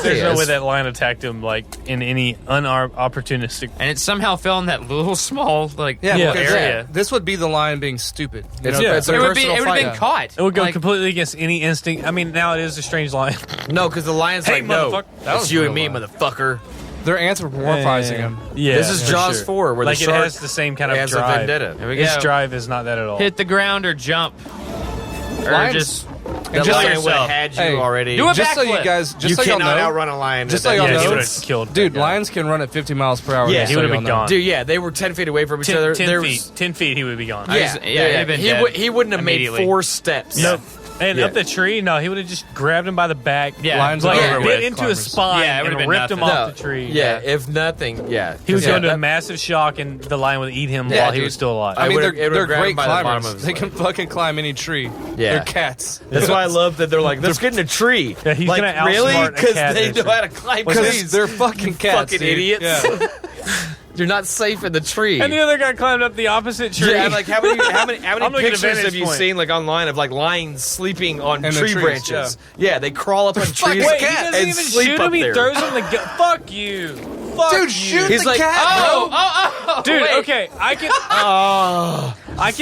There's no Yes. way that lion attacked him like in any unopportunistic. And it somehow fell in that little small like Yeah, Yeah. because area. this would be the lion being stupid. You know, Yeah, it's it a It would be. personal It would have fight. been caught. It would go Like, completely against any instinct. I mean, now it is a strange lion. No, because the lion's Hey, like, no, motherfucker. That that's was you real and me, lion. motherfucker. They're anthropomorphizing him. Yeah, This is for Jaws sure. 4, where like the it shark has the same kind of has a drive. vendetta. There we His go. drive is not that at all. Hit the ground or jump. Or Lions- just That just lion yourself. would have had you Hey, already. do a Just so you backflip. guys, just you so y'all cannot know, outrun a lion. just at so that y'all yeah, distance. he know, would have killed. dude, that guy. lions can run at 50 miles per hour. Yeah, just he so would've y'all been know. gone. Dude, yeah, they were 10 feet away from each other. 10 There feet. was- 10 feet, he would be gone. Yeah, yeah, he'd have been dead he wouldn't have made immediately. 4 steps. Nope. And Yeah. up the tree, no, he would have just grabbed him by the back. Yeah. Lions like are over bit with into climbers. his spine Yeah, it would've and been ripped him nothing. off the tree. Yeah, if nothing, yeah. He was Yeah, going to a that- massive shock, and the lion would eat him Yeah, while he dude. was still alive. I I mean, would've- it they're would've grabbed great him by the bottom climbers. of his They leg. can fucking climb any tree. Yeah. They're cats. That's why I love that they're like, let's get in a tree. Yeah, he's like, gonna outsmart really? a Because cat they in a know tree. how to climb Because trees. they're fucking cats, fucking dude. idiots. Yeah. You're not safe in the tree. And the other guy climbed up the opposite tree. Yeah, like how many I'm looking at pictures vantage have you point. seen like online of like lions sleeping on In the tree trees, branches? Yeah. They crawl up on trees fucking Wait, he cat doesn't and even sleep shoot up him. He there. throws him the gun. Fuck you. Fuck Dude, you. shoot He's the like, cat, bro. Dude, wait. okay, I can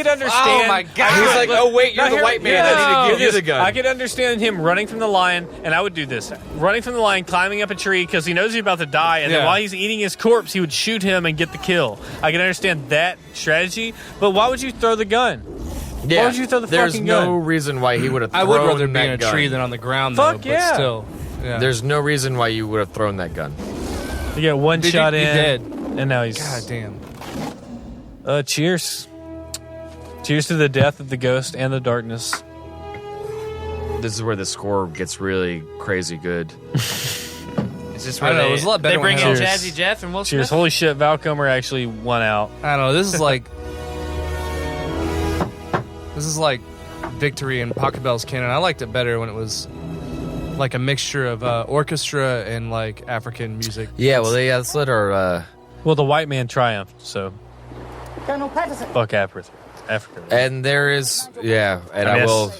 understand. Oh, my God. He's like, oh wait, you're Now the here- white man. yeah, I need to give you this- the gun. I could understand him running from the lion, and I would do this: running from the lion, climbing up a tree because he knows he's about to die, and then Yeah. while he's eating his corpse, he would shoot him and get the kill. I can understand that strategy, but why would you throw the gun? Yeah. Why would you throw the There's fucking no gun? reason why he would have. I would thrown rather be in a that gun. tree than on the ground, Fuck though. yeah. But still, yeah. There's no reason why you would have thrown that gun. You get one Dude, shot you in, dead. and now he's. God damn. Cheers. Cheers to the death of the ghost and the darkness. This is where the score gets really crazy good. It's just I where don't know, they, it was a lot better they bring when in it was- Jazzy Jeff and Will Cheers. Smith. Holy shit, Val Kilmer actually won out. I don't know. This is like Victory in Pachelbel's canon. I liked it better when it was like a mixture of orchestra and like African music. Yeah, well, let's let our Well, the white man triumphed, so. Colonel Patterson. Fuck Africa. and there is and I will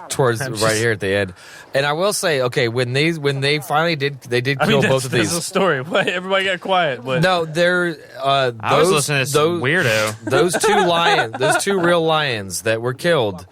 towards I'm right just- here at the end, and I will say, okay, when they finally did kill I mean, both of that's these. the story. What? Everybody got quiet. But No, there. I was listening to this weirdo. Those two real lions that were killed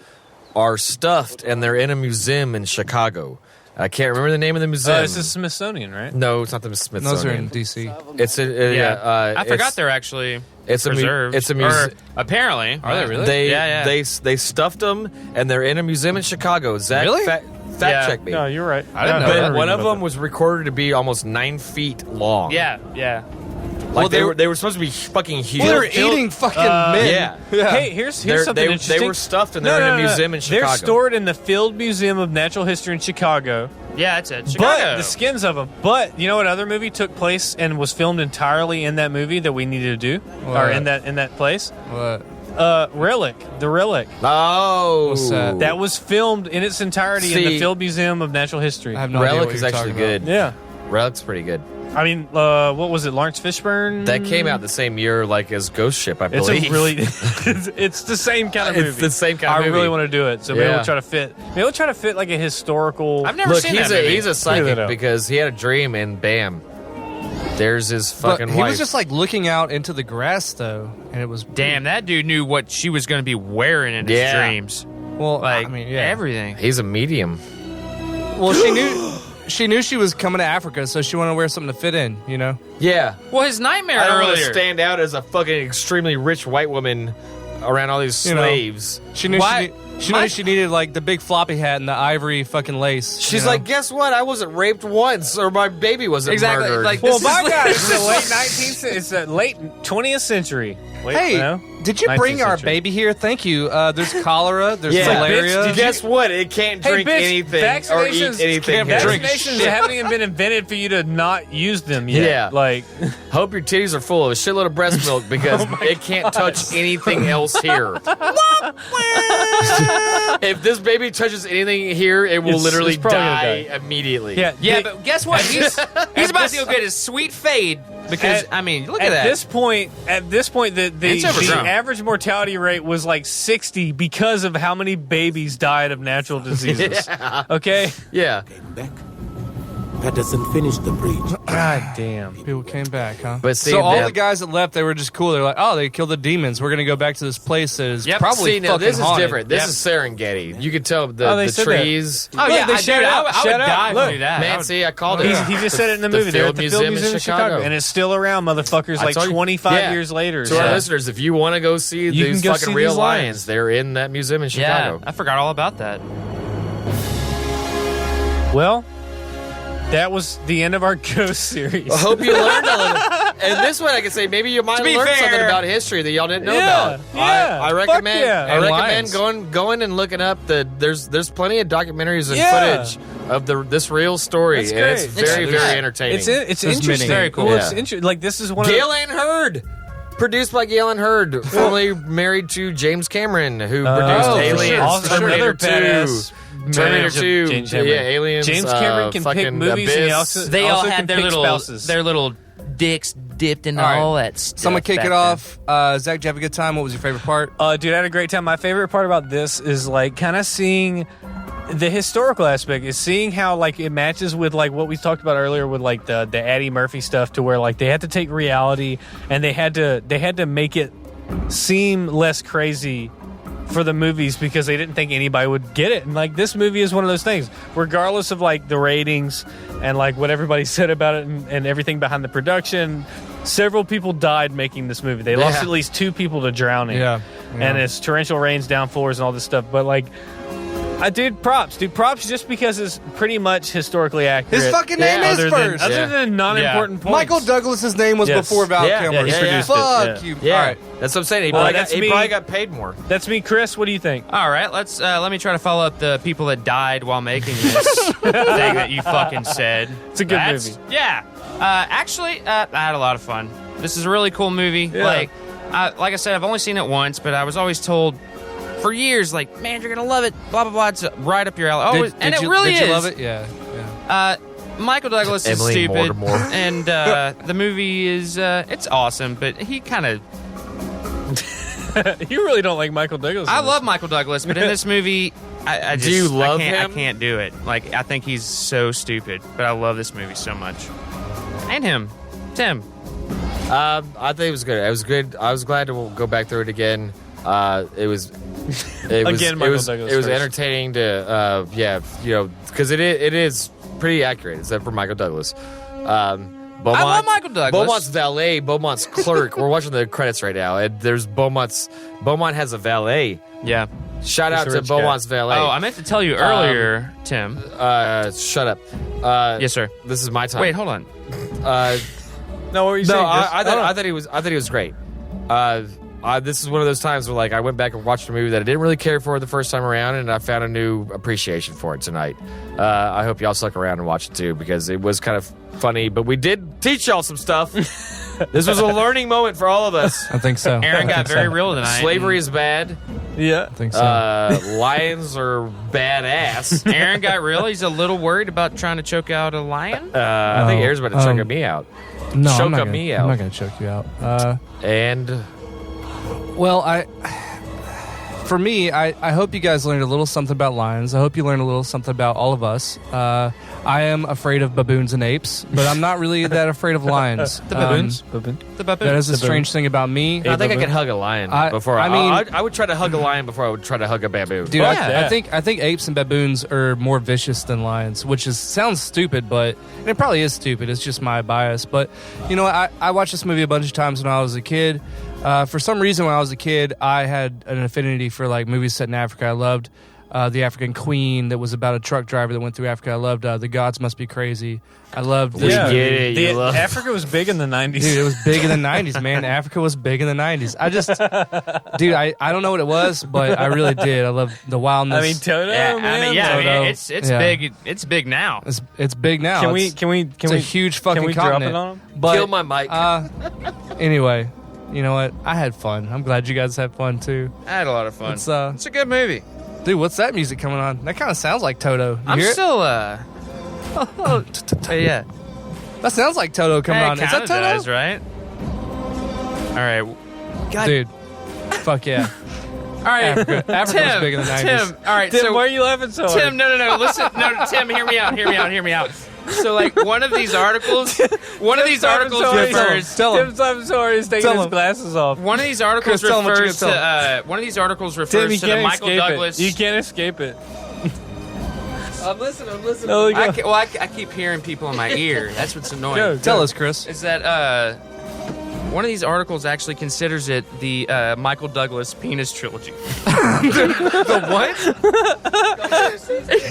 are stuffed and they're in a museum in Chicago. I can't remember the name of the museum. It's the Smithsonian, right? No, it's not the Smithsonian. Those are in D.C. It's I forgot they're actually preserved. It's a museum. Apparently, Are they really? They stuffed them and they're in a museum in Chicago. Zach, Really? fact check me. No, you're right. I didn't know But that. one of them was recorded to be almost 9 feet long. Yeah. Like they were supposed to be fucking huge. Well, they were eating fucking men. Yeah. Hey, here's something they interesting. They were stuffed and they're in a museum in Chicago. They're stored in the Field Museum of Natural History in Chicago. Yeah, it's at Chicago. But the skins of them. But you know what other movie took place and was filmed entirely in that movie that we needed to do, or in that place? What? Relic, the Relic. Oh, What's that? That was filmed in its entirety in the Field Museum of Natural History. I have no idea Relic what is you're actually talking good. Yeah. Relic's pretty good. I mean, what was it? Lawrence Fishburne? That came out the same year, like as Ghost Ship, I It's believe. a really, it's the same kind of movie. It's the same kind of movie. I really want to do it, so maybe Yeah. we'll try to fit like a historical. I've never Look, seen that movie. he's a that psychic out. because he had a dream and bam, there's his But fucking he wife. was just like looking out into the grass though, and it was Damn, that dude knew what she was going to be wearing in his Yeah. dreams. well. Like, I mean, yeah. everything. He's a medium. Well, she knew she was coming to Africa, so she wanted to wear something to fit in. You know. Yeah. Well, his nightmare I don't want to earlier. stand out as a fucking extremely rich white woman around all these You know. slaves. She knew Why- she knew she needed like the big floppy hat and the ivory fucking lace. She's you know? like, guess what? I wasn't raped once, or my baby wasn't Exactly, murdered. like- Well, This is my like- God, it's the late 19th. It's the late 20th century. Wait, hey, no? did you 19th bring our century. baby here? Thank you. There's cholera. There's yeah, malaria. bitch, guess what? It can't Hey, drink bitch, anything or eat vaccinations anything. can't here. drink Vaccinations shit. haven't even been invented for you to not use them yet. Yeah. Like, Hope your titties are full of a shitload of breast milk because it can't touch anything else here. If this baby touches anything here, it will It's literally probably gonna die die. immediately. yeah, Yeah, but guess what? He's about to go get his sweet fade because I mean, look at that. This point, the It's overgrown. average mortality rate was like 60 because of how many babies died of natural diseases. Yeah. Okay. Yeah. Came back. Patterson finished the breach. God damn. People came back, huh? But see, so all that- the guys that left, they were just cool. They're like, oh, they killed the demons. We're gonna go back to this place that is Yep. probably See, now fucking this is haunted. different. This is Serengeti. You can tell Oh, the they said that. trees. oh yeah, they I, shut dude, up, I would shut up. die Look, to do that. Man, see, I called it. He just said it in the movie. They're at the Field Museum in Chicago. And it's still around, motherfuckers, I like told you. 25 Yeah. years later. To our listeners, if you want to go see You these can go fucking see real these lions, lions. they're in that museum in Yeah, Chicago. I forgot all about that. Well, that was the end of our Ghost series. I hope you learned a little. And this one, I can say maybe you might have be learned fair- something about history that y'all didn't know Yeah, about. yeah, I fuck recommend. yeah. I And recommend lions. going and looking up there's plenty of documentaries and Yeah. footage of this real story, That's and it's great. very It's- very yeah. entertaining. It's There's interesting. many. Very cool. Well, Yeah. it's interesting. Like, this is one Gail Ann Hurd. Produced by Gail Ann Hurd, formerly married to James Cameron, who produced for Aliens, sure. Also Terminator another 2, badass Terminator manager, 2, James Cameron. yeah, Aliens. James Cameron can pick fucking movies and he Abyss. also- They all can had their pick little spouses. their little dicks dipped in All right. all that stuff. Someone kick back it then. off. Zach, did you have a good time? What was your favorite part? Dude, I had a great time. My favorite part about this is like kind of seeing the historical aspect, is seeing how like it matches with like what we talked about earlier with like the Eddie Murphy stuff, to where like they had to take reality and they had to make it seem less crazy for the movies because they didn't think anybody would get it. And like this movie is one of those things, regardless of like the ratings and like what everybody said about it and everything behind the production. Several people died making this movie. They lost at least 2 people to drowning. Yeah. And it's torrential rains, downpours, and all this stuff. But like, props just because it's pretty much historically accurate. His fucking name is first. Other than non-important points. Michael Douglas's name was Yes. before Val Yeah, Kilmer. yeah, he produced it, Fuck yeah. you. Yeah, All right. that's what I'm saying. He Well, probably, that's got, he me. probably got paid more. That's me, Chris. What do you think? All right, let me try to follow up the people that died while making this thing that you fucking said. It's a good movie. Yeah. Actually, I had a lot of fun. This is a really cool movie. Yeah. Like I said, I've only seen it once, but I was always told for years, like, man, you're gonna love it. Blah blah blah. It's right up your alley. Oh, and it really is. Did you love it? Yeah. Michael Douglas is Emily stupid, Mortimer. and the movie is it's awesome, but he kind of. You really don't like Michael Douglas. I love Michael Douglas, but in this movie, I just Do you love I him? can't do it. Like, I think he's so stupid, but I love this movie so much. And him, Tim. I think it was good. It was good. I was glad to go back through it again. It was It was, Again, it Michael was, Douglas it was first. entertaining to, because it is pretty accurate, except for Michael Douglas. Beaumont, I love Michael Douglas. Beaumont's valet, Beaumont's clerk. We're watching the credits right now, and there's Beaumont has a valet. Yeah. Shout He's out a to rich guy. Beaumont's valet. Oh, I meant to tell you earlier, Tim. Shut up. Yes, sir. This is my time. Wait, hold on. No, what were you No, saying? I thought he was great. This is one of those times where like I went back and watched a movie that I didn't really care for the first time around, and I found a new appreciation for it tonight. I hope y'all stuck around and watched it too, because it was kind of funny, but we did teach y'all some stuff. This was a learning moment for all of us. I think so. Aaron I got think very so. real tonight. Slavery is bad. Yeah. I think so. Lions are badass. Aaron got real. He's a little worried about trying to choke out a lion. I think Aaron's about to choke me out. no, choke I'm not me gonna, out. I'm not going to choke you out. And Well, for me, I hope you guys learned a little something about lions. I hope you learned a little something about all of us. I am afraid of baboons and apes, but I'm not really that afraid of lions. The baboons. Baboon. That is a strange thing about me. I think I could hug a lion before. I would try to hug a lion before I would try to hug a baboon. Dude, yeah. I think apes and baboons are more vicious than lions, which sounds stupid, but and it probably is stupid. It's just my bias. But you know what? I watched this movie a bunch of times when I was a kid. For some reason, when I was a kid, I had an affinity for like movies set in Africa. I loved The African Queen, that was about a truck driver that went through Africa. I loved The Gods Must Be Crazy. I loved We get it. You love- Africa was big in the 90s. Dude, it was big in the 90s, man. Africa was big in the 90s. I don't know what it was, but I really did. I love the wildness. I mean, Toto, Yeah, man. Toto. it's Yeah. big. It's big now. It's big now. Can we? It's a huge fucking Can we drop continent. it on him? But, Kill my mic. Anyway, you know what? I had fun. I'm glad you guys had fun too. I had a lot of fun. It's It's a good movie. dude, what's that music coming on? That kind of sounds like Toto. You I'm hear it? still yeah. That sounds like Toto coming on. Is that Toto? Does, right? All right. God. Dude, fuck yeah. All right. Africa was Tim, big in the 90s. Tim. All right. Tim, so why are you laughing so hard? Tim, no. Listen, no, Tim, hear me out. So, like, one of these articles refers. Tim Simon Sorry is taking Tell his him. glasses off. One of these articles Chris, tell him what you refers can to. One of these articles Tim, refers you to the can't Michael escape Douglas. it. You can't escape it. I'm listening. No, go. I keep hearing people in my ear. That's what's annoying. Go. Tell us, Chris. Is that one of these articles actually considers it the Michael Douglas penis trilogy. The what?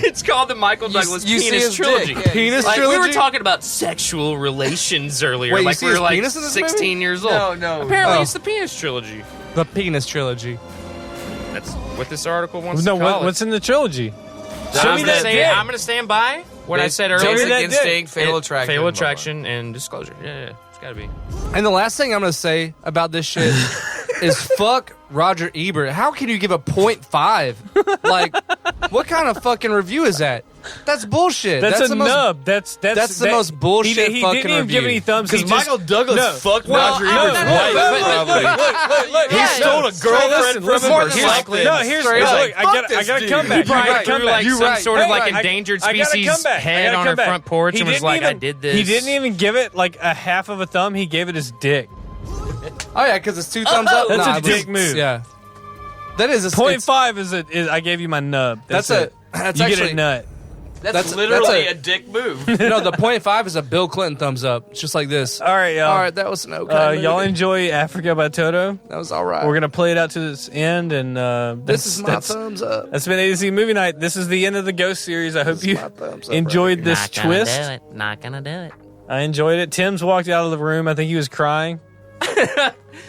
It's called the Michael Douglas you see penis his trilogy. dick. Yeah, Penis Like, trilogy? we were talking about sexual relations earlier. Wait, you like see we were his like penis in this 16 movie? years old. No. Apparently, Oh. it's the penis trilogy. The penis trilogy. That's what this article wants No, to call what's in the trilogy? I'm me gonna that say dick. I'm gonna stand by what I said Show me earlier. that Basic dick. instinct, fatal attraction. Fatal attraction and disclosure. Yeah, it's gotta be. And the last thing I'm going to say about this shit is fuck Roger Ebert. How can you give a 0.5? Like, what kind of fucking review is that? That's bullshit. That's a the most, nub. That's the most bullshit He fucking didn't even give review. any thumbs. Because He just- Michael Douglas No. fucked Well, Roger no, Ebert's no, wife. but- Probably. He stole a girlfriend from him. More or than something. likely. No, here's Straight look. up. I got Fuck a this comeback. dude. I got a Threw comeback. like some sort of like endangered I got a species comeback. head on her front porch He and was didn't like, even- "I did this." He didn't even give it like a half of a thumb. He gave it his dick. Oh, yeah, because it's 2 thumbs up. That's Nah, a it was- dick move. Yeah. That is a... 0.5 is I gave you my nub. That's it. That's You actually... get a nut. That's literally a dick move. No, the 0.5 is a Bill Clinton thumbs up. It's just like this. All right, y'all. All right, that was an okay movie. Y'all enjoy Africa by Toto. That was all right. We're gonna play it out to this end, and This is my thumbs up. That's been A to Z Movie Night. This is the end of the Ghost series. I hope you my thumbs up enjoyed this twist. Not gonna do it. I enjoyed it. Tim's walked out of the room. I think he was crying.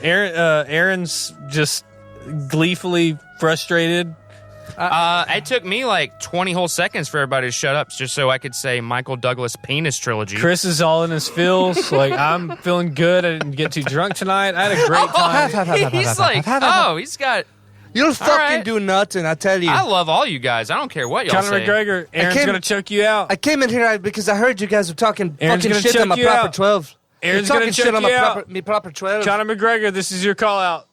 Aaron's just gleefully frustrated. It took me like 20 whole seconds for everybody to shut up just so I could say Michael Douglas penis trilogy. Chris is all in his feels. Like, I'm feeling good. I didn't get too drunk tonight. I had a great time. He's like, oh, he's got. You'll fucking right. do nothing, I tell you. I love all you guys. I don't care what y'all Conor say. McGregor, Aaron's came- going to choke you out. I came in here because I heard you guys were talking Aaron's fucking gonna shit choke on my you proper out. 12. Aaron's You're gonna talking shit choke on my you out. proper 12. Conor McGregor, this is your call out.